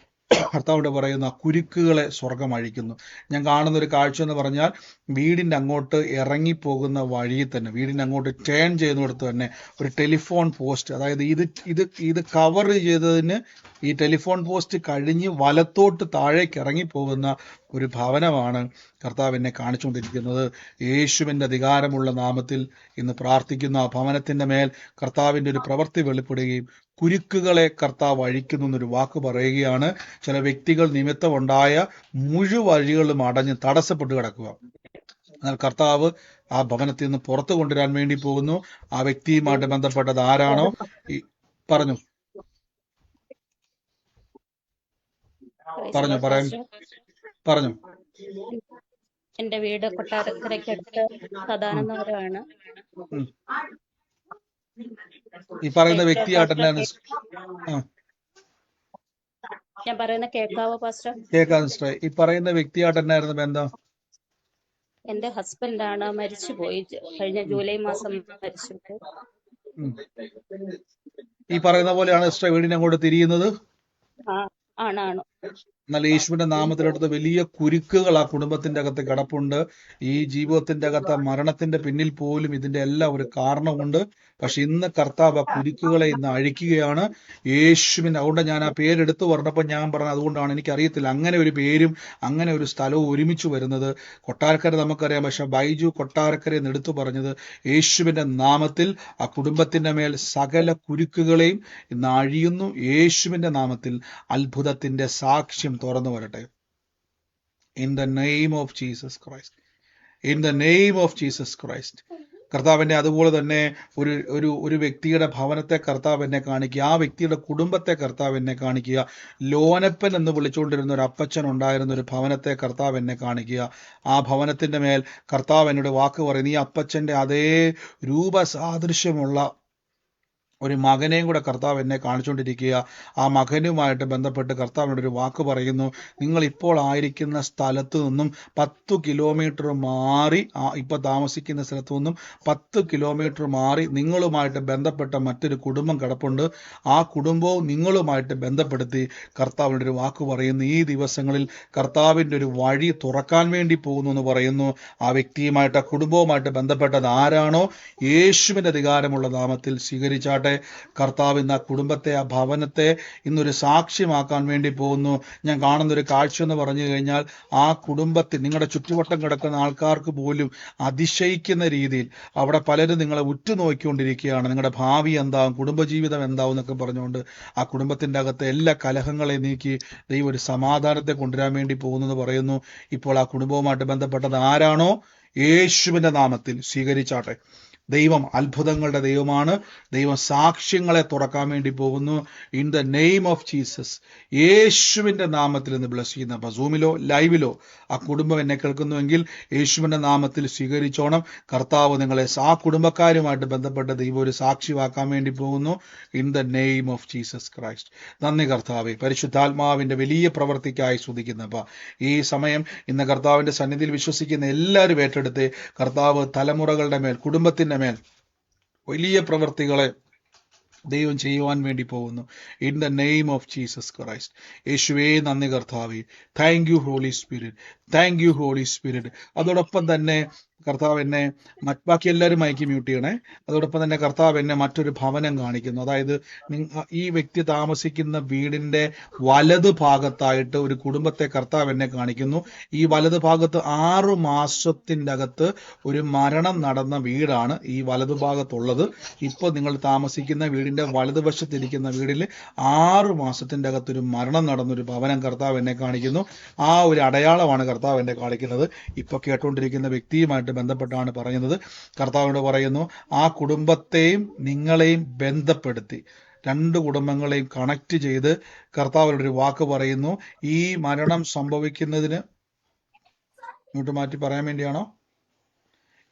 [SPEAKER 1] കർത്താവിടെ പറയുന്ന കുരുക്കുകളെ സ്വർഗം അഴിക്കുന്നു. ഞാൻ കാണുന്ന ഒരു കാഴ്ച എന്ന് പറഞ്ഞാൽ വീടിൻ്റെ അങ്ങോട്ട് ഇറങ്ങിപ്പോകുന്ന വഴിയിൽ തന്നെ, വീടിൻ്റെ അങ്ങോട്ട് ടേൺ ചെയ്യുന്നിടത്ത് തന്നെ ഒരു ടെലിഫോൺ പോസ്റ്റ്, അതായത് ഇത് കവർ ചെയ്തതിന് ഈ ടെലിഫോൺ പോസ്റ്റ് കഴിഞ്ഞ് വലത്തോട്ട് താഴേക്ക് ഇറങ്ങിപ്പോകുന്ന ഒരു ഭവനമാണ് കർത്താവ് എന്നെ കാണിച്ചുകൊണ്ടിരിക്കുന്നത്. യേശുവിൻ്റെ അധികാരമുള്ള നാമത്തിൽ ഇന്ന് പ്രാർത്ഥിക്കുന്ന ആ ഭവനത്തിൻ്റെ മേൽ കർത്താവിൻ്റെ ഒരു പ്രവൃത്തി വെളിപ്പെടുകയും കുരുക്കുകളെ കർത്താവ് അഴിക്കുന്നു എന്നൊരു വാക്ക് പറയുകയാണ്. ചില വ്യക്തികൾ നിമിത്തമുണ്ടായ മുഴുവഴികളും അടഞ്ഞ് തടസ്സപ്പെട്ട് കിടക്കുക. എന്നാൽ കർത്താവ് ആ ഭവനത്തിൽ നിന്ന് പുറത്തു കൊണ്ടുവരാൻ വേണ്ടി പോകുന്നു. ആ വ്യക്തിയുമായിട്ട് ബന്ധപ്പെട്ടത് ആരാണോ പറഞ്ഞു
[SPEAKER 9] എന്റെ വീട് കൊട്ടാരക്കരയ്ക്കടുത്ത് സദാനന്ദപുരമാണ്.
[SPEAKER 1] ഈ പറയുന്ന വ്യക്തിയായിട്ട് ആ
[SPEAKER 9] ഞാൻ പറയുന്ന കേൾക്കാവോ പാസ്റ്റർ?
[SPEAKER 1] കേൾക്കാം സിസ്റ്ററെ. ഈ പറയുന്ന വ്യക്തിയായിട്ട് എന്നായിരുന്നു ബന്ധം?
[SPEAKER 9] എന്റെ ഹസ്ബൻഡാണ് മരിച്ചുപോയി. കഴിഞ്ഞ ജൂലൈ മാസം മരിച്ചുപോയി.
[SPEAKER 1] ഉം. ഈ പറയുന്ന പോലെയാണ് സിസ്റ്റർ വീടിനെ അങ്ങോട്ട് തിരിയുന്നത്.
[SPEAKER 9] ആ ആണാണ്.
[SPEAKER 1] എന്നാൽ യേശുവിന്റെ നാമത്തിലെടുത്ത് വലിയ കുരുക്കുകൾ ആ കുടുംബത്തിന്റെ അകത്ത് കിടപ്പുണ്ട്. ഈ ജീവിതത്തിന്റെ അകത്ത് മരണത്തിന്റെ പിന്നിൽ പോലും ഇതിന്റെ എല്ലാം ഒരു കാരണമുണ്ട്. പക്ഷെ ഇന്ന് കർത്താവ് ആ കുരുക്കുകളെ ഇന്ന് അഴിക്കുകയാണ് യേശുവിന്റെ. അതുകൊണ്ട് ഞാൻ ആ പേരെടുത്ത് പറഞ്ഞപ്പോൾ ഞാൻ പറഞ്ഞത് അതുകൊണ്ടാണ്. എനിക്കറിയത്തില്ല അങ്ങനെ ഒരു പേരും അങ്ങനെ ഒരു സ്ഥലവും ഒരുമിച്ച് വരുന്നത്. കൊട്ടാരക്കര നമുക്കറിയാം, പക്ഷെ ബൈജു കൊട്ടാരക്കര എന്ന് എടുത്തു പറഞ്ഞത് യേശുവിന്റെ നാമത്തിൽ ആ കുടുംബത്തിന്റെ മേൽ സകല കുരുക്കുകളെയും ഇന്ന് അഴിയുന്നു. യേശുവിന്റെ നാമത്തിൽ അത്ഭുതത്തിന്റെ സാക്ഷ്യം തുറന്നു വരട്ടെ. In the name of Jesus Christ, in the name of Jesus Christ. കർത്താവിന്റെ അതുപോലെ തന്നെ ഒരു ഒരു ഒരു വ്യക്തിയുടെ ഭവനത്തെ കർത്താവ് എന്നെ കാണിക്കുക, ആ വ്യക്തിയുടെ കുടുംബത്തെ കർത്താവ് എന്നെ കാണിക്കുക. ലോനപ്പൻ എന്ന് വിളിച്ചുകൊണ്ടിരുന്ന ഒരു അപ്പച്ചൻ ഉണ്ടായിരുന്ന ഒരു ഭവനത്തെ കർത്താവ് എന്നെ കാണിക്കുക. ആ ഭവനത്തിന്റെ മേൽ കർത്താവ് എന്നോട് വാക്ക് പറയുന്നു, ഈ അപ്പച്ചന്റെ അതേ രൂപസാദൃശ്യമുള്ള ഒരു മകനെയും കൂടെ കർത്താവ് എന്നെ കാണിച്ചുകൊണ്ടിരിക്കുക. ആ മകനുമായിട്ട് ബന്ധപ്പെട്ട് കർത്താവിനോട് ഒരു വാക്ക് പറയുന്നു, നിങ്ങൾ ഇപ്പോൾ ആയിരിക്കുന്ന സ്ഥലത്ത് നിന്നും 10 കിലോമീറ്റർ മാറി, ഇപ്പോൾ താമസിക്കുന്ന സ്ഥലത്തു നിന്നും 10 കിലോമീറ്റർ മാറി നിങ്ങളുമായിട്ട് ബന്ധപ്പെട്ട മറ്റൊരു കുടുംബം കിടപ്പുണ്ട്. ആ കുടുംബവും നിങ്ങളുമായിട്ട് ബന്ധപ്പെടുത്തി കർത്താവിനോട് ഒരു വാക്ക് പറയുന്നു. ഈ ദിവസങ്ങളിൽ കർത്താവിൻ്റെ ഒരു വഴി തുറക്കാൻ വേണ്ടി പോകുന്നു എന്ന് പറയുന്നു. ആ വ്യക്തിയുമായിട്ട് ആ കുടുംബവുമായിട്ട് ബന്ധപ്പെട്ടത് ആരാണോ യേശുവിൻ്റെ അധികാരമുള്ള നാമത്തിൽ സ്വീകരിച്ചാട്ടെ. കർത്താവ് ഇന്ന് ആ കുടുംബത്തെ, ആ ഭവനത്തെ ഇന്നൊരു സാക്ഷ്യമാക്കാൻ വേണ്ടി പോകുന്നു. ഞാൻ കാണുന്നൊരു കാഴ്ച എന്ന് പറഞ്ഞു കഴിഞ്ഞാൽ ആ കുടുംബത്തിൽ നിങ്ങളുടെ ചുറ്റുവട്ടം കിടക്കുന്ന ആൾക്കാർക്ക് പോലും അതിശയിക്കുന്ന രീതിയിൽ അവിടെ പലരും നിങ്ങളെ ഉറ്റുനോക്കിക്കൊണ്ടിരിക്കുകയാണ്. നിങ്ങളുടെ ഭാവി എന്താവും, കുടുംബജീവിതം എന്താവും എന്നൊക്കെ പറഞ്ഞുകൊണ്ട് ആ കുടുംബത്തിൻ്റെ അകത്ത് എല്ലാ കലഹങ്ങളെയും നീക്കി ദൈവം ഒരു സമാധാനത്തെ കൊണ്ടുവരാൻ വേണ്ടി പോകുന്നു പറയുന്നു. ഇപ്പോൾ ആ കുടുംബവുമായിട്ട് ബന്ധപ്പെട്ടത് ആരാണോ യേശുവിൻ്റെ നാമത്തിൽ സ്വീകരിച്ചാട്ടെ. ദൈവം അത്ഭുതങ്ങളുടെ ദൈവമാണ്. ദൈവം സാക്ഷ്യങ്ങളെ തുറക്കാൻ വേണ്ടി പോകുന്നു. In the name of Jesus, യേശുവിൻ്റെ നാമത്തിൽ നിന്ന് ബ്ലസ് ചെയ്യുന്ന. അപ്പം സൂമിലോ ലൈവിലോ ആ കുടുംബം എന്നെ കേൾക്കുന്നുവെങ്കിൽ യേശുവിൻ്റെ നാമത്തിൽ സ്വീകരിച്ചോണം. കർത്താവ് നിങ്ങളെ ആ കുടുംബക്കാരുമായിട്ട് ബന്ധപ്പെട്ട ദൈവം ഒരു സാക്ഷിയാക്കാൻ വേണ്ടി പോകുന്നു. In the name of Jesus Christ. നന്ദി കർത്താവേ, പരിശുദ്ധാത്മാവിൻ്റെ വലിയ പ്രവർത്തിക്കായി സ്തുതിക്കുന്നപ്പ ഈ സമയം ഇന്ന് കർത്താവിൻ്റെ സന്നിധിയിൽ വിശ്വസിക്കുന്ന എല്ലാവരും ഏറ്റെടുത്ത് കർത്താവ് തലമുറകളുടെ മേൽ, കുടുംബത്തിൻ്റെ മേൽ വലിയ പ്രവൃത്തികളെ ദൈവം ചെയ്യുവാൻ വേണ്ടി പോകുന്നു. In the name of Jesus Christ. യേശുവേ നന്ദി കർത്താവേ. Thank you holy spirit, thank you holy spirit. അതോടൊപ്പം തന്നെ കർത്താവ് എന്നെ ബാക്കി എല്ലാവരും മൈക്ക് മ്യൂട്ട് ചെയ്യണേ. അതോടൊപ്പം തന്നെ കർത്താവ് എന്നെ മറ്റൊരു ഭവനം കാണിക്കുന്നു. അതായത് ഈ വ്യക്തി താമസിക്കുന്ന വീടിൻ്റെ വലത് ഭാഗത്തായിട്ട് ഒരു കുടുംബത്തെ കർത്താവ് എന്നെ കാണിക്കുന്നു. ഈ വലത് ഭാഗത്ത് 6 മാസത്തിൻ്റെ അകത്ത് ഒരു മരണം നടന്ന വീടാണ് ഈ വലതു ഭാഗത്തുള്ളത്. ഇപ്പോൾ നിങ്ങൾ താമസിക്കുന്ന വീടിൻ്റെ വലതുവശത്തിരിക്കുന്ന വീടിൽ 6 മാസത്തിൻ്റെ അകത്തൊരു മരണം നടന്നൊരു ഭവനം കർത്താവ് എന്നെ കാണിക്കുന്നു. ആ ഒരു അടയാളമാണ് കർത്താവ് എന്നെ കാണിക്കുന്നത്. ഇപ്പോൾ കേട്ടുകൊണ്ടിരിക്കുന്ന വ്യക്തിയുമായിട്ട് ബന്ധപ്പെട്ടാണ് പറയുന്നത്. കർത്താവിനോട് പറയുന്നു, ആ കുടുംബത്തെയും നിങ്ങളെയും ബന്ധപ്പെടുത്തി 2 കുടുംബങ്ങളെയും കണക്ട് ചെയ്ത് കർത്താവിനോടൊരു വാക്ക് പറയുന്നു. ഈ മരണം സംഭവിക്കുന്നതിന് ഇങ്ങോട്ട് മാറ്റി പറയാൻ വേണ്ടിയാണോ?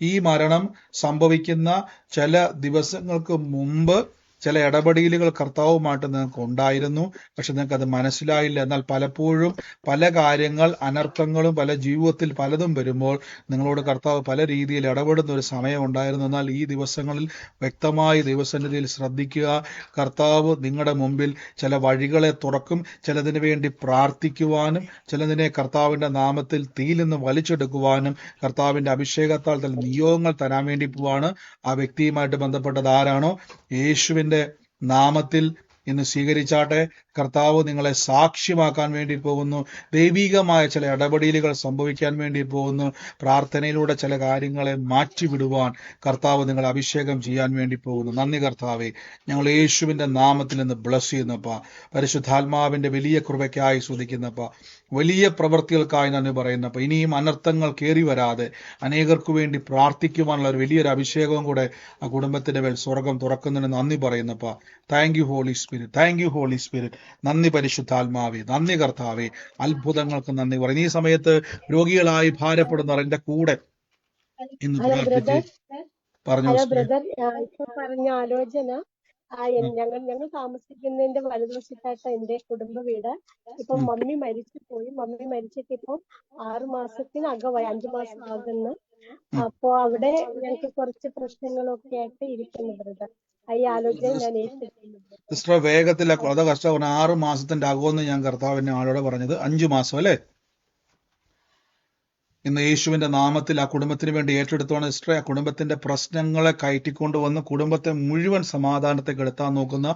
[SPEAKER 1] ഈ മരണം സംഭവിക്കുന്ന ചില ദിവസങ്ങൾക്ക് മുമ്പ് ചില ഇടപെടലുകൾ കർത്താവുമായിട്ട് നിങ്ങൾക്ക് ഉണ്ടായിരുന്നു. പക്ഷെ നിങ്ങൾക്ക് അത് മനസ്സിലായില്ല. എന്നാൽ പലപ്പോഴും പല കാര്യങ്ങൾ, അനർത്ഥങ്ങളും പല ജീവിതത്തിൽ പലതും വരുമ്പോൾ നിങ്ങളോട് കർത്താവ് പല രീതിയിൽ ഇടപെടുന്ന ഒരു സമയം ഉണ്ടായിരുന്നു. എന്നാൽ ഈ ദിവസങ്ങളിൽ വ്യക്തമായി ദൈവസന്നിധിയിൽ ശ്രദ്ധിക്കുക. കർത്താവ് നിങ്ങളുടെ മുമ്പിൽ ചില വഴികളെ തുറക്കും. ചിലതിന് വേണ്ടി പ്രാർത്ഥിക്കുവാനും ചിലതിനെ കർത്താവിൻ്റെ നാമത്തിൽ തീയിൽ നിന്ന് വലിച്ചെടുക്കുവാനും കർത്താവിൻ്റെ അഭിഷേകത്താൽ ചില നിയോഗങ്ങൾ തരാൻ വേണ്ടി പോവാണ്. ആ വ്യക്തിയുമായിട്ട് ബന്ധപ്പെട്ടത് ആരാണോ യേശുവിൻ്റെ നാമത്തിൽ ഇന്ന് സ്വീകരിച്ചാട്ടെ. കർത്താവ് നിങ്ങളെ സാക്ഷ്യമാക്കാൻ വേണ്ടി പോകുന്നു. ദൈവികമായ ചില ഇടപെടലുകൾ സംഭവിക്കാൻ വേണ്ടി പോകുന്നു. പ്രാർത്ഥനയിലൂടെ ചില കാര്യങ്ങളെ മാറ്റിവിടുവാൻ കർത്താവ് നിങ്ങളെ അഭിഷേകം ചെയ്യാൻ വേണ്ടി പോകുന്നു. നന്ദി കർത്താവേ, ഞങ്ങൾ യേശുവിൻ്റെ നാമത്തിൽ നിന്ന് ബ്ലസ് ചെയ്യുന്നപ്പ. പരിശുദ്ധാത്മാവിൻ്റെ വലിയ കൃപയ്ക്കായി സ്തുതിക്കുന്നപ്പ. വലിയ പ്രവൃത്തികൾക്കായി നന്ദി പറയുന്നപ്പ. ഇനിയും അനർത്ഥങ്ങൾ കയറി വരാതെ അനേകർക്ക് വേണ്ടി പ്രാർത്ഥിക്കുവാനുള്ള ഒരു വലിയൊരു അഭിഷേകവും കൂടെ ആ കുടുംബത്തിൻ്റെ മേൽ സ്വർഗം തുറക്കുന്നതിന് നന്ദി പറയുന്നപ്പ. Thank you holy spirit, thank you holy Spirit. നന്ദി പരിശുദ്ധാത്മാവേ, നന്ദി കർത്താവേ. അത്ഭുതങ്ങൾക്ക് നന്ദി പറയുന്നു. ഈ സമയത്ത് രോഗികളായി ഭാരപ്പെടുന്നവർ എൻ്റെ കൂടെ ഇന്ന് പ്രാർത്ഥിച്ച് പറഞ്ഞു.
[SPEAKER 10] ബ്രദർ, ഇപ്പൊ പറഞ്ഞ ആലോചന
[SPEAKER 9] ഞങ്ങൾ താമസിക്കുന്നതിന്റെ വലതുവശത്തായിട്ട് എന്റെ കുടുംബ വീട്. ഇപ്പൊ മമ്മി മരിച്ചു പോയി. മമ്മി മരിച്ചിട്ട് ഇപ്പൊ 6 മാസത്തിനകമായി, 5 മാസം ആകുന്നു. അപ്പൊ അവിടെ ഞങ്ങൾക്ക് കുറച്ച് പ്രശ്നങ്ങളൊക്കെ ആയിട്ട് ഇരിക്കുന്നു ബ്രദർ. ഈ ആലോചന ഞാൻ ഏറ്റെടുക്കുന്നു.
[SPEAKER 1] സിസ്റ്റർ വേഗത്തിലാക്കും. അതാ കഷ്ടം. 6 മാസത്തിന്റെ അകമെന്ന് ഞാൻ കർത്താവിന്റെ ആളോട് പറഞ്ഞത് 5 മാസം അല്ലേ? ഇന്ന് യേശുവിന്റെ നാമത്തിൽ ആ കുടുംബത്തിന് വേണ്ടി ഏറ്റെടുത്തോണം സിസ്റ്ററെ. ആ കുടുംബത്തിന്റെ പ്രശ്നങ്ങളെ കയറ്റിക്കൊണ്ടുവന്ന് കുടുംബത്തെ മുഴുവൻ സമാധാനത്തേക്ക് എടുത്താൻ നോക്കുന്ന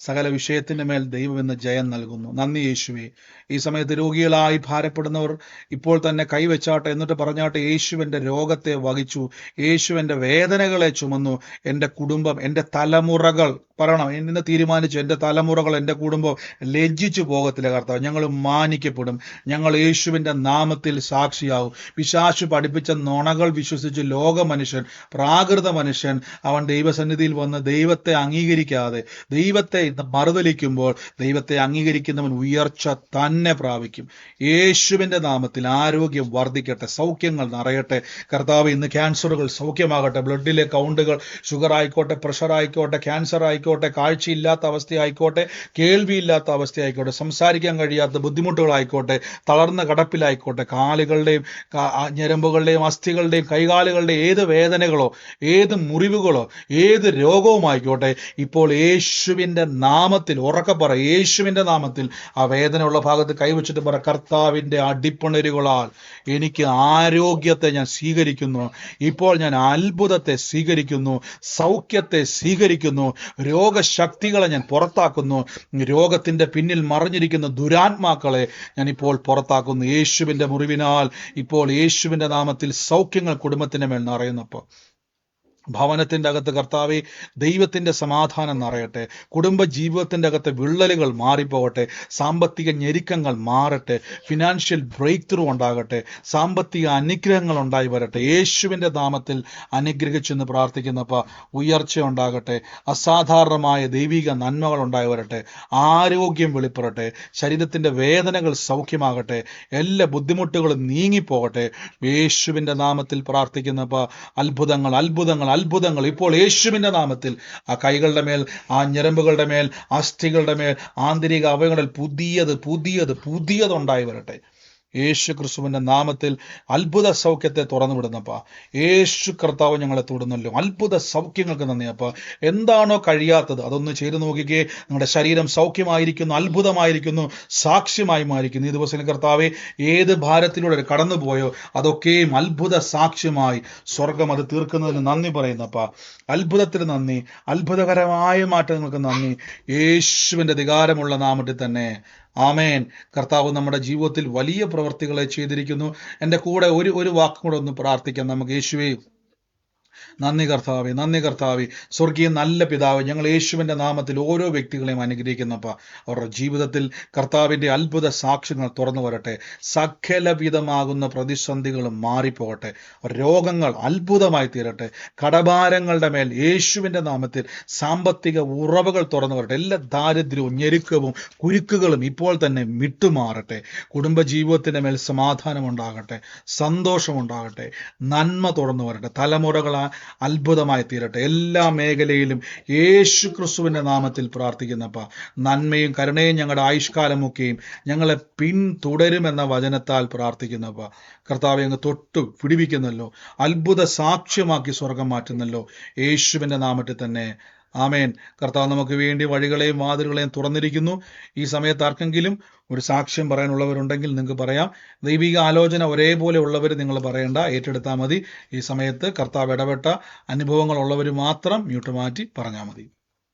[SPEAKER 1] സകല വിഷയത്തിന്റെ മേൽ ദൈവം ഇന്ന് ജയം നൽകുന്നു. നന്ദി യേശുവേ. ഈ സമയത്ത് രോഗികളായി ഭാരപ്പെടുന്നവർ ഇപ്പോൾ തന്നെ കൈവച്ചാട്ടെ, എന്നിട്ട് പറഞ്ഞാട്ടെ, യേശുവിന്റെ രോഗത്തെ വഹിച്ചു, യേശുവിന്റെ വേദനകളെ ചുമന്നു. എന്റെ കുടുംബം, എന്റെ തലമുറകൾ പറയണം, ഇന്ന് തീരുമാനിച്ചു, എന്റെ തലമുറകൾ, എന്റെ കുടുംബം ലജ്ജിച്ചു പോകത്തില്ല കർത്താവ്. ഞങ്ങൾ മാനിക്കപ്പെടും. ഞങ്ങൾ യേശുവിന്റെ നാമത്തിൽ സാക്ഷിയാവും. പിശാചു പഠിപ്പിച്ച നുണകൾ വിശ്വസിച്ച് ലോക മനുഷ്യൻ, പ്രാകൃത മനുഷ്യൻ, അവൻ ദൈവസന്നിധിയിൽ വന്ന് ദൈവത്തെ അംഗീകരിക്കാതെ ദൈവത്തെ മറുതലിക്കുമ്പോൾ ദൈവത്തെ അംഗീകരിക്കുന്നവൻ ഉയർച്ച തന്നെ പ്രാപിക്കും. യേശുവിന്റെ നാമത്തിൽ ആരോഗ്യം വർദ്ധിക്കട്ടെ, സൗഖ്യങ്ങൾ നിറയട്ടെ കർത്താവ്. ഇന്ന് ക്യാൻസറുകൾ സൗഖ്യമാകട്ടെ. ബ്ലഡിലെ കൗണ്ടുകൾ, ഷുഗർ ആയിക്കോട്ടെ, പ്രഷർ ആയിക്കോട്ടെ, ക്യാൻസർ ആയിക്കോട്ടെ, കാഴ്ചയില്ലാത്ത അവസ്ഥയായിക്കോട്ടെ, കേൾവിയില്ലാത്ത അവസ്ഥയായിക്കോട്ടെ, സംസാരിക്കാൻ കഴിയാത്ത ബുദ്ധിമുട്ടുകളായിക്കോട്ടെ, തളർന്ന കിടപ്പിലായിക്കോട്ടെ, കാലുകളുടെയും ഞരമ്പുകളുടെയും അസ്ഥികളുടെയും കൈകാലുകളുടെയും ഏത് വേദനകളോ, ഏത് മുറിവുകളോ, ഏത് രോഗവുമായിക്കോട്ടെ, ഇപ്പോൾ യേശുവിന്റെ നാമത്തിൽ ഉറക്കെ പറ, യേശുവിന്റെ നാമത്തിൽ ആ വേദനയുള്ള ഭാഗത്ത് കൈവച്ചിട്ട് പറ, കർത്താവിന്റെ അടിപ്പണരുകളാൽ എനിക്ക് ആരോഗ്യത്തെ ഞാൻ സ്വീകരിക്കുന്നു. ഇപ്പോൾ ഞാൻ അത്ഭുതത്തെ സ്വീകരിക്കുന്നു, സൗഖ്യത്തെ സ്വീകരിക്കുന്നു, രോഗശക്തികളെ ഞാൻ പുറത്താക്കുന്നു, രോഗത്തിന്റെ പിന്നിൽ മറഞ്ഞിരിക്കുന്ന ദുരാത്മാക്കളെ ഞാൻ ഇപ്പോൾ പുറത്താക്കുന്നു. യേശുവിന്റെ മുറിവിനാൽ ഇപ്പോൾ യേശുവിന്റെ നാമത്തിൽ സൗഖ്യങ്ങൾ കുടുംബത്തിന്റെ മേൽ നിറയുന്നപ്പോൾ ഭവനത്തിന്റെ അകത്ത് കർത്താവെ ദൈവത്തിന്റെ സമാധാനം നിറയട്ടെ. കുടുംബ ജീവിതത്തിന്റെ അകത്ത് വിള്ളലുകൾ മാറിപ്പോകട്ടെ. സാമ്പത്തിക ഞെരുക്കങ്ങൾ മാറട്ടെ. ഫിനാൻഷ്യൽ ബ്രേക്ക് ത്രൂ ഉണ്ടാകട്ടെ. സാമ്പത്തിക അനുഗ്രഹങ്ങൾ ഉണ്ടായി വരട്ടെ. യേശുവിന്റെ നാമത്തിൽ അനുഗ്രഹിച്ചെന്ന് പ്രാർത്ഥിക്കുന്നപ്പോൾ ഉയർച്ച ഉണ്ടാകട്ടെ. അസാധാരണമായ ദൈവിക നന്മകൾ ഉണ്ടായി വരട്ടെ. ആരോഗ്യം വെളിപ്പെടട്ടെ. ശരീരത്തിന്റെ വേദനകൾ സൗഖ്യമാകട്ടെ. എല്ലാ ബുദ്ധിമുട്ടുകളും നീങ്ങിപ്പോകട്ടെ. യേശുവിന്റെ നാമത്തിൽ പ്രാർത്ഥിക്കുന്നപ്പോൾ അത്ഭുതങ്ങൾ അത്ഭുതങ്ങൾ അത്ഭുതങ്ങൾ ഇപ്പോൾ യേശുവിന്റെ നാമത്തിൽ ആ കൈകളുടെ മേൽ, ആ ഞരമ്പുകളുടെ മേൽ, അസ്ഥികളുടെ മേൽ, ആന്തരിക അവയവങ്ങളിൽ പുതിയത് ഉണ്ടായി വരട്ടെ. യേശു ക്രിസ്തുവിന്റെ നാമത്തിൽ അത്ഭുത സൗഖ്യത്തെ തുറന്നു വിടുന്നപ്പാ. യേശു കർത്താവ് ഞങ്ങളെ തൊടുന്നല്ലോ. അത്ഭുത സൗഖ്യങ്ങൾക്ക് നന്ദിയപ്പാ. എന്താണോ കഴിയാത്തത് അതൊന്ന് ചെയ്തു നോക്കിക്കേ. നിങ്ങളുടെ ശരീരം സൗഖ്യമായിരിക്കുന്നു, അത്ഭുതമായിരിക്കുന്നു, സാക്ഷ്യമായി മാറിക്കുന്നു. ഈ ദിവസം കർത്താവെ ഏത് ഭാരത്തിലൂടെ കടന്നുപോയോ അതൊക്കെയും അത്ഭുത സാക്ഷ്യമായി സ്വർഗം അത് തീർക്കുന്നതിന് നന്ദി പറയുന്നപ്പാ. അത്ഭുതത്തിന് നന്ദി, അത്ഭുതകരമായ മാറ്റങ്ങൾക്ക് നന്ദി. യേശുവിന്റെ അധികാരമുള്ള നാമത്തിൽ തന്നെ ആമേൻ. കർത്താവ് നമ്മുടെ ജീവിതത്തിൽ വലിയ പ്രവർത്തികളെ ചെയ്തിരിക്കുന്നു. എൻ്റെ കൂടെ ഒരു വാക്കും കൂടെ ഒന്ന് പ്രാർത്ഥിക്കാം നമുക്ക്. യേശുവേ നന്ദി കർത്താവേ, നന്ദി കർത്താവേ. സ്വർഗീയ നല്ല പിതാവ്, ഞങ്ങൾ യേശുവിൻ്റെ നാമത്തിൽ ഓരോ വ്യക്തികളെയും അനുഗ്രഹിക്കുന്നപ്പോൾ അവരുടെ ജീവിതത്തിൽ കർത്താവിൻ്റെ അത്ഭുത സാക്ഷ്യങ്ങൾ തുറന്നു വരട്ടെ. സകലവിധമാകുന്ന പ്രതിസന്ധികളും മാറിപ്പോകട്ടെ. രോഗങ്ങൾ അത്ഭുതമായി തീരട്ടെ. കടഭാരങ്ങളുടെ മേൽ യേശുവിൻ്റെ നാമത്തിൽ സാമ്പത്തിക ഉറവുകൾ തുറന്നു വരട്ടെ. എല്ലാ ദാരിദ്ര്യവും ഞെരുക്കവും കുരുക്കുകളും ഇപ്പോൾ തന്നെ വിട്ടുമാറട്ടെ. കുടുംബജീവിതത്തിൻ്റെ മേൽ സമാധാനമുണ്ടാകട്ടെ, സന്തോഷമുണ്ടാകട്ടെ, നന്മ തുറന്നു വരട്ടെ. തലമുറകൾ അത്ഭുതമായി തീരട്ടെ. എല്ലാ മേഖലയിലും യേശു ക്രിസ്തുവിന്റെ നാമത്തിൽ പ്രാർത്ഥിക്കുന്നപ്പ നന്മയും കരുണയും ഞങ്ങളുടെ ആയുഷ്കാലമൊക്കെയും ഞങ്ങളെ പിന്തുടരുമെന്ന വചനത്താൽ പ്രാർത്ഥിക്കുന്നപ്പ കർത്താവെ അങ്ങ് തൊട്ടു പിടിപ്പിക്കുന്നല്ലോ. അത്ഭുത സാക്ഷ്യമാക്കി സ്വർഗം മാറ്റുന്നല്ലോ. യേശുവിന്റെ നാമത്തിൽ തന്നെ ആമേൻ. കർത്താവ് നമുക്ക് വേണ്ടി വഴികളെയും വാതിലുകളെയും തുറന്നിരിക്കുന്നു. ഈ സമയത്ത് ആർക്കെങ്കിലും ഒരു സാക്ഷ്യം പറയാനുള്ളവരുണ്ടെങ്കിൽ നിങ്ങൾക്ക് പറയാം. ദൈവിക ആലോചന ഒരേപോലെ ഉള്ളവർ നിങ്ങൾ പറയേണ്ട, ഏറ്റെടുത്താൽ മതി. ഈ സമയത്ത് കർത്താവ് ഇടപെട്ട അനുഭവങ്ങൾ ഉള്ളവർ മാത്രം മ്യൂട്ട് മാറ്റി പറഞ്ഞാൽ മതി.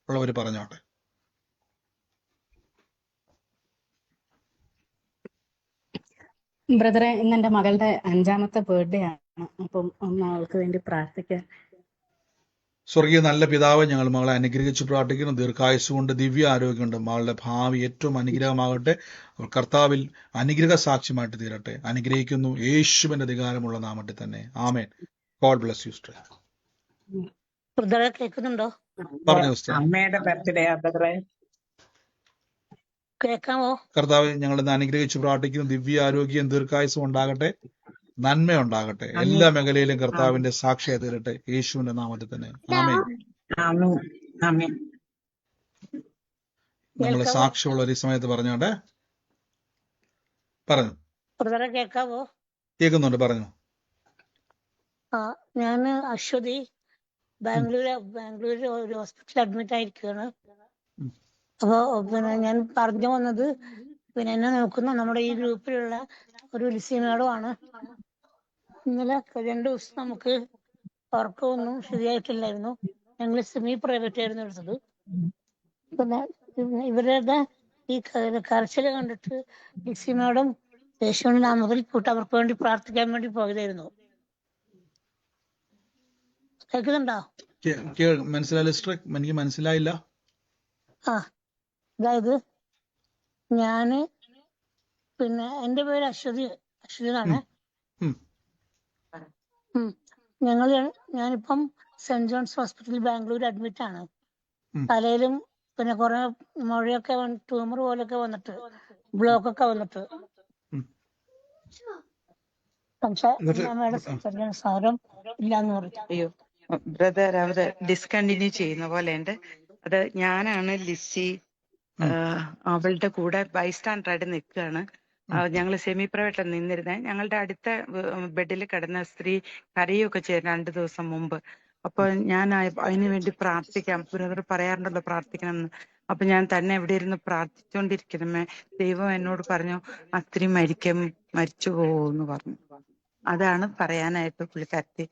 [SPEAKER 1] ഉള്ളവർ പറഞ്ഞോട്ടെ.
[SPEAKER 10] ബ്രദറെ, ഇന്ന് എൻ്റെ മകളുടെ 5ാമത്തെ ബർത്ത്ഡേ ആണ്. അപ്പം ഒന്ന് അവൾക്ക് വേണ്ടി പ്രാർത്ഥിക്കാൻ.
[SPEAKER 1] സ്വർഗീയ നല്ല പിതാവ്, ഞങ്ങൾ മകളെ അനുഗ്രഹിച്ച് പ്രാർത്ഥിക്കുന്നു. ദീർഘായുസ് കൊണ്ട് ദിവ്യ ആരോഗ്യമുണ്ട്. മകളുടെ ഭാവി ഏറ്റവും അനുഗ്രഹമാകട്ടെ. അവർ കർത്താവിൽ അനുഗ്രഹ സാക്ഷ്യമായിട്ട് തീരട്ടെ. അനുഗ്രഹിക്കുന്നു യേശുവിന്റെ അധികാരമുള്ള നാമത്തിൽ തന്നെ. ആമേൻ. God bless you sister.
[SPEAKER 11] കേൾക്കുന്നുണ്ടോ?
[SPEAKER 1] പറഞ്ഞു സിസ്റ്റർ.
[SPEAKER 6] അമ്മയുടെ ബർത്ത്ഡേ ബ്രദറെ
[SPEAKER 11] കേൾക്കാമോ?
[SPEAKER 1] കർത്താവ് ഞങ്ങളിന്ന് അനുഗ്രഹിച്ച് പ്രാർത്ഥിക്കുന്നു. ദിവ്യ ആരോഗ്യം ദീർഘായുസും ഉണ്ടാകട്ടെ, നന്മയുണ്ടാകട്ടെ. എല്ലാ മേഖലയിലും കർത്താവിന്റെ സാക്ഷിയായി തീരട്ടെ. യേശുവിന്റെ നാമത്തിൽ തന്നെ. ആമേൻ.
[SPEAKER 6] ആമേൻ.
[SPEAKER 1] നമ്മൾ
[SPEAKER 9] കേൾക്കാവോ?
[SPEAKER 1] സാക്ഷ്യമുള്ള ഒരു സമയത്ത് പറഞ്ഞോട്ടെ. പറഞ്ഞു.
[SPEAKER 9] ബ്രദറെ കേൾക്കാവോ?
[SPEAKER 1] കേൾക്കുന്നുണ്ട്, പറഞ്ഞു.
[SPEAKER 9] ആ, ഞാൻ അശ്വതി
[SPEAKER 1] ഉം,
[SPEAKER 9] ബാംഗ്ലൂര് ഒരു ഹോസ്പിറ്റലിൽ അഡ്മിറ്റ് ആയിരിക്കുകയാണ്.
[SPEAKER 1] ഉം,
[SPEAKER 9] അപ്പോ പിന്നെ ഞാൻ പറഞ്ഞു വന്നത്, പിന്നെ എന്നെ നോക്കുന്ന നമ്മുടെ ഈ ഗ്രൂപ്പിലുള്ള ഒരു ലിസി മാഡമാണ്. ഇന്നലെ 2 ദിവസം നമുക്ക് ഉറക്കമൊന്നും ശരിയായിട്ടില്ലായിരുന്നു. ഞങ്ങൾ സെമി പ്രൈവറ്റ് ആയിരുന്നു എടുത്തത്. പിന്നെ ഇവരുടെ ഈ കരച്ചിൽ കണ്ടിട്ട് ലിസി മാഡം യേശുവിന്റെ നാമത്തിൽ അവർക്ക് വേണ്ടി പ്രാർത്ഥിക്കാൻ വേണ്ടി പോയതായിരുന്നു. കേൾക്കുന്നുണ്ടോ?
[SPEAKER 1] മനസ്സിലായില്ല സിസ്റ്റർ, എനിക്ക് മനസ്സിലായില്ല.
[SPEAKER 9] ആ, അതായത് ഞാന് പിന്നെ എന്റെ പേര് അശ്വതി എന്നാണ്.
[SPEAKER 1] ഉം,
[SPEAKER 9] ഞാനിപ്പം saint John's hospital Bangalore admit ആണ്.
[SPEAKER 1] ഉം.
[SPEAKER 9] തലയിലും പിന്നെ കുറെ മുഴയൊക്കെ ട്യൂമർ പോലൊക്കെ വന്നിട്ട്, ബ്ലോക്ക് ഒക്കെ വന്നിട്ട്.
[SPEAKER 1] ഉം.
[SPEAKER 9] പക്ഷെ
[SPEAKER 1] എന്നിട്ട്
[SPEAKER 9] അമ്മയുടെ സംസാരിക്കാൻ സാരം ഇല്ലാന്ന് പറഞ്ഞു.
[SPEAKER 6] അയ്യോ ബ്രദർ അവര് ഡിസ്കണ്ടിന്യൂ ചെയ്യുന്ന പോലെ ഉണ്ട്. അത് ഞാനാണ് ലിസി.
[SPEAKER 1] ഉം,
[SPEAKER 6] അവളുടെ കൂടെ ബൈസ്റ്റാൻഡറായിട്ട് നിൽക്കുകയാണ്.
[SPEAKER 1] ഉം,
[SPEAKER 6] ഞങ്ങൾ സെമി പ്രൈവറ്റിൽ നിന്നിരുന്നത്. ഞങ്ങളുടെ അടുത്ത ബെഡിൽ കിടന്ന സ്ത്രീ കരയൊക്കെ ചെയ്തു 2 ദിവസം മുമ്പ്. അപ്പൊ ഞാൻ അതിനു വേണ്ടി പ്രാർത്ഥിക്കാം, ബ്രദർ പറയാറുണ്ടല്ലോ പ്രാർത്ഥിക്കണം എന്ന്. അപ്പൊ ഞാൻ തന്നെ എവിടെ ഇരുന്ന് പ്രാർത്ഥിച്ചുകൊണ്ടിരിക്കണമേ ദൈവം എന്നോട് പറഞ്ഞു ആ സ്ത്രീ മരിച്ചു പോകുമെന്ന് പറഞ്ഞു. അതാണ് പറയാനായിട്ട് പുള്ളിക്കാരത്തി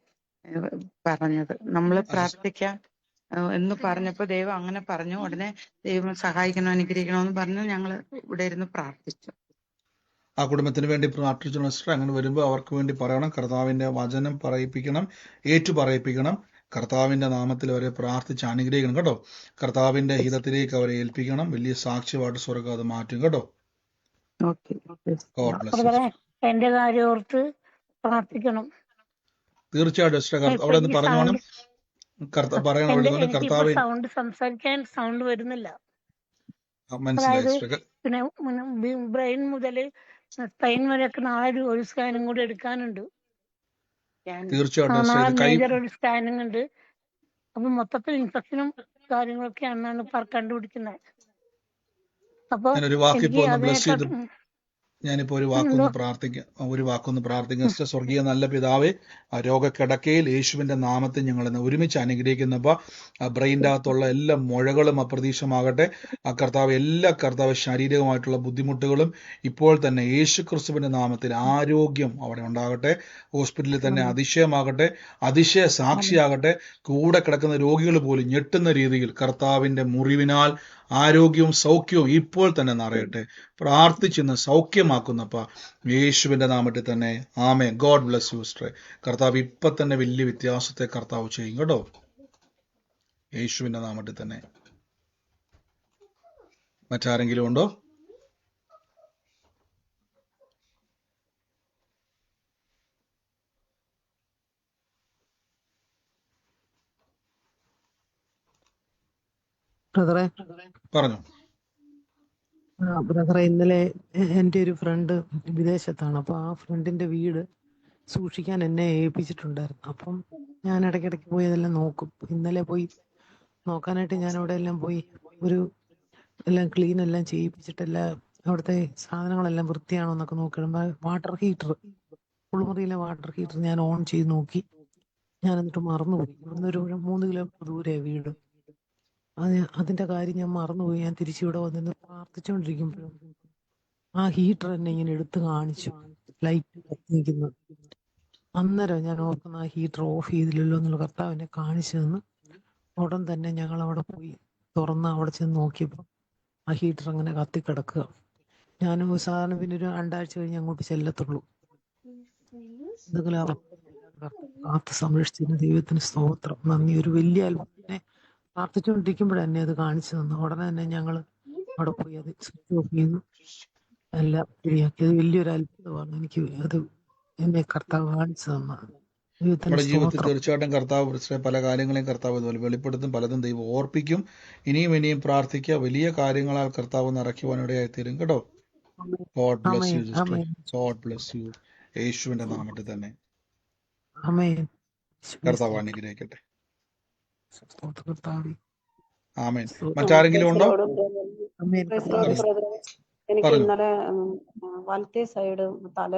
[SPEAKER 6] പറഞ്ഞത്. നമ്മള് പ്രാർത്ഥിക്കാം എന്ന് പറഞ്ഞപ്പോ ദൈവം അങ്ങനെ പറഞ്ഞു. ഉടനെ ദൈവം സഹായിക്കണം, അനുഗ്രഹിക്കണമെന്ന് പറഞ്ഞു. ഞങ്ങൾ ഇവിടെ ഇരുന്ന് പ്രാർത്ഥിച്ചു.
[SPEAKER 1] ആ കുടുംബത്തിന് വേണ്ടി പ്രാർത്ഥിച്ചു സിസ്റ്റർ. അങ്ങനെ വരുമ്പോൾ അവർക്ക് വേണ്ടി പറയണം, കർത്താവിന്റെ വചനം പറയിപ്പിക്കണം, ഏറ്റു പറയിപ്പിക്കണം. കർത്താവിന്റെ നാമത്തിൽ അവരെ പ്രാർത്ഥിച്ച് അനുഗ്രഹിക്കണം കേട്ടോ. കർത്താവിന്റെ ഹിതത്തിലേക്ക് അവരെ ഏൽപ്പിക്കണം. വലിയ സാക്ഷ്യമായിട്ട് സ്വർഗ്ഗം അത് മാറ്റും കേട്ടോ.
[SPEAKER 6] ഓക്കെ.
[SPEAKER 1] God bless U.
[SPEAKER 9] എന്റെ കാര്യം ഓർത്ത് പ്രാർത്ഥിക്കണം.
[SPEAKER 1] തീർച്ചയായിട്ടും സിസ്റ്റർ, അവിടെ നിന്ന് പറഞ്ഞു വേണം പറയണം. അവിടെ കർത്താവിൻ
[SPEAKER 9] സംസാരിക്കാൻ സൗണ്ട് വരുന്നില്ല.
[SPEAKER 1] മനസ്സിലായി
[SPEAKER 9] അതായത്
[SPEAKER 1] സിസ്റ്റർ.
[SPEAKER 9] പിന്നെ ബ്രെയിൻ മുതൽ സ്പൈൻ വരെയൊക്കെ നാളെ ഒരു സ്കാനും കൂടി എടുക്കാനുണ്ട്.
[SPEAKER 1] തീർച്ചയായിട്ടും
[SPEAKER 9] നാളെ
[SPEAKER 1] സിസ്റ്റർ. കൈ
[SPEAKER 9] മേജർ ഒരു സ്കാനിങ് ഉണ്ട്. അപ്പൊ മൊത്തത്തിൽ ഇൻഫെക്ഷനും കാര്യങ്ങളൊക്കെയാണെന്നാണ് കണ്ടുപിടിക്കുന്നത്. അപ്പൊ
[SPEAKER 1] ഞാനൊരു വാക്കിപ്പോ ഒന്ന് ബ്ലസ് ചെയ്ത്
[SPEAKER 9] അതിനെക്കാട്ടും
[SPEAKER 1] ഞാനിപ്പോ ഒരു വാക്കൊന്ന് പ്രാർത്ഥിക്കാം സിസ്റ്റർ. സ്വർഗീയ നല്ല പിതാവേ, ആ രോഗക്കിടക്കയിൽ യേശുവിന്റെ നാമത്തിൽ ഞങ്ങൾ ഇന്ന് ഒരുമിച്ച് അനുഗ്രഹിക്കുന്നപ്പോ ആ ബ്രെയിൻ്റെ അകത്തുള്ള എല്ലാ മുഴകളും അപ്രതീക്ഷമാകട്ടെ. ആ കർത്താവ് എല്ലാ ശാരീരികമായിട്ടുള്ള ബുദ്ധിമുട്ടുകളും ഇപ്പോൾ തന്നെ യേശു ക്രിസ്തുവിന്റെ നാമത്തിൽ ആരോഗ്യം അവിടെ ഉണ്ടാകട്ടെ. ഹോസ്പിറ്റലിൽ തന്നെ അതിശയമാകട്ടെ, അതിശയ സാക്ഷിയാകട്ടെ. കൂടെ കിടക്കുന്ന രോഗികൾ പോലും ഞെട്ടുന്ന രീതിയിൽ കർത്താവിന്റെ മുറിവിനാൽ ആരോഗ്യവും സൗഖ്യവും ഇപ്പോൾ തന്നെ നിറയട്ടെ. പ്രാർത്ഥിച്ചിന്ന് സൗഖ്യമാക്കുന്നപ്പ യേശുവിന്റെ നാമത്തിൽ തന്നെ ആമേൻ. God bless you sister. കർത്താവ് ഇപ്പൊ തന്നെ വലിയ വ്യത്യാസത്തെ കർത്താവ് ചെയ്യും കേട്ടോ, യേശുവിന്റെ നാമത്തിൽ തന്നെ. മറ്റാരെങ്കിലും ഉണ്ടോ?
[SPEAKER 3] ബ്രദറെ,
[SPEAKER 1] പറഞ്ഞു.
[SPEAKER 3] ബ്രദറെ, ഇന്നലെ എൻ്റെ ഒരു ഫ്രണ്ട് വിദേശത്താണ്. അപ്പൊ ആ ഫ്രണ്ടിന്റെ വീട് സൂക്ഷിക്കാൻ എന്നെ ഏൽപ്പിച്ചിട്ടുണ്ടായിരുന്നു. അപ്പം ഞാൻ ഇടയ്ക്കിടയ്ക്ക് പോയി അതെല്ലാം നോക്കും. ഇന്നലെ പോയി നോക്കാനായിട്ട് ഞാൻ അവിടെ എല്ലാം പോയി എല്ലാം ക്ലീൻ എല്ലാം ചെയ്യിപ്പിച്ചിട്ടെല്ലാം അവിടുത്തെ സാധനങ്ങളെല്ലാം വൃത്തിയാണോ എന്നൊക്കെ നോക്കിടുമ്പോൾ വാട്ടർ ഹീറ്റർ, കുളിമുറിയിലെ വാട്ടർ ഹീറ്റർ ഞാൻ ഓൺ ചെയ്ത് നോക്കി. ഞാൻ എന്നിട്ട് മറന്നുപോയി. ഇവിടുന്ന് ഒരു 3 കിലോമീറ്റർ ദൂരെ വീട്. അതിന്റെ കാര്യം ഞാൻ മറന്നുപോയി. ഞാൻ തിരിച്ചിവിടെ വന്നിരുന്ന് പ്രാർത്ഥിച്ചുകൊണ്ടിരിക്കുമ്പോഴും ആ ഹീറ്റർ എന്നെ ഇങ്ങനെ എടുത്ത് കാണിച്ചു, ലൈറ്റ് കത്തിക്കുന്നത്. അന്നേരം ഞാൻ ഓർക്കുന്ന ആ ഹീറ്റർ ഓഫ് ചെയ്തില്ലല്ലോ എന്നുള്ള കർത്താവ് എന്നെ കാണിച്ചു തന്നു. ഉടൻ തന്നെ ഞങ്ങൾ അവിടെ പോയി തുറന്ന് അവിടെ ചെന്ന് നോക്കിയപ്പോൾ ആ ഹീറ്റർ അങ്ങനെ കത്തിക്കിടക്കുക. ഞാൻ സാധാരണ പിന്നെ ഒരു 2 ആഴ്ച കഴിഞ്ഞ് അങ്ങോട്ട് ചെല്ലത്തുള്ളൂ. എന്തെങ്കിലും കാത്ത് സംരക്ഷിച്ചിരുന്ന ദൈവത്തിന് സ്തോത്രം, നന്ദി. ഒരു വലിയ അത്ഭുതത്തിനെ പ്രാർത്ഥിച്ചുകൊണ്ടിരിക്കുമ്പോഴേ എന്നെ അത് കാണിച്ചു തന്നു. ഉടനെ തന്നെ ഞങ്ങൾ അവിടെ പോയി അത് സ്വിച്ച് ഓഫ് ചെയ്തു, എല്ലാം ശരിയാക്കി. അത് വലിയൊരു അത്ഭുതമാണ്. എനിക്ക് അത് എന്നെ കർത്താവ് കാണിച്ചു തന്ന ദൈവത്തിന്
[SPEAKER 1] നമ്മുടെ ജീവിതത്തിൽ
[SPEAKER 3] സ്തോത്രം.
[SPEAKER 1] തീർച്ചയായിട്ടും കർത്താവ് പല കാര്യങ്ങളെയും കർത്താവ് ഇതുപോലെ വെളിപ്പെടുത്തും, പലതും ദൈവം ഓർപ്പിക്കും. ഇനിയും പ്രാർത്ഥിക്കുക. വലിയ കാര്യങ്ങളാൽ കർത്താവ് നിറയ്ക്കുവാനിടയായി തീരും കേട്ടോ. God bless you sister. God bless U. യേശുവിന്റെ നാമത്തിൽ തന്നെ
[SPEAKER 3] ആമേൻ.
[SPEAKER 1] കർത്താവ് അനുഗ്രഹിക്കട്ടെ.
[SPEAKER 3] കർത്താവേ.
[SPEAKER 1] ആമേൻ. മറ്റാരെങ്കിലും ഉണ്ടോ?
[SPEAKER 3] അമ്മേൻ
[SPEAKER 11] പ്രൈസ്
[SPEAKER 3] കർത്താവേ
[SPEAKER 11] ലോർഡ് ബ്രദറെ. എനിക്ക്
[SPEAKER 1] പറഞ്ഞു.
[SPEAKER 11] ഇന്നലെ വലത്തെ സൈഡ് തല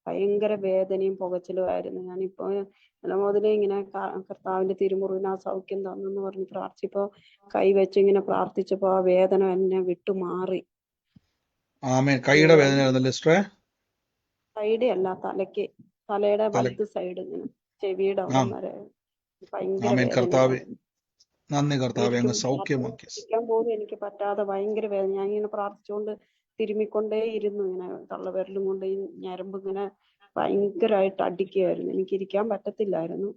[SPEAKER 11] ഭയങ്കര വേദനയും പുകച്ചിലുമായിരുന്നു. ഞാനിപ്പോ ഇന്നലെ മുതലേ ഇങ്ങനെ കർത്താവിന്റെ തിരുമുറിവിന് ആ സൗഖ്യം തന്നെന്ന് പറഞ്ഞ് പ്രാർത്ഥിച്ചപ്പോ കൈവച്ച് ഇങ്ങനെ പ്രാർത്ഥിച്ചപ്പോ ആ വേദന എന്നെ വിട്ടുമാറി.
[SPEAKER 1] ആമേൻ. കൈയുടെ വേദന ആയിരുന്നല്ലേ സിസ്റ്ററെ?
[SPEAKER 11] സൈഡ് അല്ല, തലയുടെ
[SPEAKER 1] തല
[SPEAKER 11] വലത് സൈഡ് ഇങ്ങനെ ചെവിയുടെ
[SPEAKER 1] ആ
[SPEAKER 11] അവിടം വരെ ഭയങ്കര
[SPEAKER 1] ആമേൻ കർത്താവെ,
[SPEAKER 11] വേദനയായിരുന്നു.
[SPEAKER 1] നന്ദി കർത്താവെ, അങ്ങ് സൗഖ്യമാക്കി.
[SPEAKER 11] ഇരിക്കാൻ പോലും എനിക്ക് പറ്റാതെ ഭയങ്കര വേദന. ഞാൻ ഇങ്ങനെ പ്രാർത്ഥിച്ചുകൊണ്ട് തിരുമ്മിക്കൊണ്ടേ ഇരുന്നു. ഇങ്ങനെ തള്ളവിരലും കൊണ്ട് ഈ ഞരമ്പ് ഇങ്ങനെ ഭയങ്കരമായിട്ട് അടിക്കുകയായിരുന്നു. എനിക്ക് ഇരിക്കാൻ പറ്റത്തില്ലായിരുന്നു.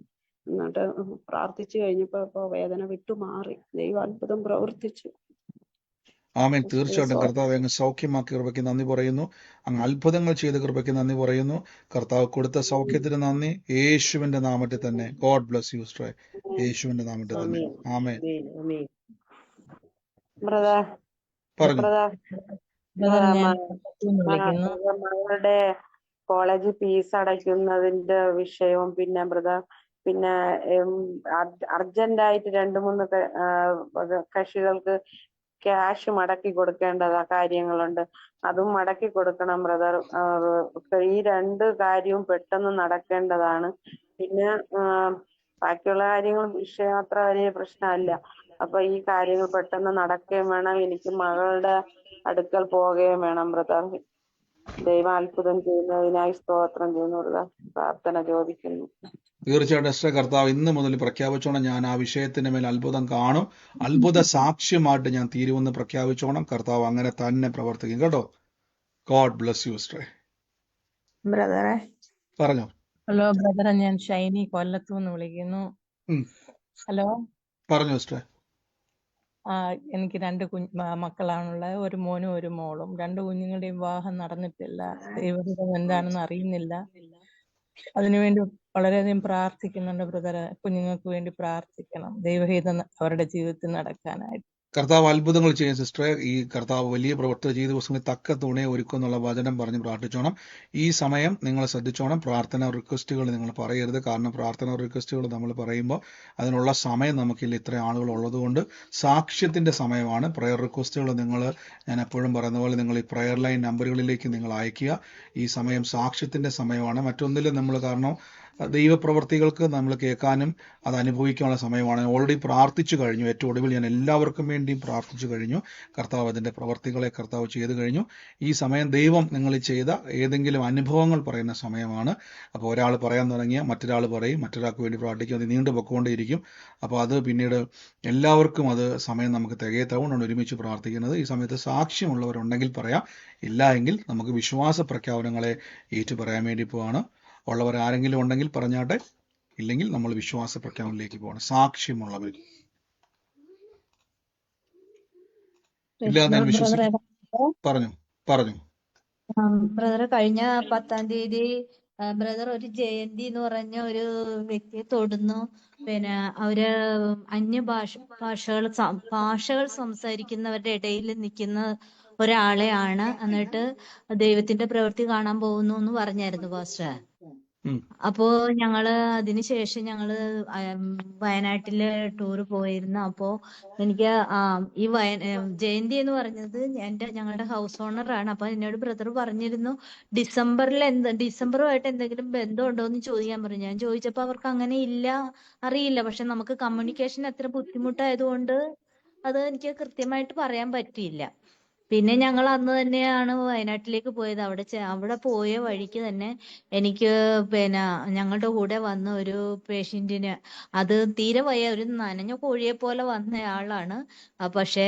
[SPEAKER 11] എന്നിട്ട് പ്രാർത്ഥിച്ചു കഴിഞ്ഞപ്പോ ഇപ്പൊ വേദന വിട്ടുമാറി. ദൈവം അത്ഭുതം പ്രവർത്തിച്ചു.
[SPEAKER 1] ആമേൻ. തീർച്ചയായിട്ടും കർത്താവെ, അങ്ങ് സൗഖ്യമാക്കിയ കൃപയ്ക്ക് നന്ദി പറയുന്നു. അങ്ങ് അത്ഭുതങ്ങൾ ചെയ്ത കൃപയ്ക്ക് നന്ദി പറയുന്നു. കർത്താവ് കൊടുത്ത സൗഖ്യത്തിന് നന്ദി. യേശുവിന്റെ നാമത്തിൽ തന്നെ. ഗോഡ് ബ്ലസ് യു സിസ്റ്ററെ. യേശുവിന്റെ നാമത്തിൽ തന്നെ. ആമേൻ.
[SPEAKER 11] ബ്രദർ
[SPEAKER 1] പറഞ്ഞു.
[SPEAKER 11] ബ്രദർ
[SPEAKER 4] ബ്രദർ ഞാൻ പറ്റുമെന്ന് വിളിക്കുന്നു.
[SPEAKER 11] മകളുടെ കോളേജ് ഫീസ് അടയ്ക്കുന്നതിന്റെ വിഷയവും പിന്നെ ബ്രദർ പിന്നെ അർജന്റായിട്ട് 2-3 കക്ഷികൾക്ക് ക്യാഷ് മടക്കി കൊടുക്കേണ്ട കാര്യങ്ങളുണ്ട്. അതും മടക്കി കൊടുക്കണം ബ്രദർ. ഈ 2 കാര്യവും പെട്ടെന്ന് നടക്കേണ്ടതാണ്. പിന്നെ ബാക്കിയുള്ള കാര്യങ്ങൾ വിഷയം അത്ര വലിയ പ്രശ്നമല്ല. അപ്പൊ ഈ കാര്യങ്ങൾ പെട്ടെന്ന് നടക്കുകയും വേണം. എനിക്ക് മകളുടെ അടുക്കൽ പോവുകയും വേണം ബ്രദർ. ദൈവം അത്ഭുതം ചെയ്യുന്നതിനായി സ്തോത്രം ചെയ്യുന്നു ബ്രദർ. പ്രാർത്ഥന ചോദിക്കുന്നു.
[SPEAKER 1] തീർച്ചയായിട്ടും സിസ്റ്റർ, കർത്താവ് ഇന്ന് മുതൽ പ്രഖ്യാപിച്ചോണം, ഞാൻ ആ വിഷയത്തിന്റെ മേൽ അത്ഭുതം കാണും, അത്ഭുത സാക്ഷ്യമായിട്ട് ഞാൻ തീരുമെന്ന് പ്രഖ്യാപിച്ചോണം. കർത്താവ് അങ്ങനെ തന്നെ പ്രവർത്തിക്കും കേട്ടോ. ഗോഡ് ബ്ലസ് യു സിസ്റ്ററെ.
[SPEAKER 8] ബ്രദറെ
[SPEAKER 1] പറഞ്ഞോ.
[SPEAKER 4] ഹലോ ബ്രദറെ, ഞാൻ ഷൈനി കൊല്ലത്തുനിന്ന് വിളിക്കുന്നു. ഹലോ.
[SPEAKER 1] പറഞ്ഞു സിസ്റ്ററെ.
[SPEAKER 4] എനിക്ക് 2 മക്കളാണുള്ളത്. ഒരു മോനും ഒരു മോളും. 2 കുഞ്ഞുങ്ങളുടെയും വിവാഹം നടന്നിട്ടില്ല. ദൈവഹിതം എന്താണെന്ന് അറിയുന്നില്ല. അതിനുവേണ്ടി വളരെയധികം പ്രാർത്ഥിക്കുന്നുണ്ട് ബ്രദറെ. കുഞ്ഞുങ്ങൾക്ക് വേണ്ടി പ്രാർത്ഥിക്കണം. ദൈവഹിതം അവരുടെ ജീവിതത്തിൽ നടക്കാനായിട്ട്.
[SPEAKER 1] കർത്താവ് അത്ഭുതങ്ങൾ ചെയ്യും സിസ്റ്ററെ. ഈ കർത്താവ് വലിയ പ്രവർത്തനം ചെയ്ത ദിവസങ്ങളിൽ തക്ക തുണയെ ഒരുക്കുന്നുള്ള വചനം പറഞ്ഞ് പ്രാർത്ഥിച്ചോണം. ഈ സമയം നിങ്ങൾ ശ്രദ്ധിച്ചോണം. പ്രാർത്ഥന റിക്വസ്റ്റുകൾ നിങ്ങൾ പറയരുത്. കാരണം പ്രാർത്ഥന റിക്വസ്റ്റുകൾ നമ്മൾ പറയുമ്പോൾ അതിനുള്ള സമയം നമുക്കില്ല. ഇത്ര ആളുകൾ ഉള്ളതുകൊണ്ട് സാക്ഷ്യത്തിന്റെ സമയമാണ്. പ്രയർ റിക്വസ്റ്റുകൾ ഞാൻ എപ്പോഴും പറയുന്ന പോലെ നിങ്ങൾ ഈ പ്രയർ ലൈൻ നമ്പറുകളിലേക്ക് നിങ്ങൾ അയക്കുക. ഈ സമയം സാക്ഷ്യത്തിന്റെ സമയമാണ്. മറ്റൊന്നിലും നമ്മൾ കാരണം ദൈവപ്രവർത്തികൾക്ക് നമ്മൾ കേൾക്കാനും അത് അനുഭവിക്കാനുള്ള സമയമാണ്. ഓൾറെഡി പ്രാർത്ഥിച്ചു കഴിഞ്ഞു. ഏറ്റവും ഒടുവിൽ ഞാൻ എല്ലാവർക്കും വേണ്ടിയും പ്രാർത്ഥിച്ചു കഴിഞ്ഞു. കർത്താവ് അതിൻ്റെ പ്രവർത്തികളെ കർത്താവ് ചെയ്തു കഴിഞ്ഞു. ഈ സമയം ദൈവം നിങ്ങൾ ചെയ്ത ഏതെങ്കിലും അനുഭവങ്ങൾ പറയുന്ന സമയമാണ്. അപ്പോൾ ഒരാൾ പറയാൻ തുടങ്ങിയാൽ മറ്റൊരാൾ പറയും, മറ്റൊരാൾക്ക് വേണ്ടി പ്രാർത്ഥിക്കും. അത് നീണ്ടു പൊക്കോണ്ടേയിരിക്കും. അപ്പോൾ അത് പിന്നീട് എല്ലാവർക്കും അത് സമയം നമുക്ക് തികയത്തവുകൊണ്ടാണ് ഒരുമിച്ച് പ്രാർത്ഥിക്കുന്നത്. ഈ സമയത്ത് സാക്ഷ്യമുള്ളവരുണ്ടെങ്കിൽ പറയാം, ഇല്ല എങ്കിൽ നമുക്ക് വിശ്വാസ പ്രഖ്യാപനങ്ങളെ ഏറ്റു പറയാൻ വേണ്ടി പോവാണ്. ഉള്ളവർ ആരെങ്കിലും ഉണ്ടെങ്കിൽ പറഞ്ഞാട്ടെ, ഇല്ലെങ്കിൽ നമ്മൾ വിശ്വാസ പ്രഖ്യാപനത്തിലേക്ക് പോകണം. സാക്ഷ്യമുള്ളവർ ഇല്ല ഞാൻ വിശ്വസിക്കുന്നു. പറഞ്ഞു.
[SPEAKER 12] ബ്രദർ കഴിഞ്ഞ 10-ാം തീയതി ബ്രദർ ഒരു ജയന്തി എന്ന് പറഞ്ഞ ഒരു വ്യക്തിയെ തൊടുന്നു. പിന്നെ അവര് ഭാഷകൾ സംസാരിക്കുന്നവരുടെ ഇടയിൽ നിൽക്കുന്ന ഒരാളെയാണ്. എന്നിട്ട് ദൈവത്തിന്റെ പ്രവൃത്തി കാണാൻ പോകുന്നു എന്ന് പറഞ്ഞായിരുന്നു പാസ്റ്റർ. അപ്പോ അതിനുശേഷം വയനാട്ടില് ടൂറ് പോയിരുന്നു. അപ്പോ എനിക്ക് ഈ ജയന്തി എന്ന് പറഞ്ഞത് ഞങ്ങളുടെ ഹൗസ് ഓണറാണ്. അപ്പൊ എന്നോട് ബ്രദർ പറഞ്ഞിരുന്നു ഡിസംബറുമായിട്ട് എന്തെങ്കിലും ബന്ധമുണ്ടോ എന്ന് ചോദിക്കാൻ പറഞ്ഞു. ഞാൻ ചോദിച്ചപ്പോ അവർക്ക് അങ്ങനെ ഇല്ല, അറിയില്ല. പക്ഷെ നമുക്ക് കമ്മ്യൂണിക്കേഷൻ അത്ര ബുദ്ധിമുട്ടായതുകൊണ്ട് അത് എനിക്ക് കൃത്യമായിട്ട് പറയാൻ പറ്റിയില്ല. പിന്നെ ഞങ്ങൾ അന്ന് തന്നെയാണ് വയനാട്ടിലേക്ക് പോയത്. അവിടെ പോയ വഴിക്ക് തന്നെ എനിക്ക് പിന്നെ ഞങ്ങളുടെ കൂടെ വന്ന ഒരു പേഷ്യന്റിന് അത് തീരെ വയ്യ, ഒരു നനഞ്ഞ കോഴിയെ പോലെ വന്നയാളാണ്. പക്ഷേ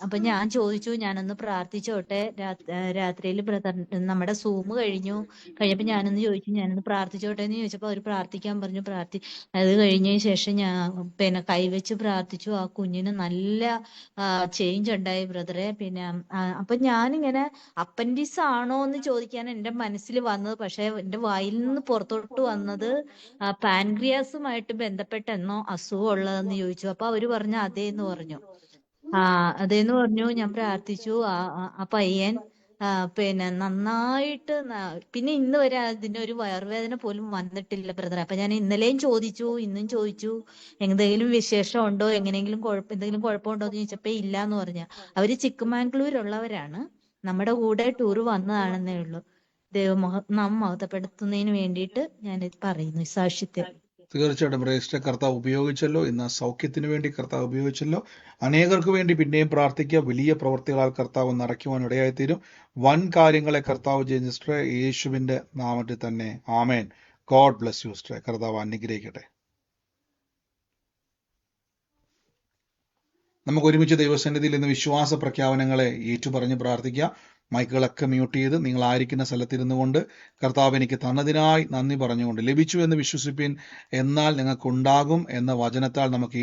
[SPEAKER 12] അപ്പൊ ഞാൻ ചോദിച്ചു, ഞാനൊന്ന് പ്രാർത്ഥിച്ചോട്ടെ രാത്രിയിൽ ബ്രദർ നമ്മുടെ സൂം കഴിഞ്ഞപ്പോ ഞാനൊന്ന് ചോദിച്ചു, ഞാനൊന്ന് പ്രാർത്ഥിച്ചോട്ടെ എന്ന് ചോദിച്ചപ്പോ അവർ പ്രാർത്ഥിക്കാൻ പറഞ്ഞു. അത് കഴിഞ്ഞ ശേഷം ഞാൻ പിന്നെ കൈവച്ച് പ്രാർത്ഥിച്ചു. ആ കുഞ്ഞിന് നല്ല ചേഞ്ച് ഉണ്ടായി ബ്രദറെ. പിന്നെ അപ്പൊ ഞാനിങ്ങനെ അപ്പൻഡിക്സ് ആണോ എന്ന് ചോദിക്കാൻ എന്റെ മനസ്സിൽ വന്നത്, പക്ഷെ എന്റെ വായിൽ നിന്ന് പുറത്തോട്ട് വന്നത് പാൻക്രിയാസുമായിട്ട് ബന്ധപ്പെട്ട എന്നോ അസുഖം ഉള്ളതെന്ന് ചോദിച്ചു. അപ്പൊ അവര് അതേന്ന് പറഞ്ഞു. അതേന്ന് പറഞ്ഞു. ഞാൻ പ്രാർത്ഥിച്ചു. ആ പയ്യൻ പിന്നെ നന്നായിട്ട് പിന്നെ ഇന്ന് വരെ അതിന്റെ ഒരു വയറുവേദന പോലും വന്നിട്ടില്ല ബ്രദർ. അപ്പൊ ഞാൻ ഇന്നലെയും ചോദിച്ചു, ഇന്നും ചോദിച്ചു, എന്തെങ്കിലും വിശേഷം ഉണ്ടോ, എന്തെങ്കിലും കുഴപ്പമുണ്ടോ എന്ന് ചോദിച്ചപ്പോ ഇല്ല എന്ന് പറഞ്ഞ. അവര് ചിക്കമാംഗ്ലൂരുള്ളവരാണ്, നമ്മുടെ കൂടെ ടൂർ വന്നതാണെന്നേ ഉള്ളൂ. നാം മഹത്വപ്പെടുത്തുന്നതിന് വേണ്ടിയിട്ട് ഞാൻ പറയുന്നു ഈ സാക്ഷ്യത്തെ.
[SPEAKER 1] തീർച്ചയായിട്ടും ബ്രേസ്റ്റെ കർത്താവ് ഉപയോഗിച്ചല്ലോ, ഇന്ന് സൗഖ്യത്തിന് വേണ്ടി കർത്താവ് ഉപയോഗിച്ചല്ലോ. അനേകർക്ക് വേണ്ടി പിന്നെയും പ്രാർത്ഥിക്കുക. വലിയ പ്രവർത്തികളാൽ കർത്താവ് നിറയ്ക്കുവാൻ ഇടയായിത്തീരും. വൻ കാര്യങ്ങളെ കർത്താവ് ചെയ്യും സിസ്റ്ററെ, യേശുവിന്റെ നാമത്തിൽ തന്നെ. ആമേൻ. ഗോഡ് ബ്ലസ് യു സിസ്റ്ററെ. കർത്താവ് അനുഗ്രഹിക്കട്ടെ. നമുക്ക് ഒരുമിച്ച് ദൈവസന്നിധിയിൽ ഇന്ന് വിശ്വാസ പ്രഖ്യാപനങ്ങളെ ഏറ്റുപറഞ്ഞ് പ്രാർത്ഥിക്കാം. മൈക്കുകളൊക്കെ മ്യൂട്ട് ചെയ്ത് നിങ്ങളായിരിക്കുന്ന സ്ഥലത്തിരുന്നു കൊണ്ട് കർത്താവ് എനിക്ക് തന്നതിനായി നന്ദി പറഞ്ഞുകൊണ്ട്, ലഭിച്ചു എന്ന് വിശ്വസിപ്പിൻ എന്നാൽ നിങ്ങൾക്കുണ്ടാകും എന്ന വചനത്താൽ നമുക്ക്